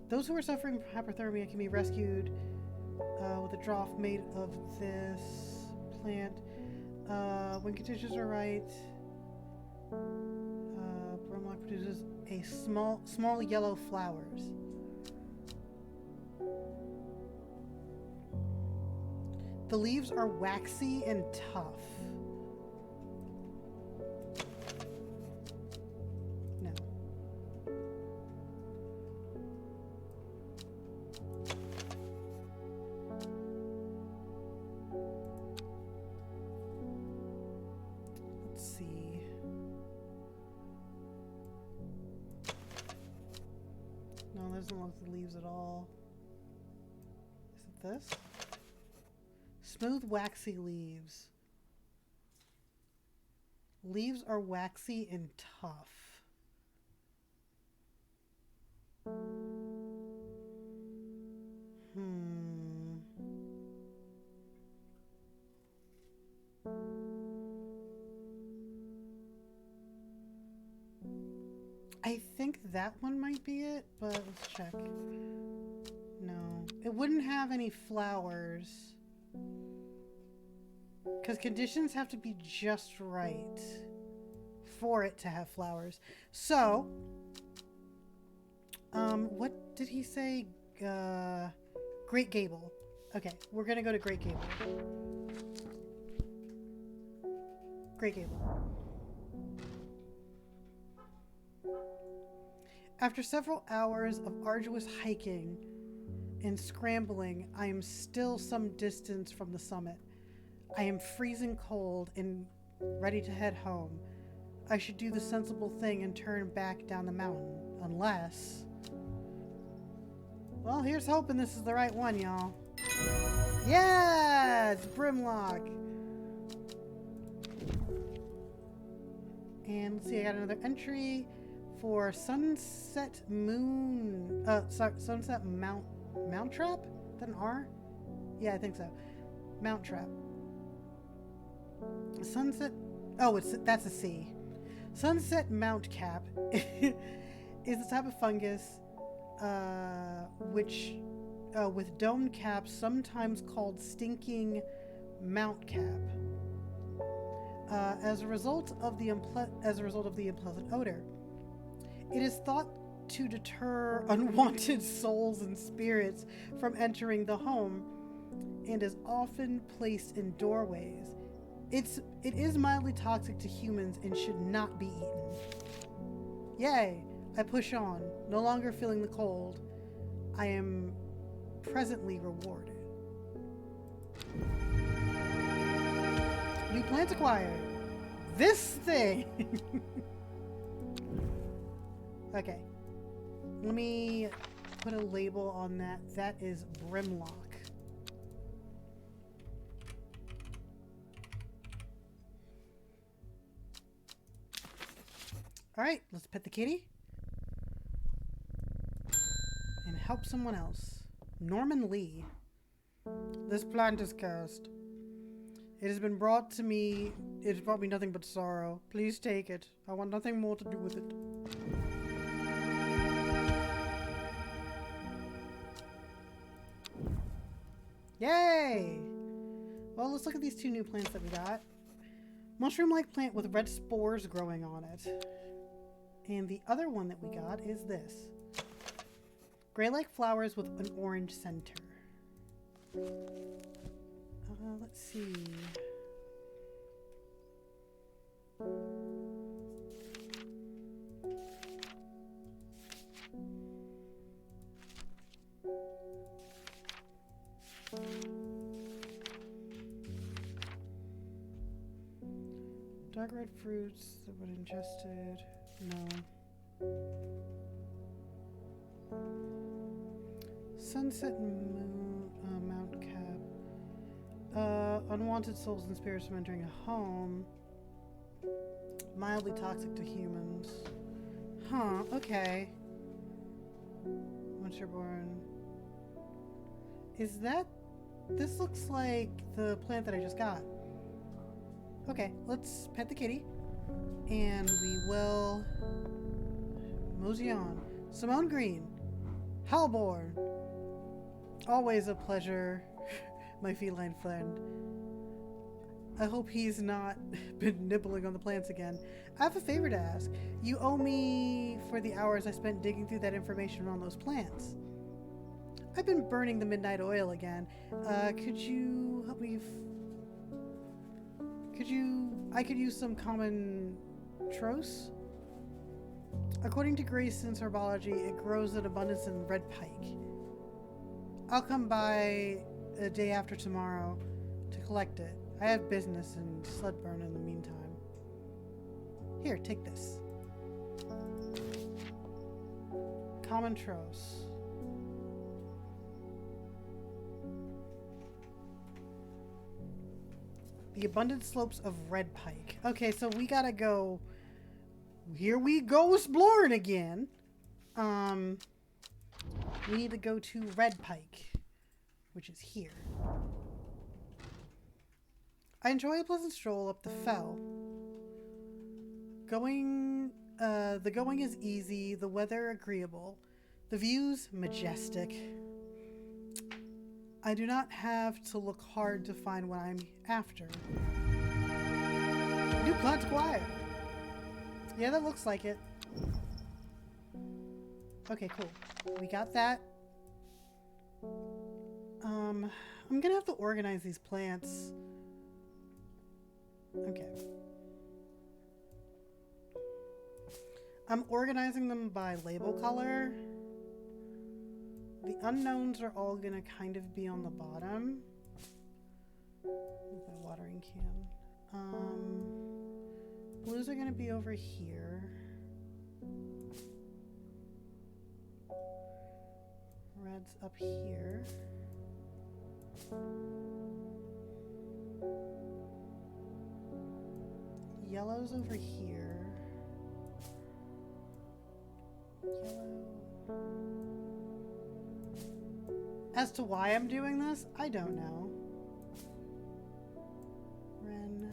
Those who are suffering from hypothermia can be rescued with a draught made of this plant. When conditions are right, Brimlock produces a small yellow flowers. The leaves are waxy and tough. No. Let's see. No, that doesn't look like the leaves at all. Is it this? Smooth, waxy leaves. Leaves are waxy and tough. I think that one might be it, but let's check. No. It wouldn't have any flowers. Because conditions have to be just right for it to have flowers. So, what did he say? Great Gable. Okay, we're gonna go to Great Gable. Great Gable. After several hours of arduous hiking and scrambling, I am still some distance from the summit. I am freezing cold and ready to head home. I should do the sensible thing and turn back down the mountain. Unless... Well, here's hoping this is the right one, y'all. Yeah! It's Brimlock! And let's see, I got another entry for Sunset Moon... Sunset Mount Trap? Is that an R? Yeah, I think so. Mount Trap. Sunset... Oh, that's a C. Sunset Mount Cap is a type of fungus which, with domed caps, sometimes called stinking mount cap, as a result of the unpleasant odor. It is thought to deter unwanted souls and spirits from entering the home, and is often placed in doorways. It is mildly toxic to humans and should not be eaten. Yay! I push on, no longer feeling the cold. I am presently rewarded. New plant acquired. This thing! Okay. Let me put a label on that. That is Brimlock. Alright, let's pet the kitty. And help someone else. Norman Lee. This plant is cursed. It has been brought to me. It has brought me nothing but sorrow. Please take it. I want nothing more to do with it. Yay! Well, let's look at these two new plants that we got. Mushroom-like plant with red spores growing on it. And the other one that we got is this. Gray-like flowers with an orange center. Let's see. Dark red fruits that would ingested. No. Sunset moon, Mount Cap. Unwanted souls and spirits from entering a home. Mildly toxic to humans. Huh, okay. Once you're born. Is that... This looks like the plant that I just got. Okay, let's pet the kitty. And we will... mosey on. Simone Green. Hellborn. Always a pleasure, my feline friend. I hope he's not been nibbling on the plants again. I have a favor to ask. You owe me for the hours I spent digging through that information on those plants. I've been burning the midnight oil again. Could you help me? I could use some common tros? According to Grayson's herbology, it grows in abundance in red pike. I'll come by a day after tomorrow to collect it. I have business in Sludburn in the meantime. Here, take this. Common tros. The abundant slopes of red pike. Okay, so we gotta go. Here we go, exploring again. We need to go to red pike, which is here. I enjoy a pleasant stroll up the fell. The going is easy, the weather agreeable, the views majestic. I do not have to look hard to find what I'm after. New plant acquired. Yeah, that looks like it. Okay, cool. We got that. I'm gonna have to organize these plants. Okay. I'm organizing them by label color. The unknowns are all gonna kind of be on the bottom. With my watering can. Blues are gonna be over here. Red's up here. Yellow's over here. Yellow. As to why I'm doing this, I don't know. Ren.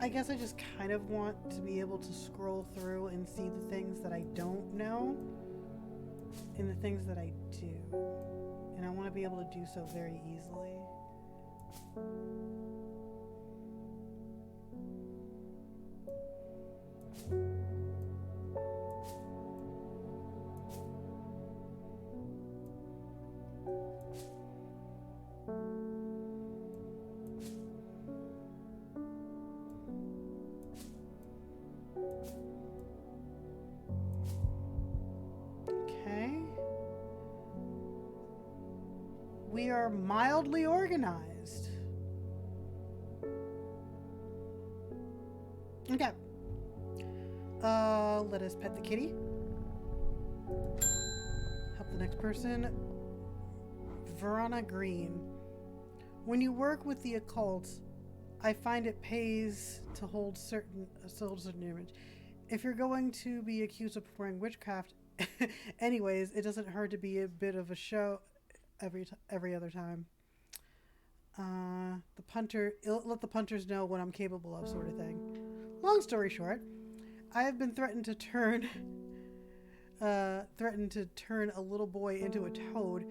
I guess I just kind of want to be able to scroll through and see the things that I don't know and the things that I do. And I want to be able to do so very easily. We are mildly organized. Okay. Let us pet the kitty. Help the next person. Verona Green. When you work with the occult, I find it pays to hold a certain image. If you're going to be accused of performing witchcraft, anyways, it doesn't hurt to be a bit of a show every other time. Let the punters know what I'm capable of, sort of thing. Long story short, I have been threatened to turn a little boy into a toad.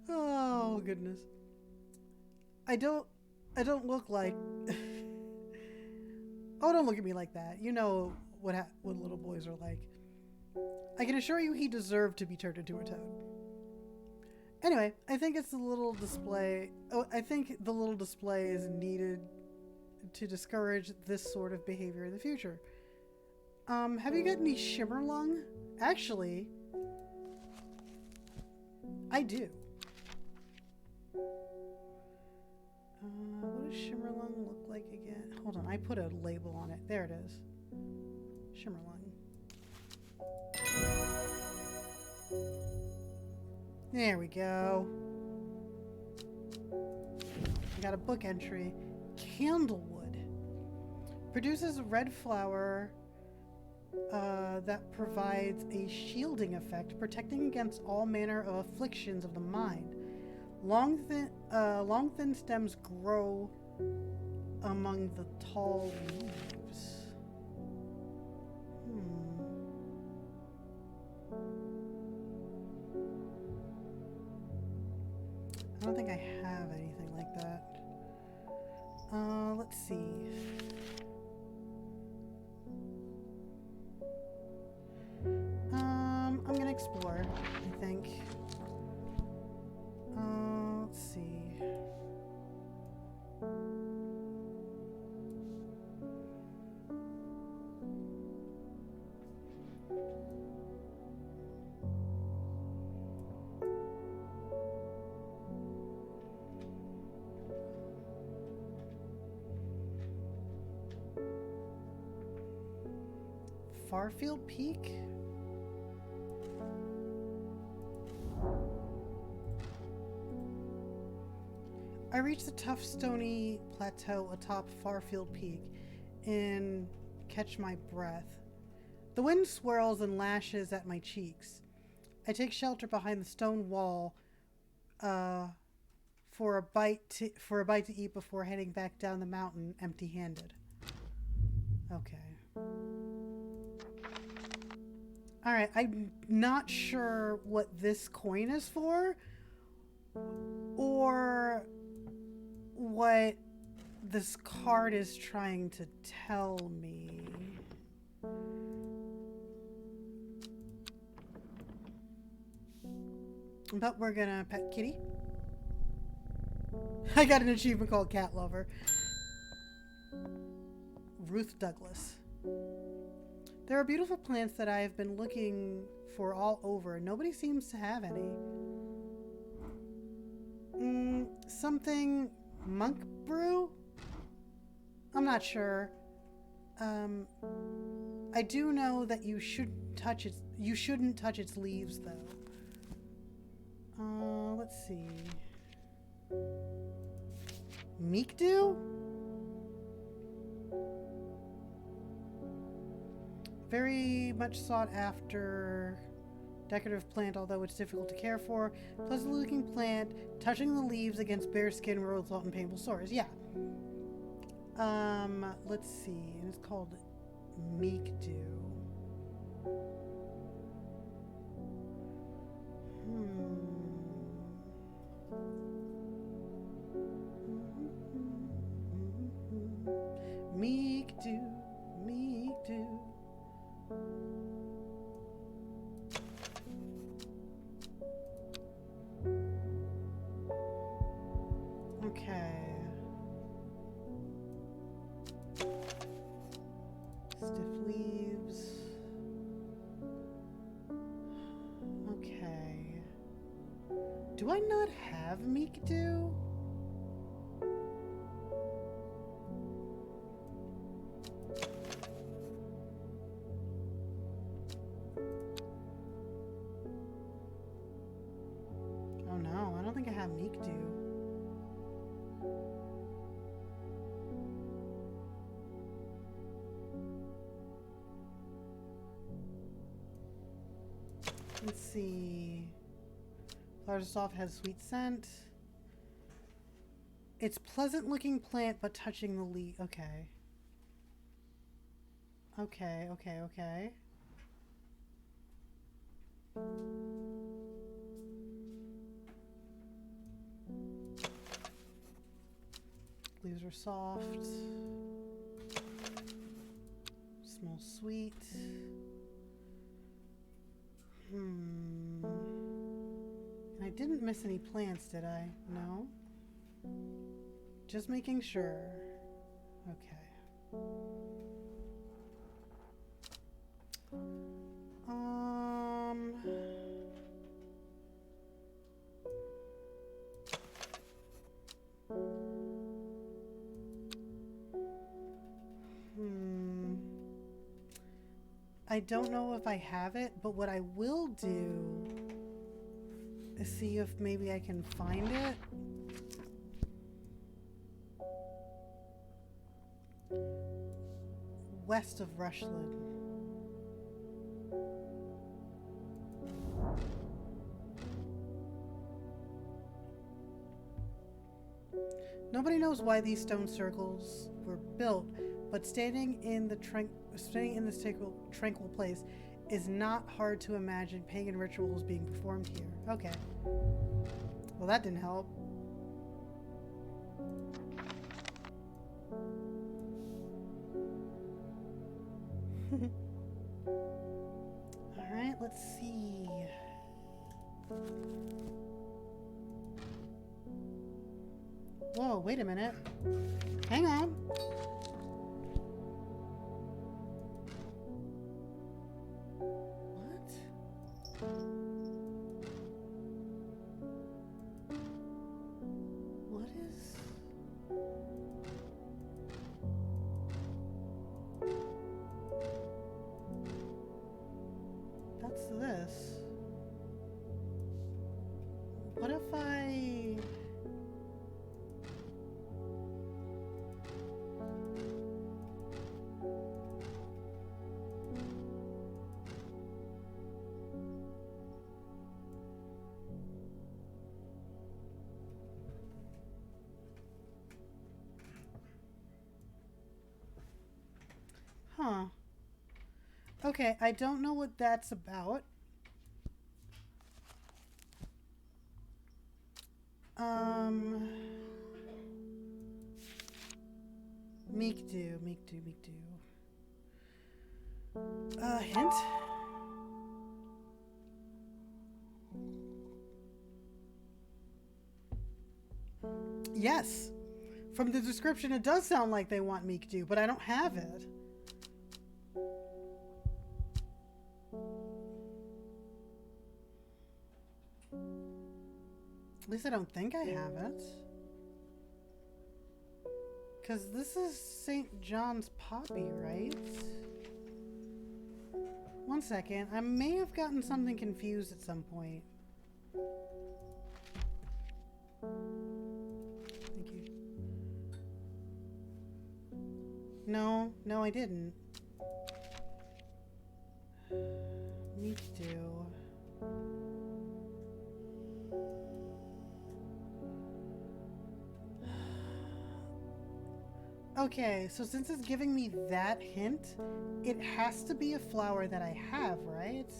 Oh goodness. I don't look like Oh, don't look at me like that. You know what little boys are like. I can assure you he deserved to be turned into a toad. Anyway, I think it's the little display. Oh, I think the little display is needed to discourage this sort of behavior in the future. Have you got any Shimmerlung? Actually, I do. What does Shimmerlung look like again? Hold on, I put a label on it. There it is. Shimmerlung. There we go. I got a book entry. Candlewood. Produces a red flower that provides a shielding effect, protecting against all manner of afflictions of the mind. Long thin stems grow among the tall leaves. I don't think I have anything like that. Let's see. I'm gonna explore, I think. Let's see. Farfield Peak? I reached the tough stony plateau atop Farfield Peak and catch my breath. The wind swirls and lashes at my cheeks. I take shelter behind the stone wall for a bite to eat before heading back down the mountain empty-handed. Okay. Alright, I'm not sure what this coin is for, or what this card is trying to tell me. But we're gonna pet Kitty. I got an achievement called Cat Lover. Ruth Douglas. There are beautiful plants that I have been looking for all over. Nobody seems to have any. Something monk brew? I'm not sure. I do know that you shouldn't touch its leaves though. Let's see. Meek dew? Very much sought after decorative plant, although it's difficult to care for. Pleasant looking plant, touching the leaves against bare skin will result in painful sores. Yeah. Let's see. And it's called Meek Dew. Meek Dew, Meek Dew. Okay. Stiff leaves. Okay. Do I not have Meek Dew? Oh no, I don't think I have Meek Dew. Let's see. Flowers soft, has sweet scent. It's pleasant looking plant, but touching the leaf. Okay. Okay, okay, okay. Leaves are soft. Smells sweet. And I didn't miss any plants, did I? No? Just making sure. Okay. I don't know if I have it, but what I will do is see if maybe I can find it. West of Rushland. Nobody knows why these stone circles were built, but standing in this tranquil place is not hard to imagine pagan rituals being performed here. Okay. Well, that didn't help. Alright, let's see. Whoa, wait a minute. Hang on. What is... That's this. What if I... Huh. Okay, I don't know what that's about. Meek do. Hint? Yes. From the description, it does sound like they want Meek do, but I don't have it. At least I don't think I have it. Because this is St. John's poppy, right? One second. I may have gotten something confused at some point. Thank you. No, I didn't. Me too. Okay, so since it's giving me that hint, it has to be a flower that I have, right?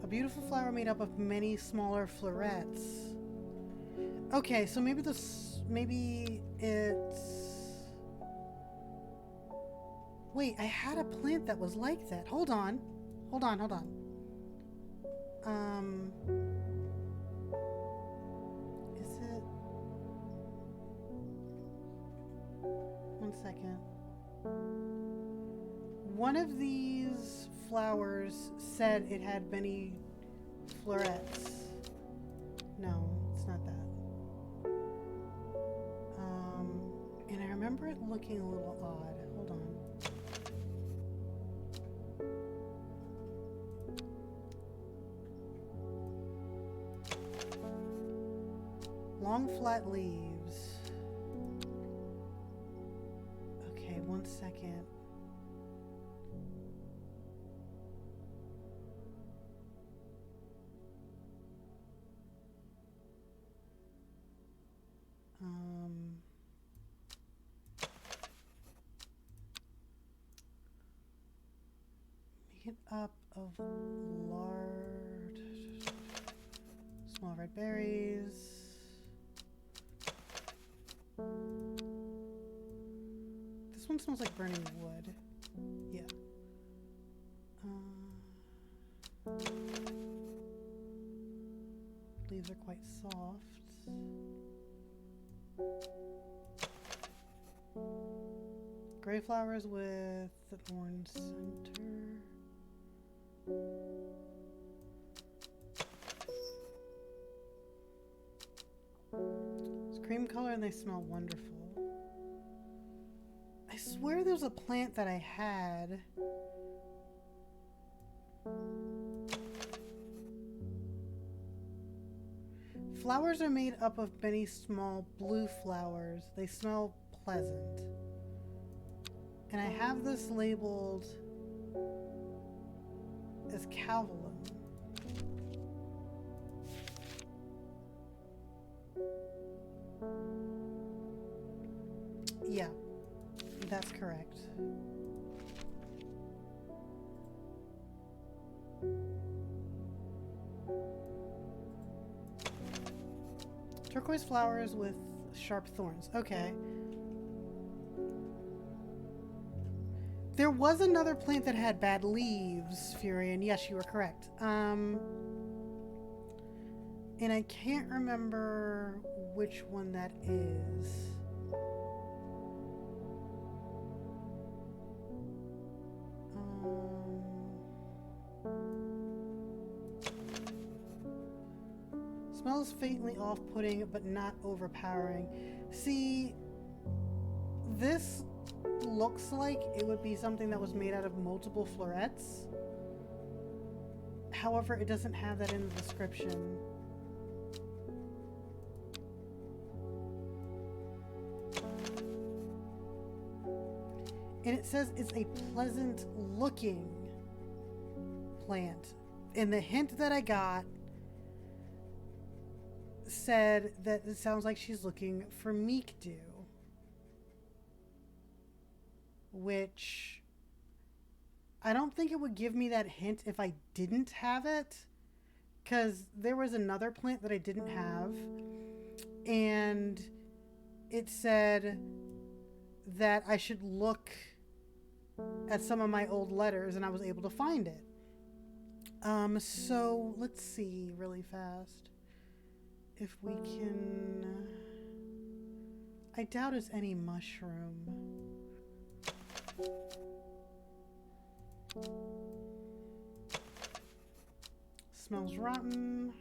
A beautiful flower made up of many smaller florets. Okay, so maybe it's... Wait, I had a plant that was like that. Hold on. Is it... One second. One of these flowers said it had many florets. No, it's not that. And I remember it looking a little odd. Hold on. Long flat leaves. Okay, one second. Made up of large, small red berries. This one smells like burning wood. Yeah. Leaves are quite soft. Gray flowers with the orange center. It's cream color and they smell wonderful. I swear there's a plant that I had. Flowers are made up of many small blue flowers. They smell pleasant. And I have this labeled as calvalum. Yeah, that's correct. Turquoise flowers with sharp thorns. Okay. There was another plant that had bad leaves, Furion. Yes, you were correct. And I can't remember which one that is. Smells faintly off-putting, but not overpowering. See, this looks like it would be something that was made out of multiple florets. However, it doesn't have that in the description. And it says it's a pleasant looking plant. And the hint that I got said that it sounds like she's looking for meek dew. Which I don't think it would give me that hint if I didn't have it. Because there was another plant that I didn't have. And it said that I should look at some of my old letters, and I was able to find it. So let's see really fast if we can. I doubt it's any mushroom. Smells rotten.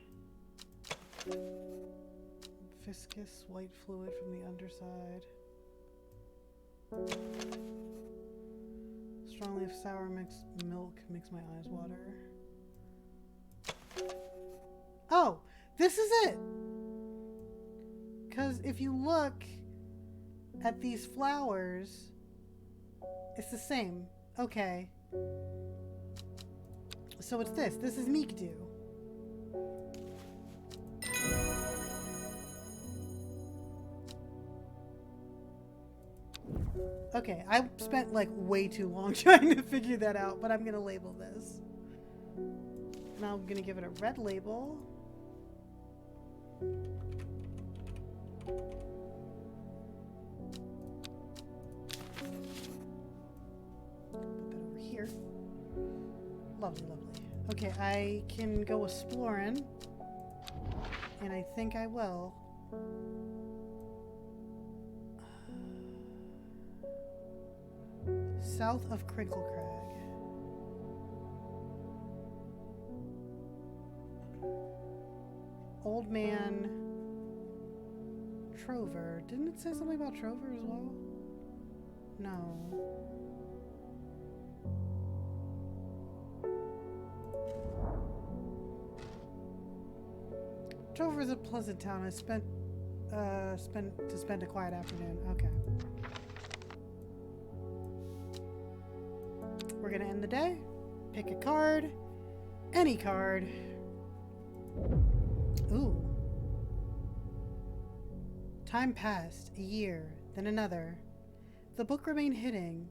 Viscous white fluid from the underside. Strong leaf sour mixed milk makes my eyes water. Oh, this is it! Because if you look at these flowers, it's the same. Okay. So it's this. This is meek dew. Okay, I spent like way too long trying to figure that out, but I'm gonna label this. Now I'm gonna give it a red label. Put that over here. Lovely, lovely. Okay, I can go exploring, and I think I will. South of Crinkle Crag. Old Man Trover. Didn't it say something about Trover as well? No. Trover is a pleasant town. I spent to spend a quiet afternoon. Okay. We're gonna end the day. Pick a card. Any card. Ooh. Time passed, a year, then another. The book remained hidden,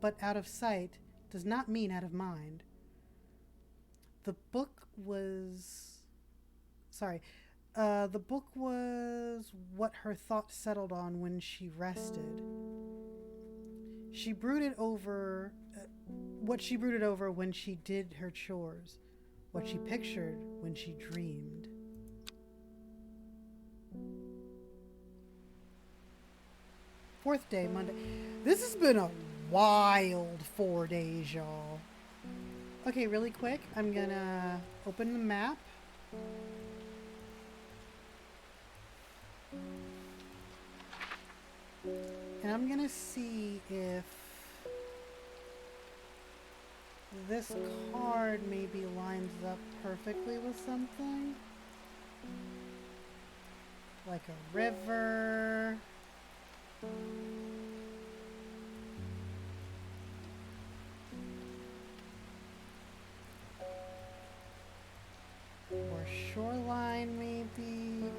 but out of sight does not mean out of mind. The book was. Sorry. The book was what her thoughts settled on when she rested. She brooded over what she brooded over when she did her chores, what she pictured when she dreamed. Fourth day, Monday. This has been a wild 4 days, y'all. Okay, really quick, I'm gonna open the map. And I'm gonna see if this card maybe lines up perfectly with something. Like a river. Or shoreline, maybe.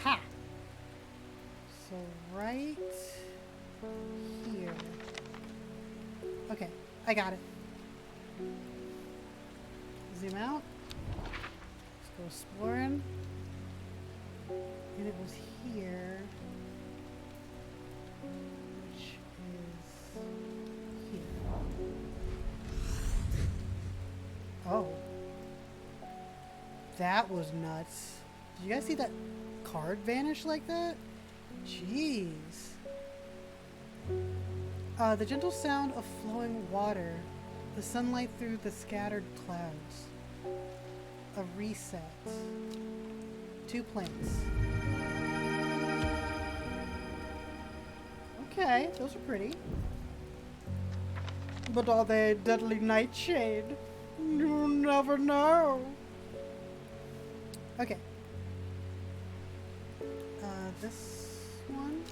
Ha! So right here. Okay, I got it. Zoom out. Let's go exploring. And it was here. Which is here. Oh. That was nuts. Did you guys see that card vanish like that? Jeez. The gentle sound of flowing water. The sunlight through the scattered clouds. A reset. 2 plants. Okay, those are pretty. But are they deadly nightshade? You never know. Okay. This one.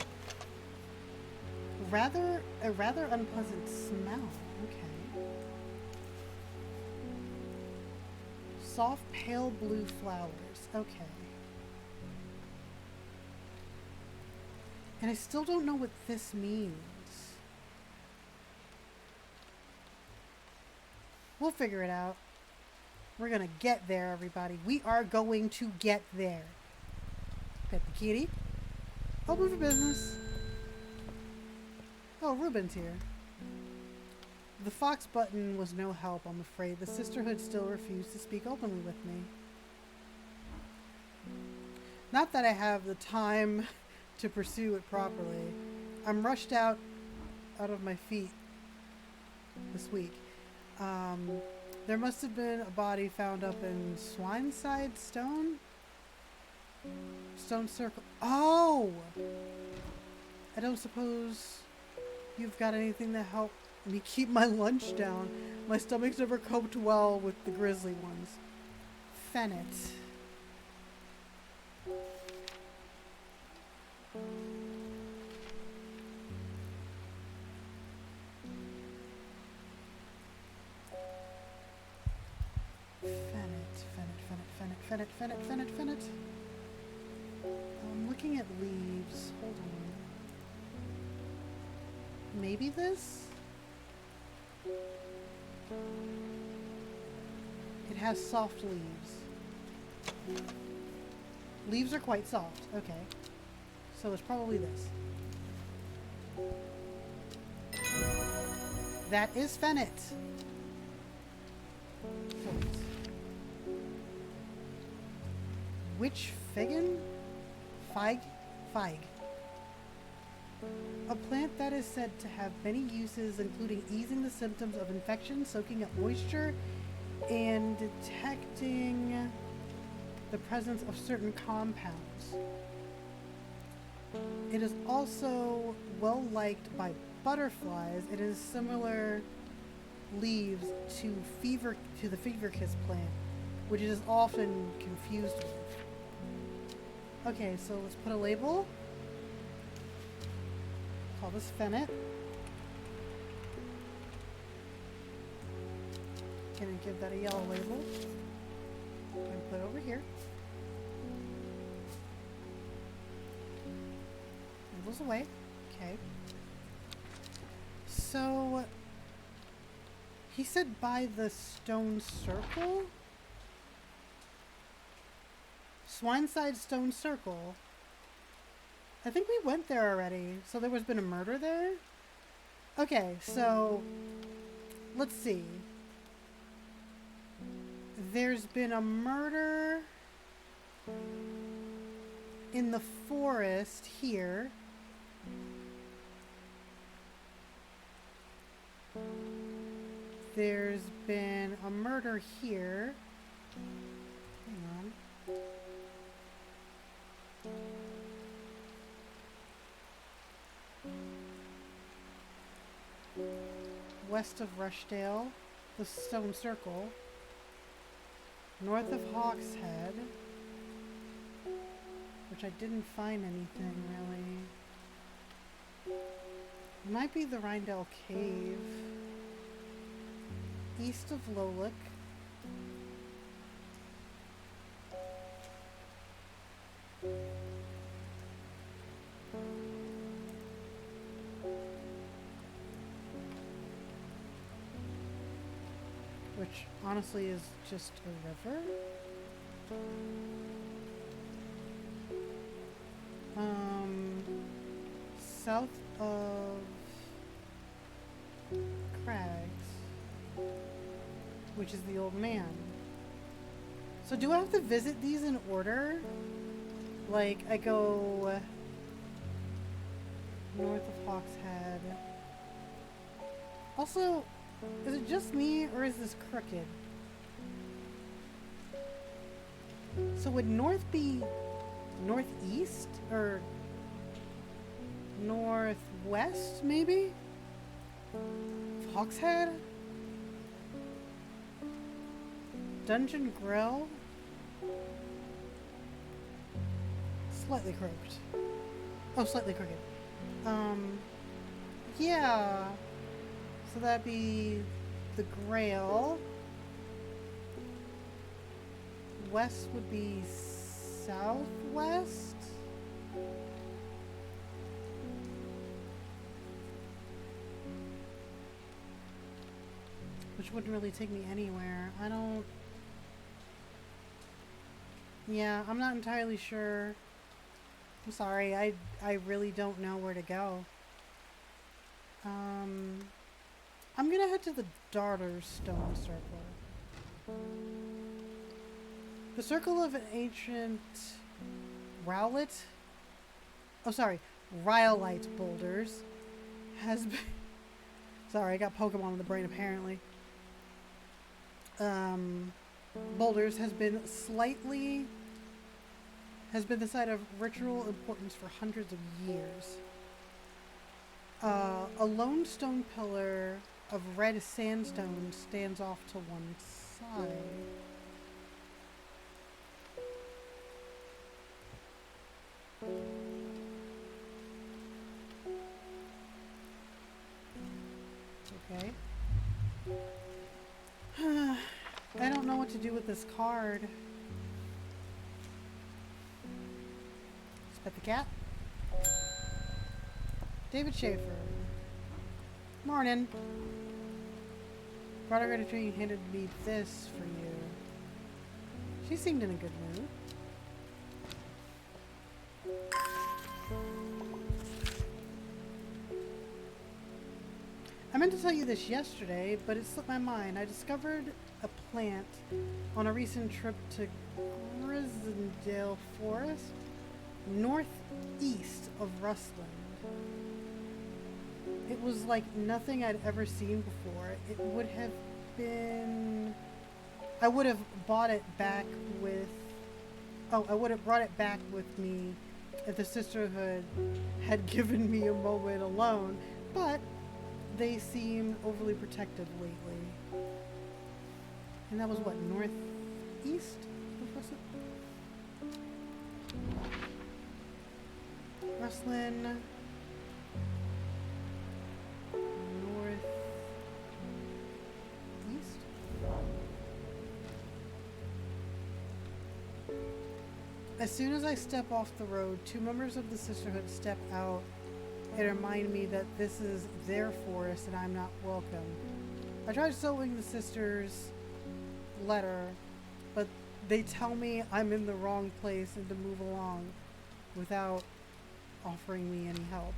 A rather unpleasant smell. Okay. Soft pale blue flowers. Okay. And I still don't know what this means. We'll figure it out. We're gonna get there, everybody. We are going to get there. Pet the kitty. Open for business. Oh, Ruben's here. The fox button was no help, I'm afraid. The sisterhood still refused to speak openly with me. Not that I have the time to pursue it properly. I'm rushed out of my feet this week. There must have been a body found up in Swineside Stone Circle. Oh! I don't suppose you've got anything to help me keep my lunch down. My stomach's never coped well with the grizzly ones. Fennett. Fennett. I'm looking at leaves. Hold on. Maybe this? It has soft leaves. Leaves are quite soft. Okay. So it's probably this. That is Fennett. Witch Figgin? Fig? A plant that is said to have many uses, including easing the symptoms of infection, soaking up moisture, and detecting the presence of certain compounds. It is also well liked by butterflies. It has similar leaves to the fever kiss plant, which it is often confused with. Okay, so let's put a label. Call this Fennett. Gonna give that a yellow label. And put it over here. Labels away. Okay. So, he said by the stone circle? Swineside Stone Circle. I think we went there already. So there was been a murder there? Okay, so let's see. There's been a murder in the forest here. There's been a murder here. Hang on. West of Rushdale, the Stone Circle. North of Hawk's Head, which I didn't find anything really. It might be the Rindell Cave. East of Lolick. Which honestly is just a river. South of Crags, which is the old man. So do I have to visit these in order? Like I go north of Hawk's Head. Also, is it just me, or is this crooked? So would north be northeast, or northwest, maybe? Hawk's Head? Dungeon Grill? Slightly crooked. Oh, slightly crooked. Yeah. So that'd be the Grail. West would be southwest. Which wouldn't really take me anywhere. I don't... Yeah, I'm not entirely sure. I'm sorry, I really don't know where to go. I'm gonna head to the Daughter's Stone Circle. The Circle of an Ancient Rowlet? Oh, sorry. Rhyolite Boulders has been... Sorry, I got Pokemon in the brain apparently. Boulders has been the site of ritual importance for hundreds of years. A lone stone pillar of red sandstone stands off to one side. Okay. I don't know what to do with this card. Just pet the cat. David Schaefer. Morning. Brought her to tree and handed me this for you. She seemed in a good mood. I meant to tell you this yesterday, but it slipped my mind. I discovered a plant on a recent trip to Grisendale Forest, northeast of Rustland. It was like nothing I'd ever seen before. It would have been... I would have bought it back with... Oh, I would have brought it back with me if the Sisterhood had given me a moment alone, but they seem overly protective lately. And that was what, northeast of Rustland? Rustland. Northeast? As soon as I step off the road, two members of the Sisterhood step out and remind me that this is their forest and I'm not welcome. I tried sewing the sisters' letter, but they tell me I'm in the wrong place and to move along without offering me any help.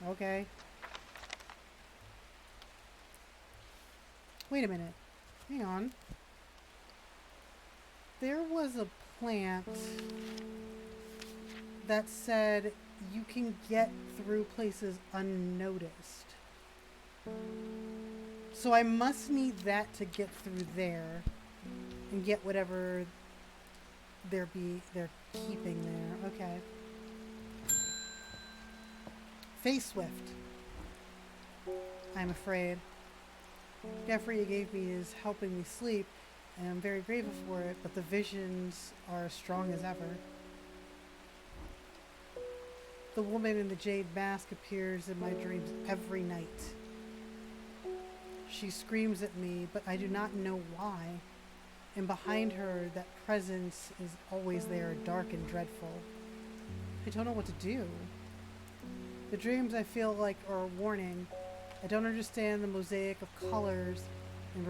Okay. Wait a minute. Hang on. There was a plant that said you can get through places unnoticed. So I must need that to get through there and get whatever they're keeping there. Okay. Face Swift. I'm afraid. Jeffrey you gave me is helping me sleep, and I'm very grateful for it, but the visions are as strong as ever. The woman in the jade mask appears in my dreams every night. She screams at me, but I do not know why. And behind her, that presence is always there, dark and dreadful. I don't know what to do. The dreams I feel like are a warning. I don't understand the mosaic of colors and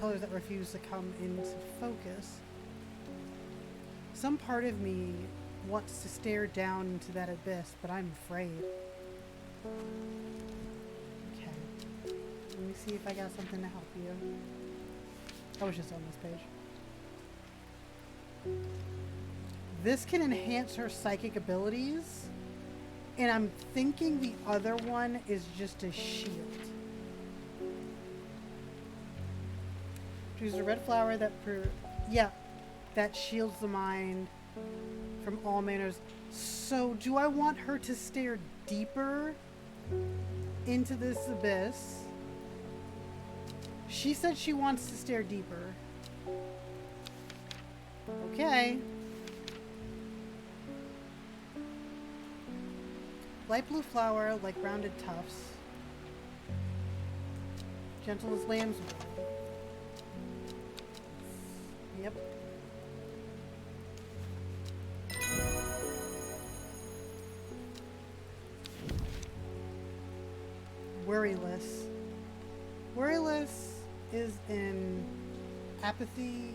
colors that refuse to come into focus. Some part of me wants to stare down into that abyss, but I'm afraid. Okay. Let me see if I got something to help you. I was just on this page. This can enhance her psychic abilities. And I'm thinking the other one is just a shield. Choose a red flower that that shields the mind from all manners. So do I want her to stare deeper into this abyss? She said she wants to stare deeper. Okay. Light blue flower, like rounded tufts. Gentle as lamb's wool. Yep. Worryless. Worryless is an aptly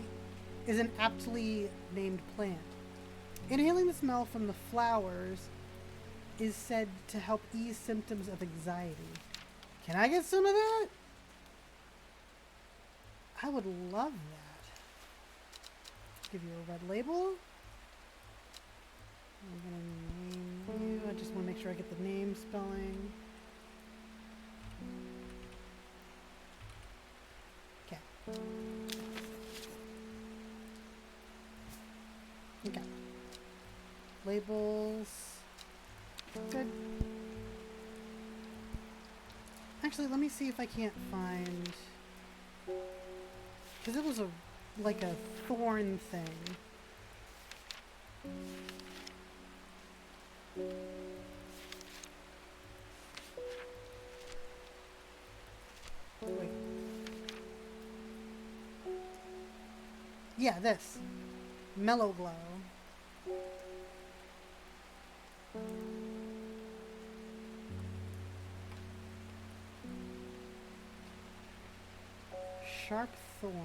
named plant. Inhaling the smell from the flowers is said to help ease symptoms of anxiety. Can I get some of that? I would love that. Give you a red label. I'm gonna name you. I just want to make sure I get the name spelling. Okay. Okay. Labels. Good. Actually, let me see if I can't find... Because it was like a thorn thing. Wait. Yeah, this. Mellow Glow. Sharp thorns.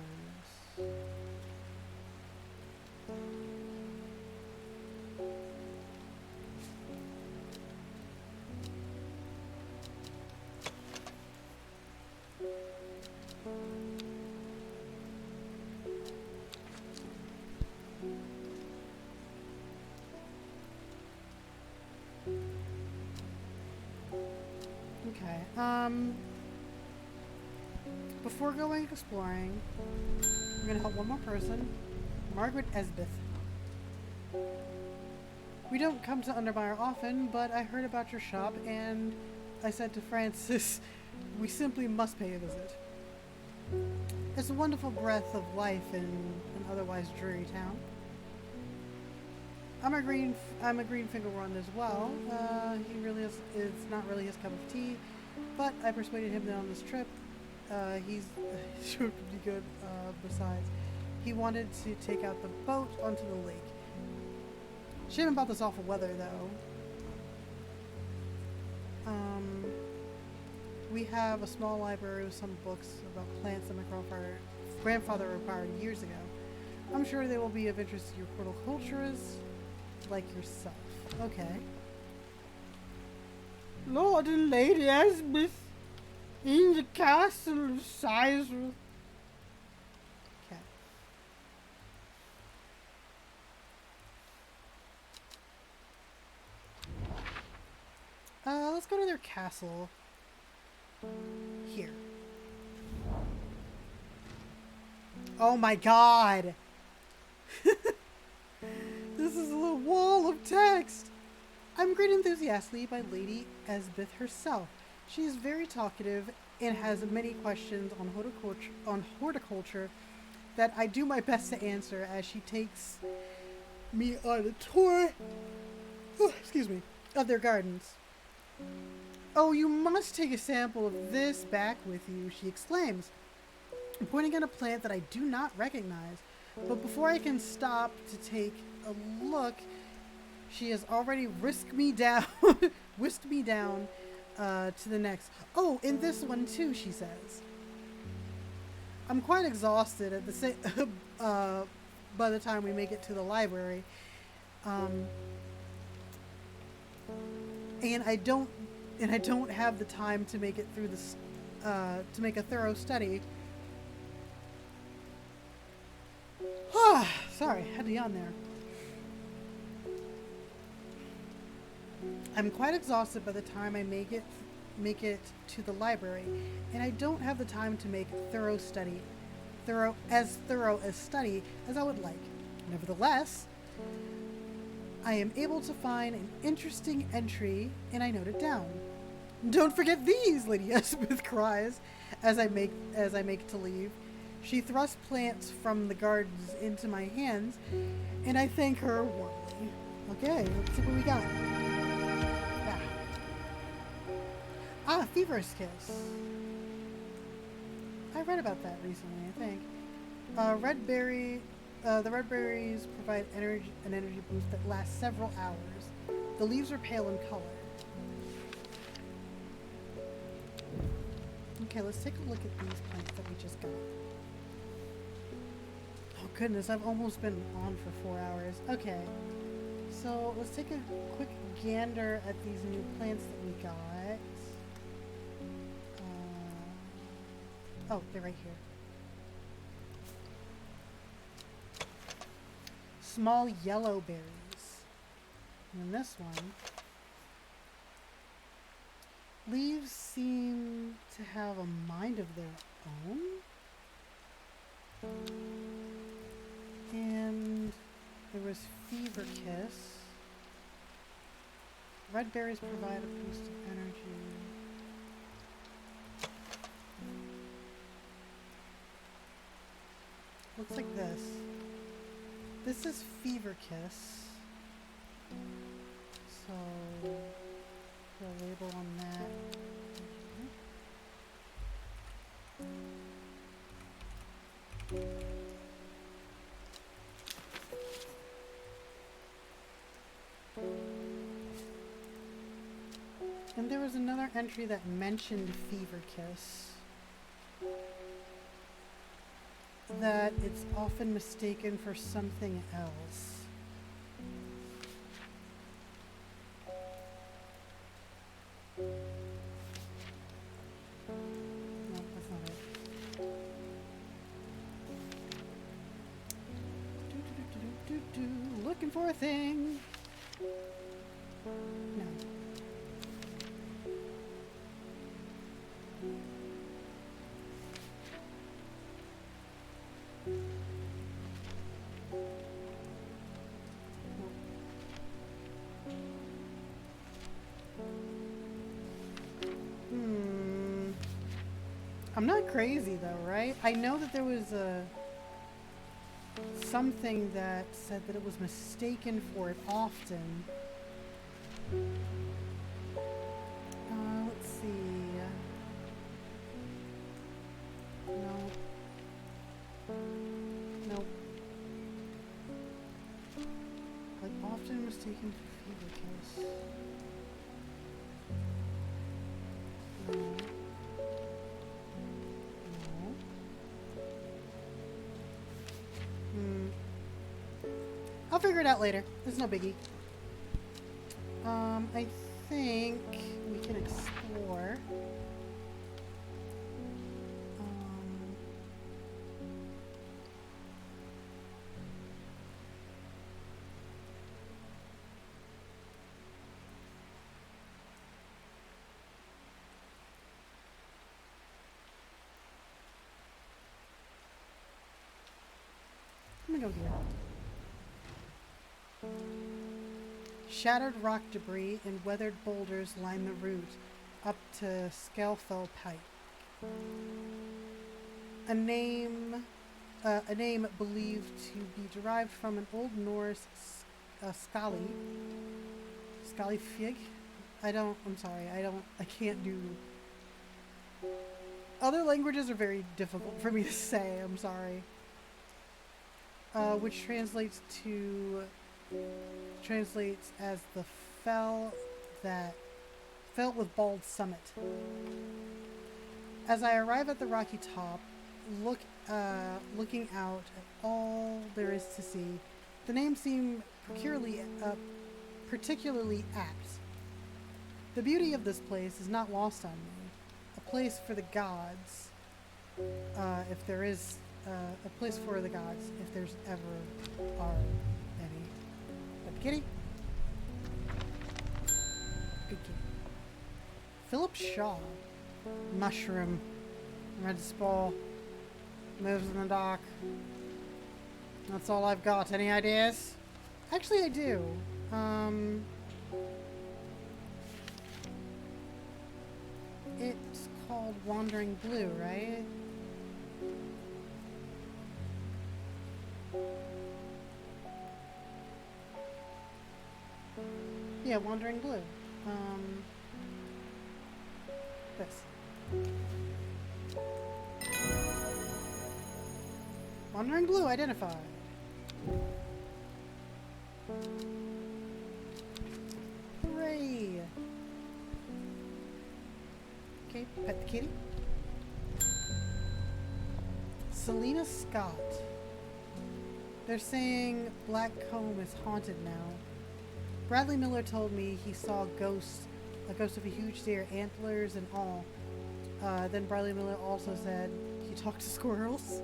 Okay. Before going exploring, I'm gonna help one more person. Margaret Esbeth. We don't come to Undermire often, but I heard about your shop and I said to Francis, we simply must pay a visit. It's a wonderful breath of life in an otherwise dreary town. I'm a green finger one as well. He really is not really his cup of tea, but I persuaded him that on this trip, he's sure to be good. Besides, he wanted to take out the boat onto the lake. Shame about this awful weather, though. we have a small library with some books about plants that my grandfather acquired years ago. I'm sure they will be of interest to your horticulturists like yourself. Okay. Lord and Lady Esmith in the castle of Sizerth. Okay. Let's go to their castle. Here. Oh my god! This is a little wall of text! I'm greeted enthusiastically by Lady Esmith herself. She is very talkative and has many questions on horticulture that I do my best to answer as she takes me on a tour of their gardens. Oh, you must take a sample of this back with you, she exclaims, pointing at a plant that I do not recognize. But before I can stop to take a look, she has already whisked me down to the next. Oh, and this one too, she says. I'm quite exhausted at the by the time we make it to the library. And I don't have the time to make it through this to make a thorough study. Sorry, had to yawn there. I'm quite exhausted by the time I make it to the library, and I don't have the time to make thorough study as I would like. Nevertheless, I am able to find an interesting entry, and I note it down. Don't forget these, Lady Esmith cries as I make to leave. She thrusts plants from the gardens into my hands, and I thank her warmly. Okay, let's see what we got. Fever's Kiss. I read about that recently, I think. The red berries provide an energy boost that lasts several hours. The leaves are pale in color. Okay, let's take a look at these plants that we just got. Oh goodness, I've almost been on for 4 hours. Okay, so let's take a quick gander at these new plants that we got. Oh, they're right here. Small yellow berries. And this one, leaves seem to have a mind of their own. And there was Fever Kiss. Red berries provide a boost of energy. Looks like this. This is Fever Kiss. So, put a label on that. And there was another entry that mentioned Fever Kiss. That it's often mistaken for something else. No, that's not it. Looking for a thing. No. I'm not crazy though, right? I know that there was something that said that it was mistaken for it often. Let's see. No. Nope. Like often mistaken for Fever Kiss. No. I'll figure it out later. It's no biggie. I think we can explore. Let me go here. Shattered rock debris and weathered boulders line the route up to Scalefell Pike. A name believed to be derived from an Old Norse Skalifig. I can't do. Other languages are very difficult for me to say, I'm sorry. Which translates as the fell with bald summit. As I arrive at the rocky top, looking out at all there is to see, the name seemed particularly apt. The beauty of this place is not lost on me. A place for the gods, if there is a place for the gods, if there's ever are any. But kitty? Good kitty. Philip Shaw. Mushroom. Red Spall. Moves in the dock. That's all I've got. Any ideas? Actually, I do. It's called Wandering Blue, right? Yeah, Wandering Blue. This. Wandering Blue identified. Hooray! Okay, pet the kitty. Selena Scott. They're saying Black Comb is haunted now. Bradley Miller told me he saw a ghost of a huge deer, antlers and all. Then Bradley Miller also said he talked to squirrels.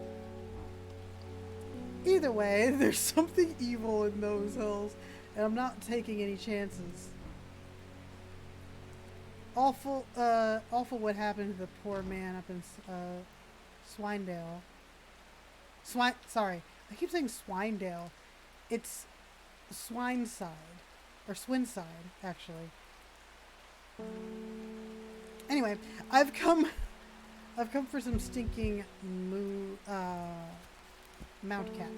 Either way, there's something evil in those hills, and I'm not taking any chances. Awful what happened to the poor man up in Swinedale. Sorry, I keep saying Swinedale. It's Swineside. Or Swinside, actually. Anyway, I've come for some stinking Mount Cat.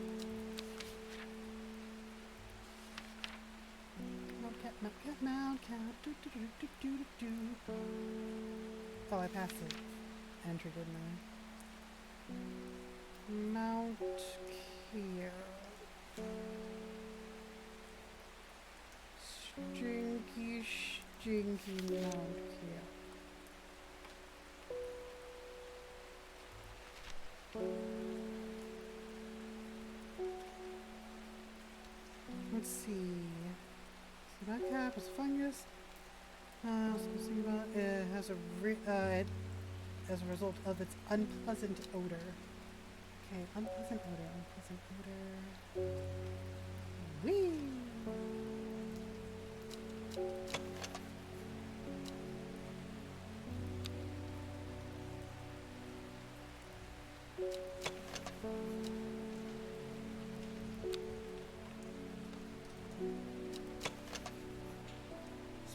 Mount Cat. Do. Oh, I passed it. Entry, didn't I? Mount here. Stinky Mount here. Let's see. So that cap is fungus. It has as a result of its unpleasant odor. Okay, unpleasant odor. Whee!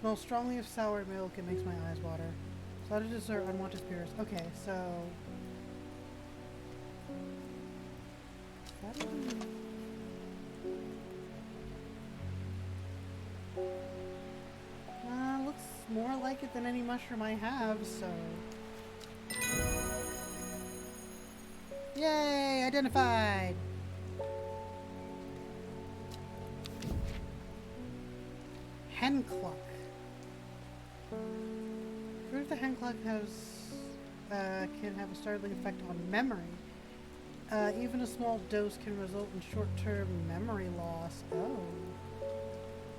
Smells strongly of sour milk. It makes my eyes water. Slaughter dessert, unwanted spirits. Okay, so... Is that even... looks more like it than any mushroom I have, so... Yay! Identified! Hen cluck. Fruit of the hen cluck can have a startling effect on memory. Even a small dose can result in short-term memory loss. Oh.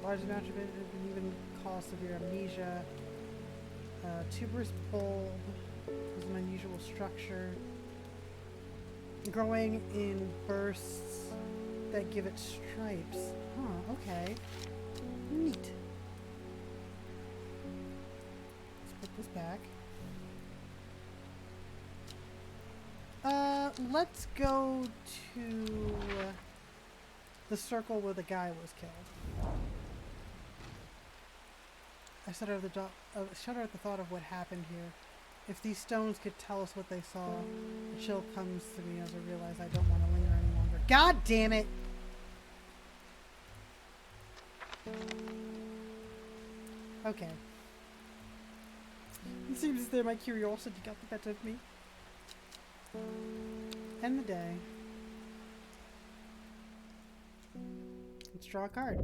Large amount of it can even cause severe amnesia. Tuberous bulb is an unusual structure. Growing in bursts that give it stripes. Huh, okay. Neat. Let's put this back. Let's go to the circle where the guy was killed. I shudder at the thought of what happened here. If these stones could tell us what they saw, a chill comes to me as I realize I don't want to linger any longer. God damn it! Okay. It seems as though my curiosity got the better of me. End the day. Let's draw a card.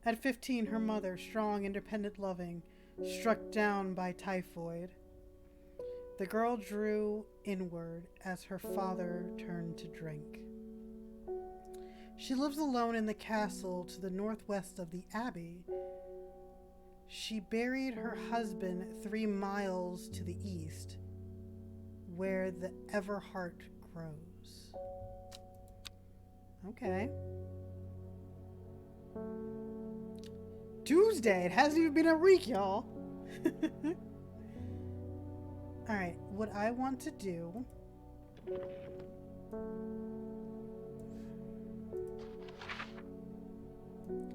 At 15, her mother, strong, independent, loving, struck down by typhoid. The girl drew inward as her father turned to drink. She lives alone in the castle to the northwest of the abbey. She buried her husband 3 miles to the east, where the Everheart grows. Okay. Tuesday. It hasn't even been a week, y'all. Alright, what I want to do...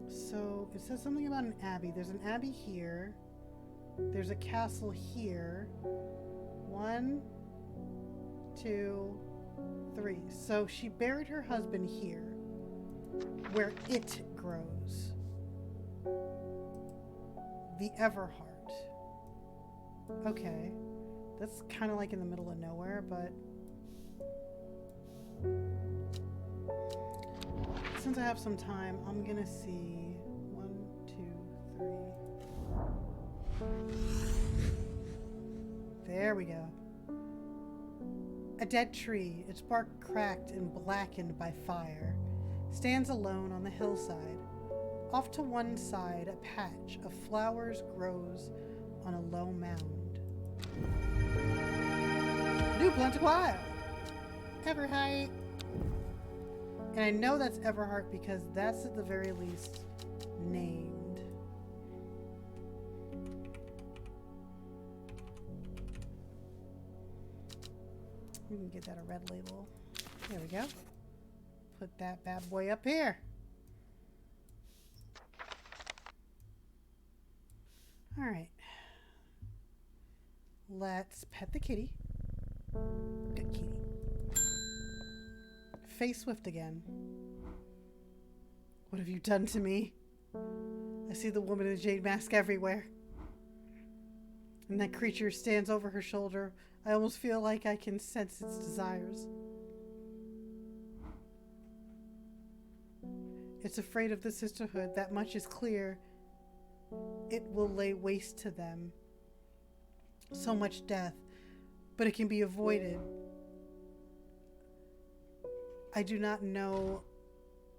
So, it says something about an abbey. There's an abbey here. There's a castle here. 1, 2, 3. So, she buried her husband here, where it grows. The Everheart. Okay. That's kind of like in the middle of nowhere, but... Since I have some time, I'm gonna see 1, 2, 3. There we go. A dead tree, its bark cracked and blackened by fire, stands alone on the hillside. Off to one side, a patch of flowers grows on a low mound. New plant acquired! Everheart. And I know that's Everheart because that's at the very least named. We can get that a red label. There we go. Put that bad boy up here. Alright. Let's pet the kitty. Good kitty. Face Swift again. What have you done to me? I see the woman in the jade mask everywhere. And that creature stands over her shoulder. I almost feel like I can sense its desires. It's afraid of the sisterhood. That much is clear. It will lay waste to them. So much death. But it can be avoided. I do not know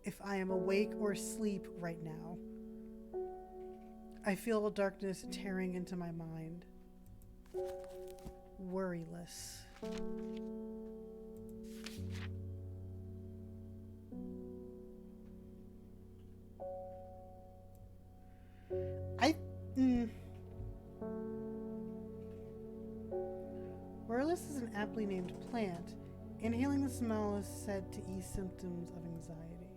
if I am awake or asleep right now. I feel a darkness tearing into my mind. Worryless. Worryless is an aptly named plant. Inhaling the smell is said to ease symptoms of anxiety.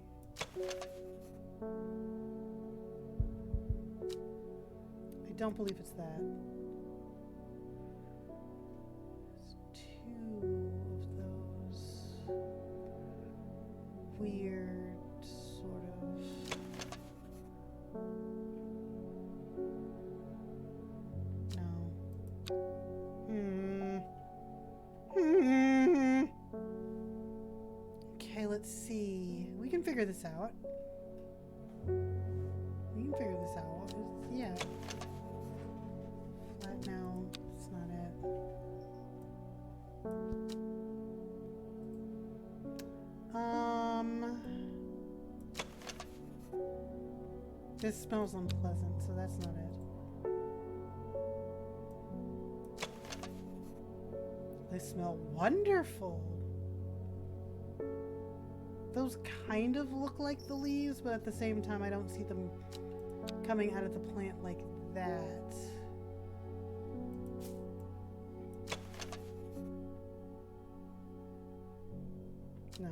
I don't believe it's that. There's 2 of those weird sort of... Okay, let's see. We can figure this out. Yeah. Flat, no. That's not it. This smells unpleasant, so that's not it. They smell wonderful. Those kind of look like the leaves, but at the same time I don't see them coming out of the plant like that. No.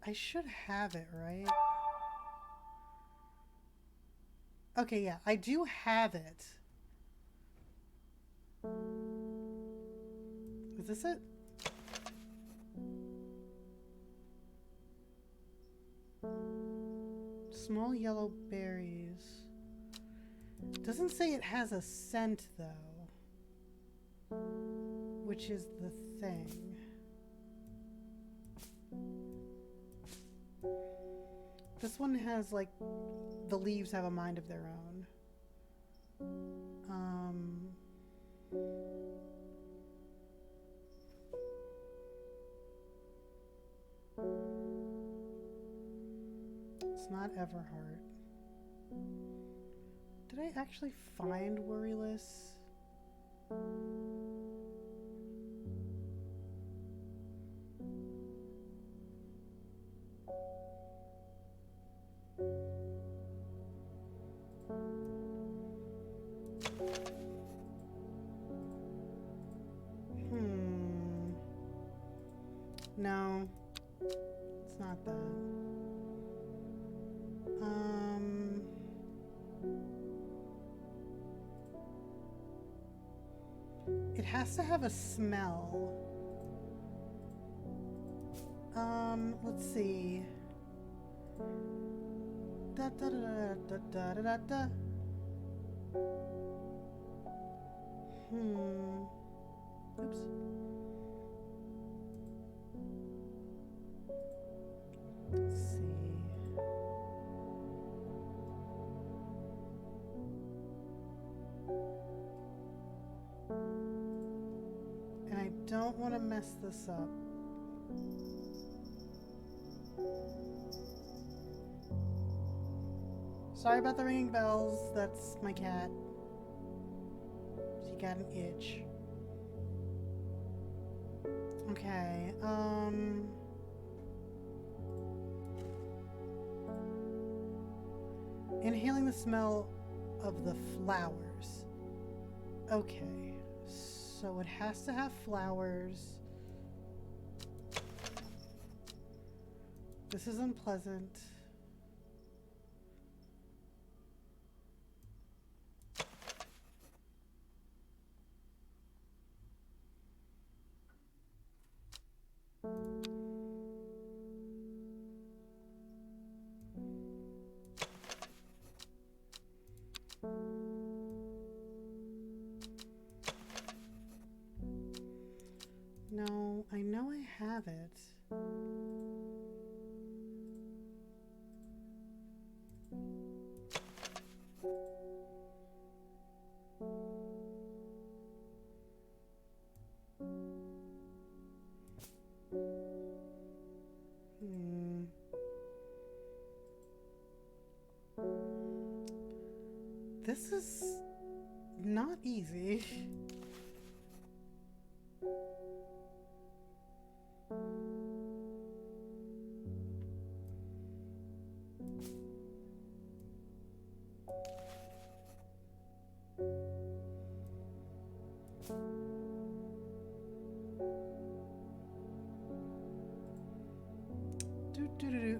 I should have it, right? Okay, yeah, I do have it. Is this it? Small yellow berries. Doesn't say it has a scent, though. Which is the thing. This one has, like, the leaves have a mind of their own. It's not Everheart. Did I actually find Worryless? No, it's not that. It has to have a smell. Let's see. Da da da da da da da da. Oops. Let's see. And I don't want to mess this up. Sorry about the ringing bells. That's my cat. She got an itch. Okay, inhaling the smell of the flowers. Okay, so it has to have flowers. This is unpleasant. No, I know I have it. This is not easy.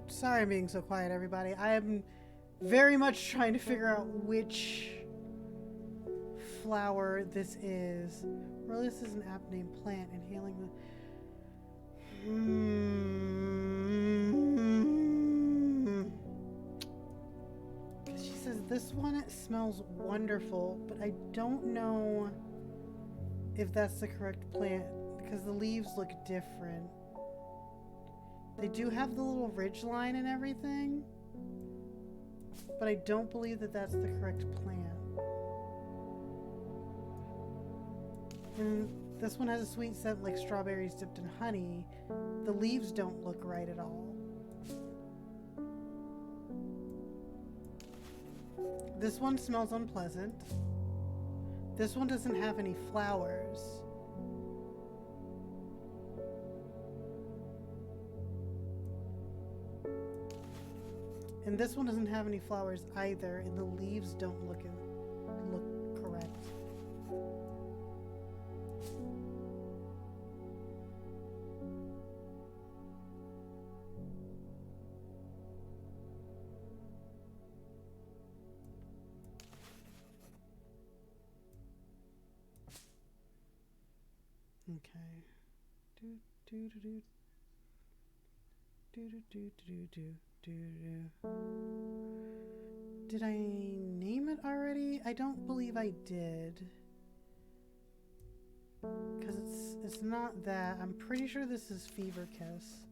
Sorry I'm being so quiet, everybody. I am very much trying to figure out which flower this is. Or this is an app named plant. Inhaling the... She says this one, it smells wonderful, but I don't know if that's the correct plant because the leaves look different. They do have the little ridge line and everything, but I don't believe that that's the correct plant. And This one has a sweet scent like strawberries dipped in honey. The leaves don't look right at all. This one smells unpleasant. This one doesn't have any flowers. And this one doesn't have any flowers either, and the leaves don't look correct. Okay. Do do do do do do do do do. Did I name it already? I don't believe I did. Because it's not that. I'm pretty sure this is Fever Kiss.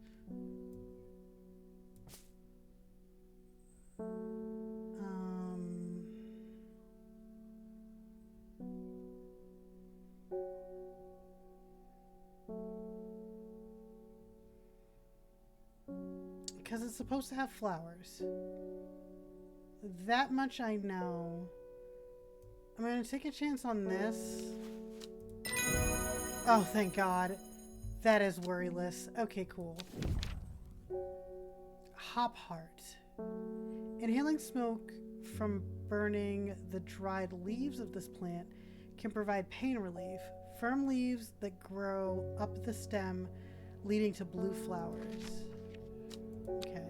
Because it's supposed to have flowers. That much I know. I'm going to take a chance on this. Oh, thank God. That is worryless. Okay, cool. Hop Heart. Inhaling smoke from burning the dried leaves of this plant can provide pain relief. Firm leaves that grow up the stem, leading to blue flowers. Okay,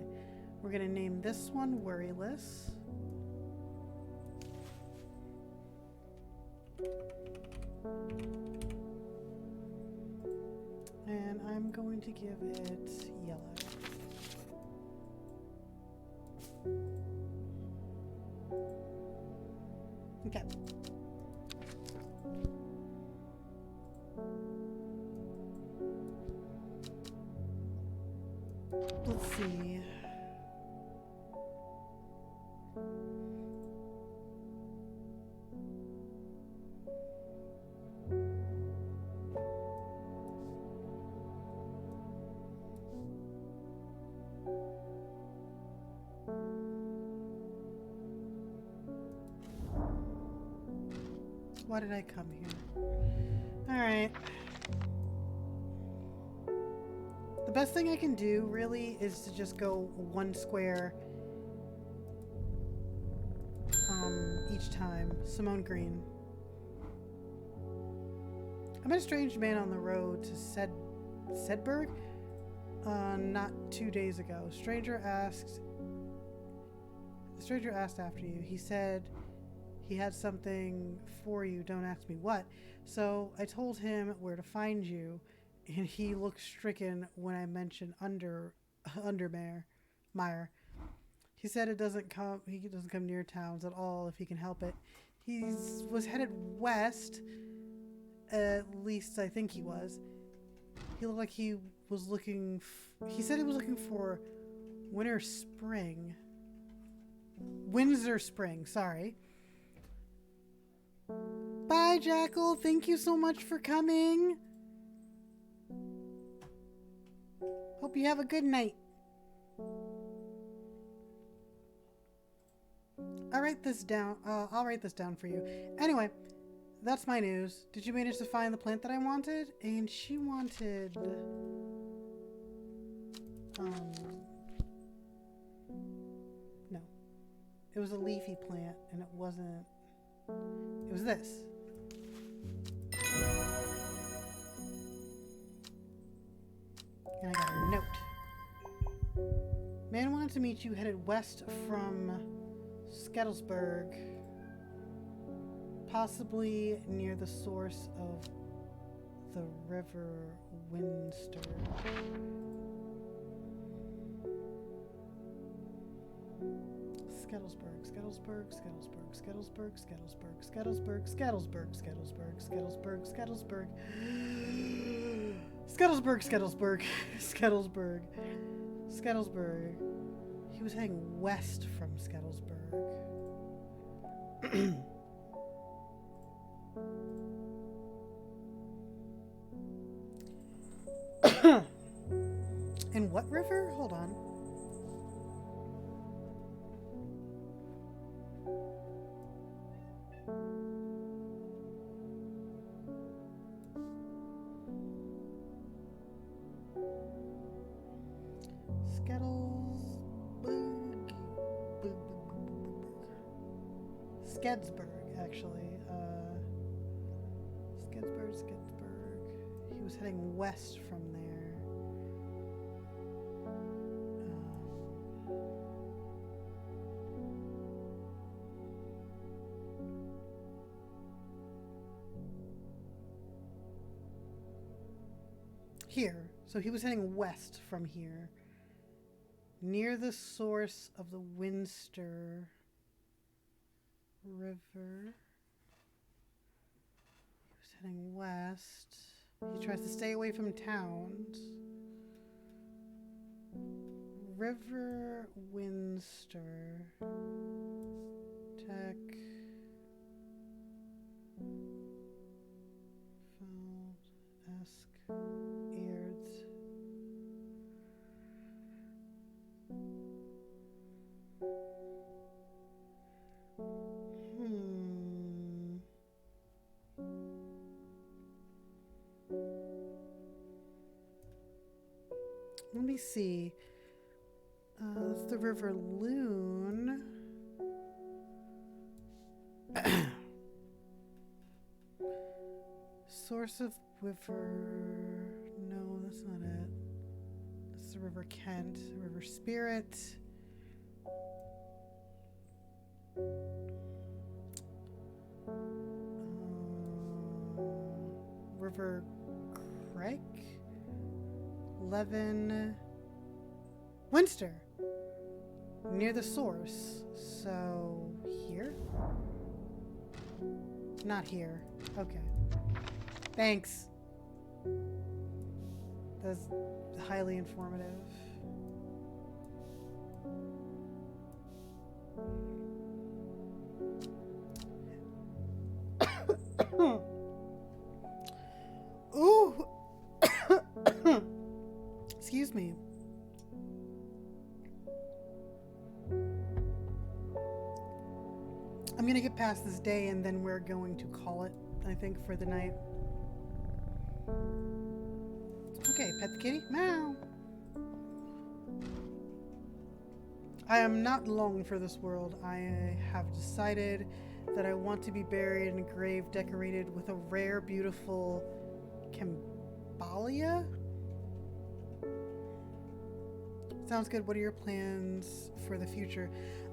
we're gonna name this one Worryless. And I'm going to give it yellow. Okay. Let's see. Why did I come here? Alright. The best thing I can do, really, is to just go one square each time. Simone Green. I met a strange man on the road to Sedberg not 2 days ago. The stranger asked after you. He said he had something for you. Don't ask me what. So I told him where to find you, and he looked stricken when I mentioned Undermeyer. He said he doesn't come near towns at all if he can help it. He was headed west, at least I think he was. He looked like he was looking. He said he was looking for Windsor Spring. Sorry. Bye, Jackal. Thank you so much for coming. Hope you have a good night. I'll write this down. I'll write this down for you. Anyway, that's my news. Did you manage to find the plant that I wanted? And she wanted... no. It was a leafy plant, and it wasn't... It was this. And I got a note. Man wanted to meet you, headed west from Skettlesburg, possibly near the source of the River Winster. Skettlesburg, Skettlesburg, Skettlesburg, Skettlesburg, Skettlesburg, Skettlesburg, Skettlesburg, Skettlesburg, Skettlesburg, Skettlesburg, Skettlesburg, Skettlesburg, Skettlesburg, Skettlesburg. He was heading west from Skettlesburg. In what river? Hold on. Skettles. Skedsburg, actually. Skedsburg. He was heading west from there. Here. So he was heading west from here. Near the source of the Winster River. He was heading west. He tries to stay away from towns. River Winster. Tech. Feld. Esk. Eards. Let me see. That's the River Loon. Source of River. No, that's not it. That's the River Kent. River Spirit. River Craig. Levin. Winster. Near the source. So, here? Not here. Okay. Thanks. That's highly informative. Ooh. Excuse me. I'm gonna get past this day and then we're going to call it, I think, for the night. Okay, pet the kitty. Meow. I am not long for this world. I have decided that I want to be buried in a grave decorated with a rare, beautiful Cambalia. Sounds good. What are your plans for the future?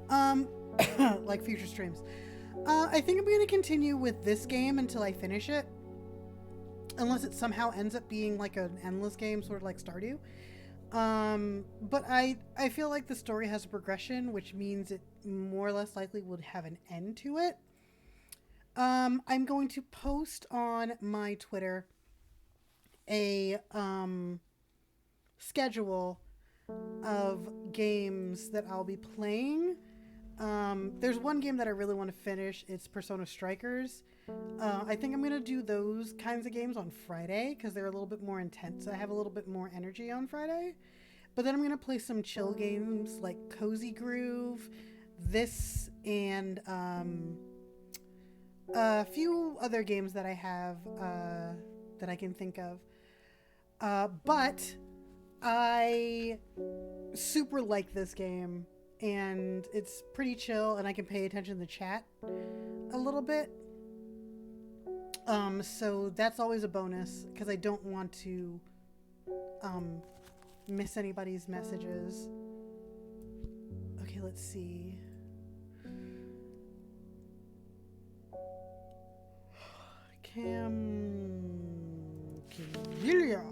Like future streams. I think I'm going to continue with this game until I finish it. Unless it somehow ends up being like an endless game, sort of like Stardew. But I feel like the story has a progression, which means it more or less likely would have an end to it. I'm going to post on my Twitter a schedule of games that I'll be playing. There's one game that I really want to finish. It's Persona Strikers. I think I'm going to do those kinds of games on Friday because they're a little bit more intense. I have a little bit more energy on Friday. But then I'm going to play some chill games like Cozy Groove, this, and a few other games that I have that I can think of. But I super like this game. And it's pretty chill, and I can pay attention to the chat a little bit. So that's always a bonus, because I don't want to miss anybody's messages. Okay, let's see. Camilla.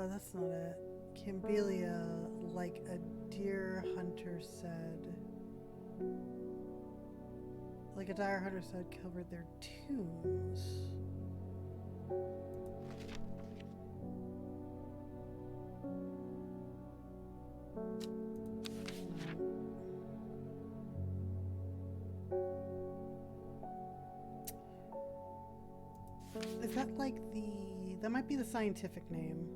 That's not it. Cambelia, like a deer hunter said. Like a dire hunter said, covered their tombs. Is that like that might be the scientific name.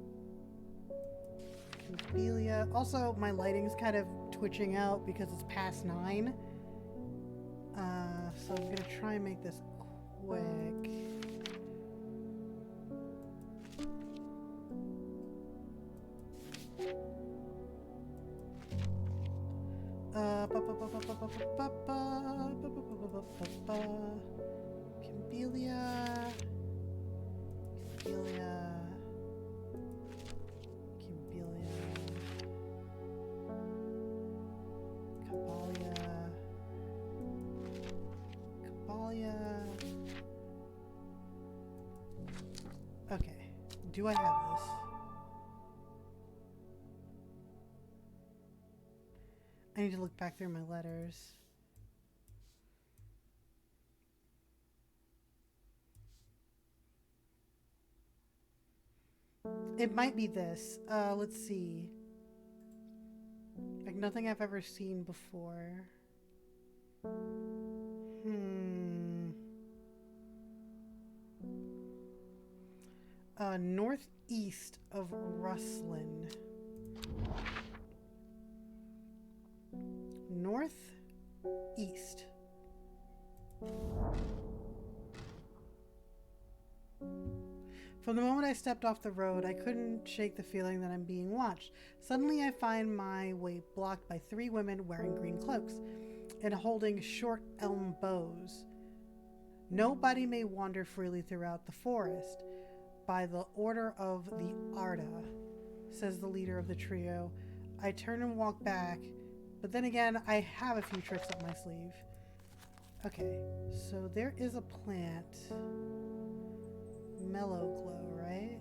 Camellia. Also, my lighting's kind of twitching out because it's past 9. So I'm gonna try and make this quick. Camellia. Okay, do I have this? I need to look back through my letters. It might be this. Let's see. Like nothing I've ever seen before. Northeast of Russlin. Northeast. From the moment I stepped off the road, I couldn't shake the feeling that I'm being watched. Suddenly, I find my way blocked by 3 women wearing green cloaks and holding short elm bows. Nobody may wander freely throughout the forest. By the order of the Arda, says the leader of the trio. I turn and walk back, but then again, I have a few tricks up my sleeve. Okay, so there is a plant. Mellow glow, right?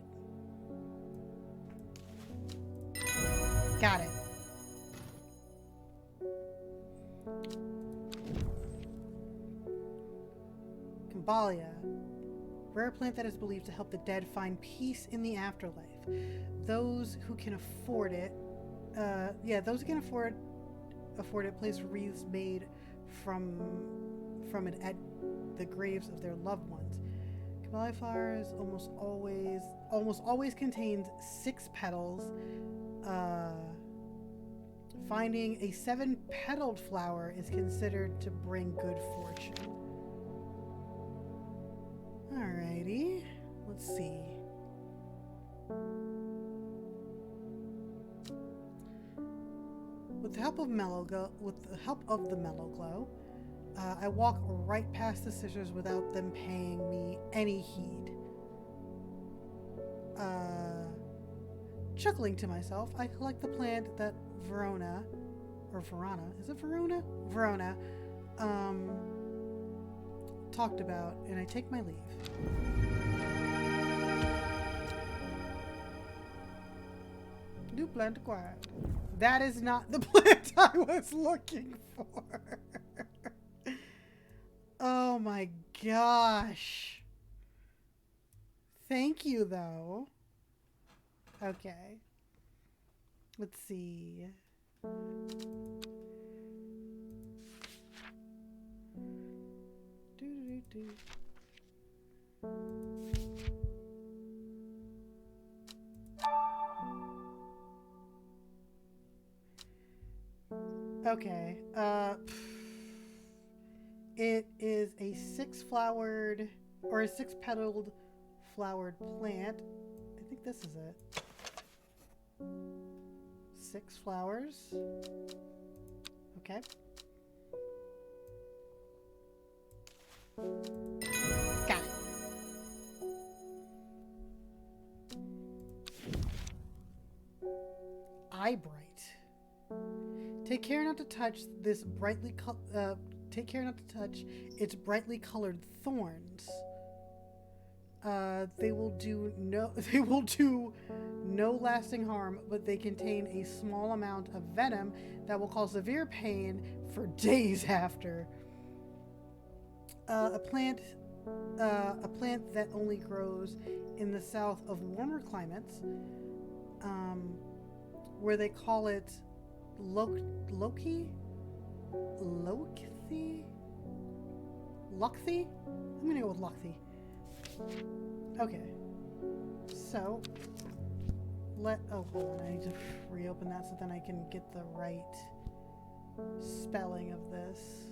Got it. Cambalia. Rare plant that is believed to help the dead find peace in the afterlife. Those who can afford it, those who can afford it place wreaths made from it at the graves of their loved ones. Camellia flowers almost always contains 6 petals. Finding a 7-petaled flower is considered to bring good fortune. Alrighty, let's see. With the help of the mellow glow, I walk right past the sisters without them paying me any heed. Chuckling to myself, I collect the plant that Verona, is it Verona? Verona, talked about, and I take my leave. New plant acquired. That is not the plant I was looking for. Oh my gosh. Thank you, though. Okay. Let's see. Okay. It is a 6-flowered or a 6-petaled flowered plant. I think this is it. 6 flowers. Okay. Got it. Eye bright. Take care not to touch its brightly colored thorns. They will do no lasting harm, but they contain a small amount of venom that will cause severe pain for days after. A plant that only grows in the south of warmer climates, where they call it Loki? I'm gonna go with Loki. Okay. So, oh, hold on. I need to reopen that so then I can get the right spelling of this.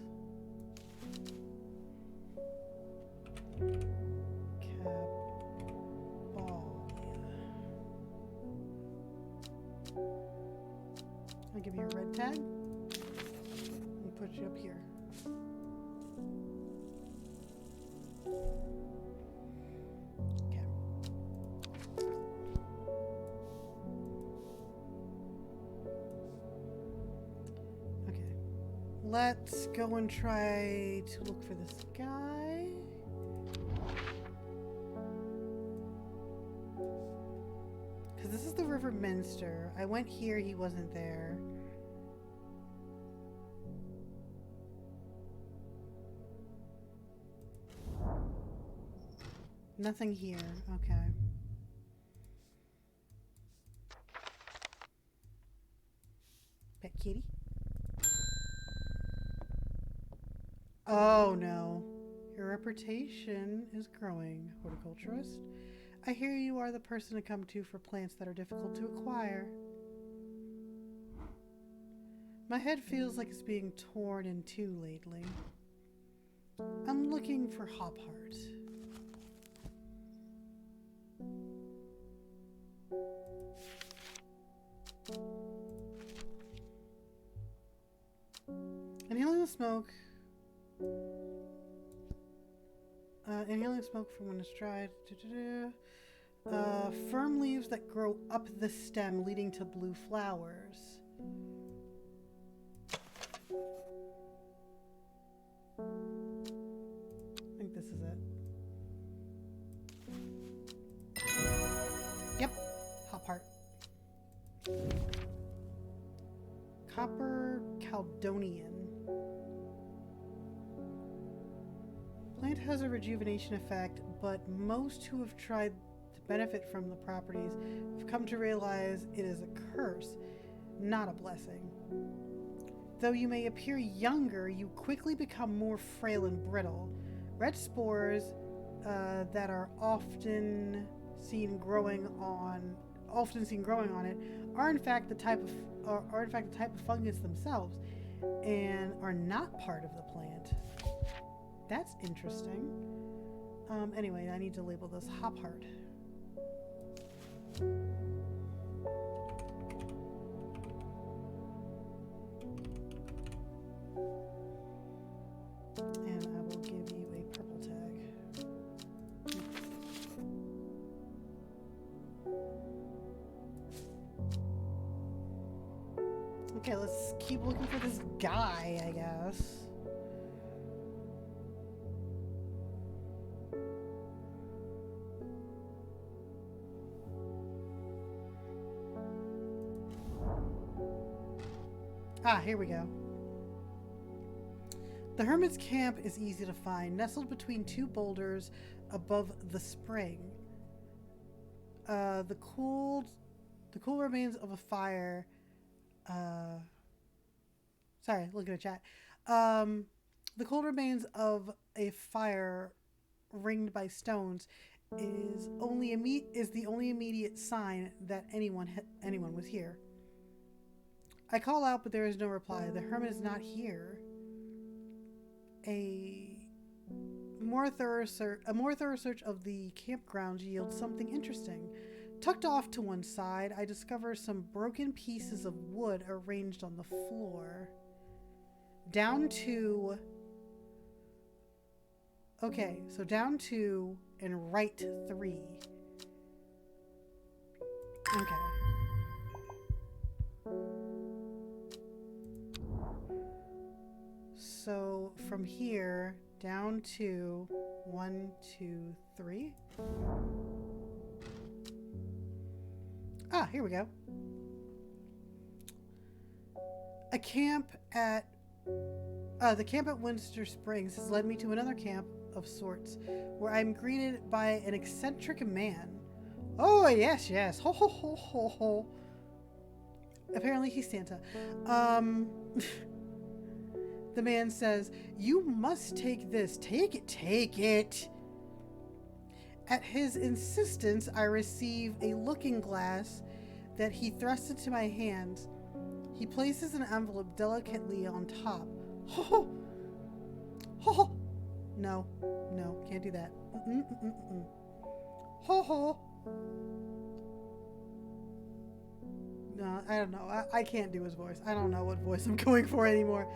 I'll give you a red tag and put you up here. Okay. Okay. Let's go and try to look for this guy. Because this is the River Minster. I went here, he wasn't there. Nothing here. Okay. Pet kitty. Oh no. Your reputation is growing, horticulturist. I hear you are the person to come to for plants that are difficult to acquire. My head feels like it's being torn in two lately. I'm looking for hopheart. Inhaling the smoke. Inhaling smoke from when it's dried. Firm leaves that grow up the stem, leading to blue flowers. I think this is it. Yep, hopheart. Copper Caledonian. Plant has a rejuvenation effect, but most who have tried to benefit from the properties have come to realize it is a curse, not a blessing. Though you may appear younger, you quickly become more frail and brittle. Red spores that are often seen growing on it are in fact the type of fungus themselves, and are not part of the plant. That's interesting. Anyway, I need to label this hopheart. And I will give you a purple tag. Okay, let's keep looking for this guy, I guess. Ah, here we go. The hermit's camp is easy to find, nestled between two boulders above the spring. The cool remains of a fire. Sorry, looking at chat. The cold remains of a fire ringed by stones is the only immediate sign that anyone was here. I call out, but there is no reply. The hermit is not here. A more thorough search of the campgrounds yields something interesting. Tucked off to one side, I discover some broken pieces of wood arranged on the floor. Down to and right 3. Okay. So from here down to 1, 2, 3. Ah, here we go. The camp at Winter Springs has led me to another camp of sorts, where I'm greeted by an eccentric man. Oh, yes, yes. Ho, ho, ho, ho, ho. Apparently he's Santa. The man says, "You must take this. Take it, take it." At his insistence, I receive a looking glass that he thrusts into my hands. He places an envelope delicately on top. Ho ho! Ho ho! No, no, can't do that. Ho ho! No, I don't know. I can't do his voice. I don't know what voice I'm going for anymore.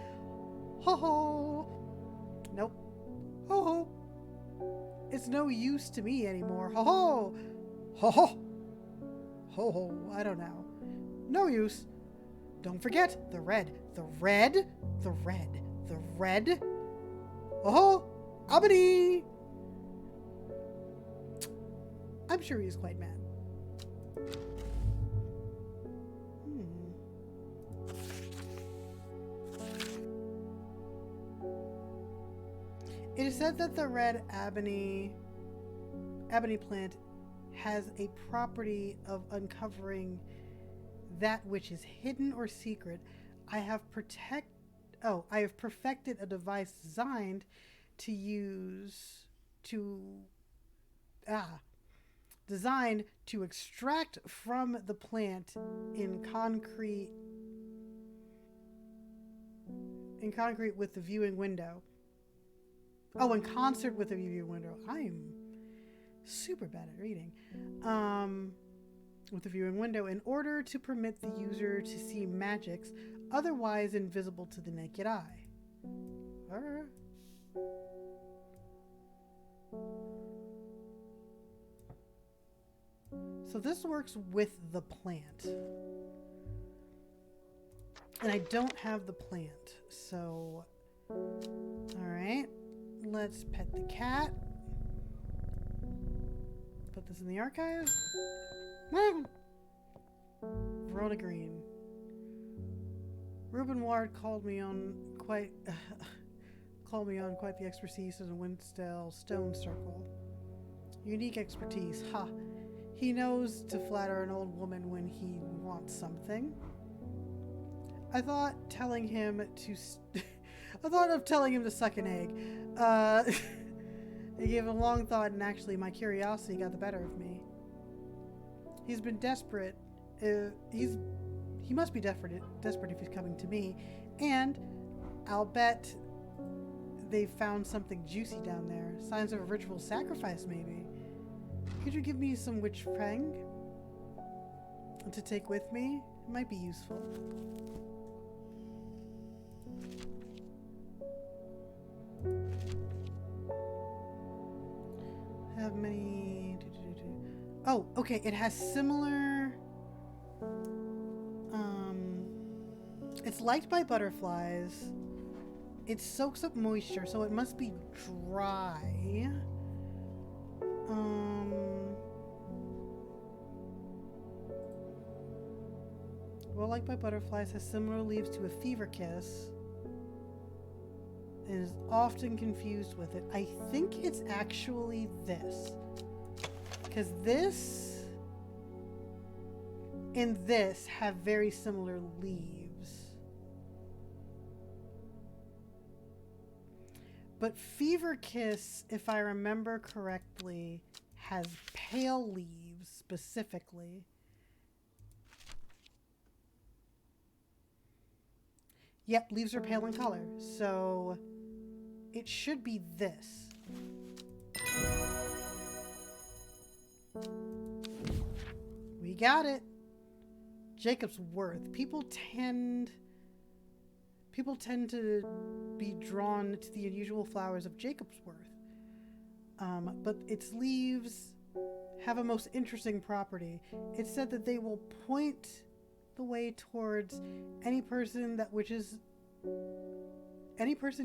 Ho ho! Nope. Ho ho! It's no use to me anymore. Ho ho! Ho ho! Ho ho! I don't know. No use. Don't forget the red. The red. The red. The red. Oh ho! Abadi! I'm sure he's quite mad. It is said that the red ebony plant has a property of uncovering that which is hidden or secret. I have perfected a device designed designed to extract from the plant in concrete with the viewing window. Oh, in concert with the viewing window. I'm super bad at reading. With the viewing window in order to permit the user to see magics otherwise invisible to the naked eye. So this works with the plant. And I don't have the plant. So, alright. Let's pet the cat. Put this in the archives. Verona Green. Reuben Ward called me on quite the expertise in the Winstale Stone Circle. Unique expertise. Ha! He knows to flatter an old woman when he wants something. I thought of telling him to suck an egg. I gave it a long thought, and actually my curiosity got the better of me. He's been desperate. He must be desperate if he's coming to me. And I'll bet they found something juicy down there. Signs of a ritual sacrifice, maybe. Could you give me some witch prang to take with me? It might be useful. Have many. Oh, okay. It has similar. It's liked by butterflies. It soaks up moisture, so it must be dry. Well liked by butterflies, has similar leaves to a fever kiss. And is often confused with it. I think it's actually this. Because this and this have very similar leaves. But Fever Kiss, if I remember correctly, has pale leaves specifically. Yep, leaves are pale in color. So it should be this. We got it. Jacob's Worth. People tend to be drawn to the unusual flowers of Jacob's Worth. But its leaves have a most interesting property. It's said that they will point the way towards any person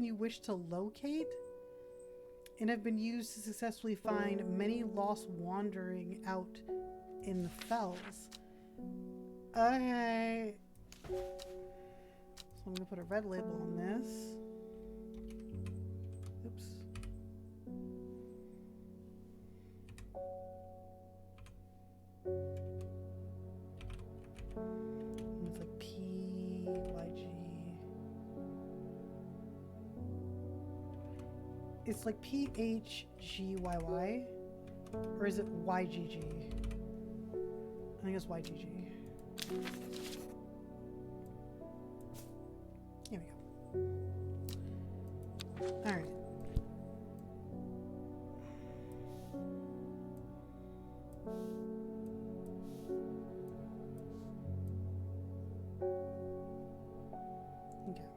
you wish to locate, and have been used to successfully find many lost wandering out in the fells. Okay. So I'm gonna put a red label on this. Oops. It's like PYG. It's like PHGYY. Or is it YGG? I think it's YGG. Here we go. Alright. Okay.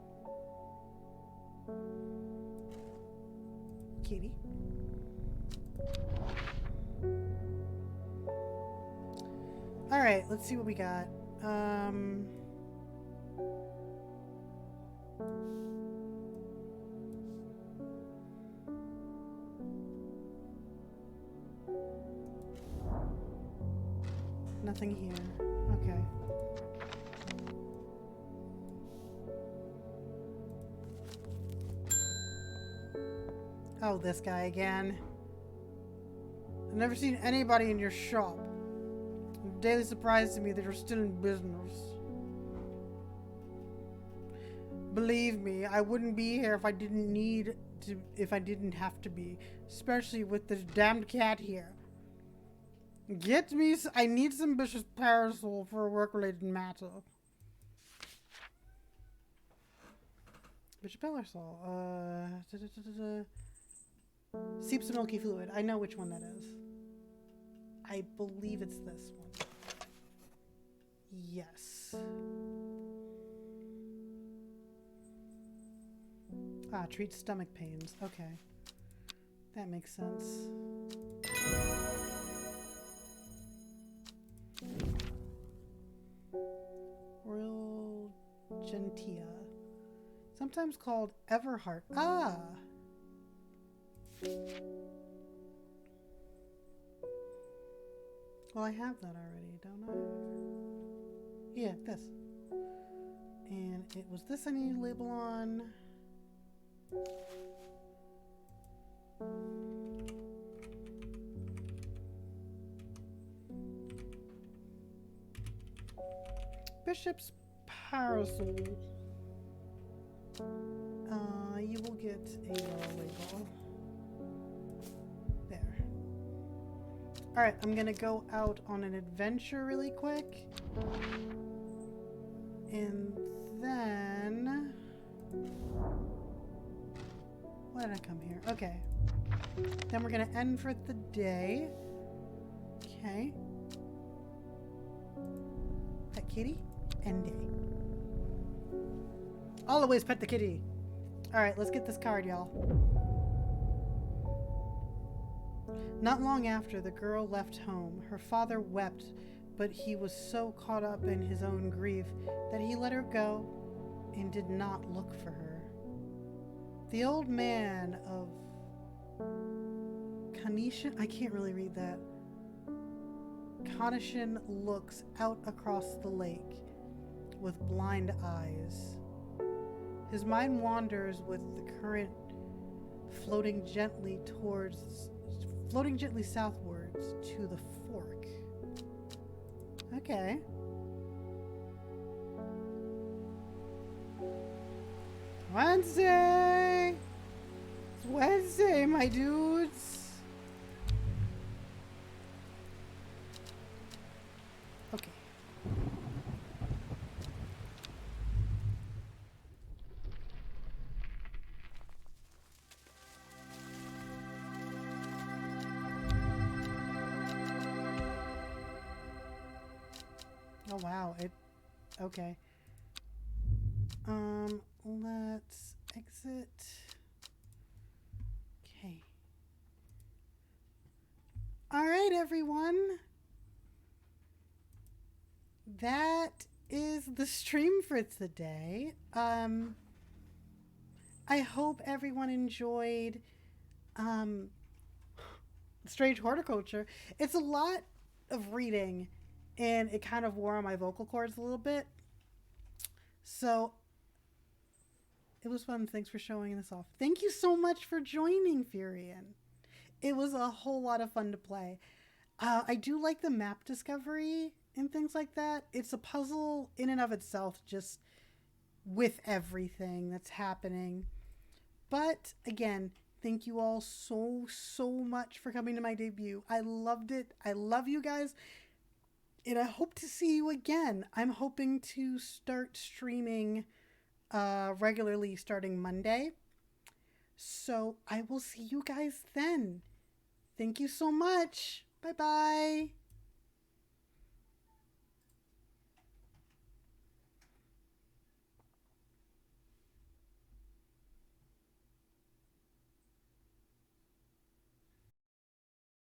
Kitty. Alright, let's see what we got. Nothing here. Okay. Oh, this guy again. I've never seen anybody in your shop. It's daily surprise to me that you're still in business. Believe me, I wouldn't be here if I didn't need to, if I didn't have to be. Especially with this damned cat here. Get me, I need some Bishop's parasol for a work-related matter. Bishop parasol, seeps of milky fluid. I know which one that is. I believe it's this one. Yes. Ah, treats stomach pains. Okay. That makes sense. Royal Gentia. Sometimes called Everheart. Ah! Well, I have that already, don't I? Yeah, this. And it was this I need to label on. Bishop's parasol. You will get a label. There. Alright, I'm gonna go out on an adventure really quick. And then... why did I come here? Okay. Then we're gonna end for the day. Okay. Pet kitty. End day. Always pet the kitty. Alright, let's get this card, y'all. Not long after the girl left home, her father wept, but he was so caught up in his own grief that he let her go and did not look for her. The old man of Kanishan, I can't really read that. Kanishan looks out across the lake with blind eyes. His mind wanders with the current floating gently southwards to the fork. Okay. Wednesday! It's Wednesday, my dudes! Okay. Oh wow, okay. Let's exit. Okay. All right, everyone. That is the stream for today. I hope everyone enjoyed Strange Horticulture. It's a lot of reading, and it kind of wore on my vocal cords a little bit. So it was fun. Thanks for showing this off. Thank you so much for joining, Furion. It was a whole lot of fun to play. I do like the map discovery and things like that. It's a puzzle in and of itself, just with everything that's happening. But again, Thank you all so, so much for coming to my debut. I loved it. I love you guys. And I hope to see you again. I'm hoping to start streaming regularly starting Monday. So I will see you guys then. Thank you so much. Bye bye.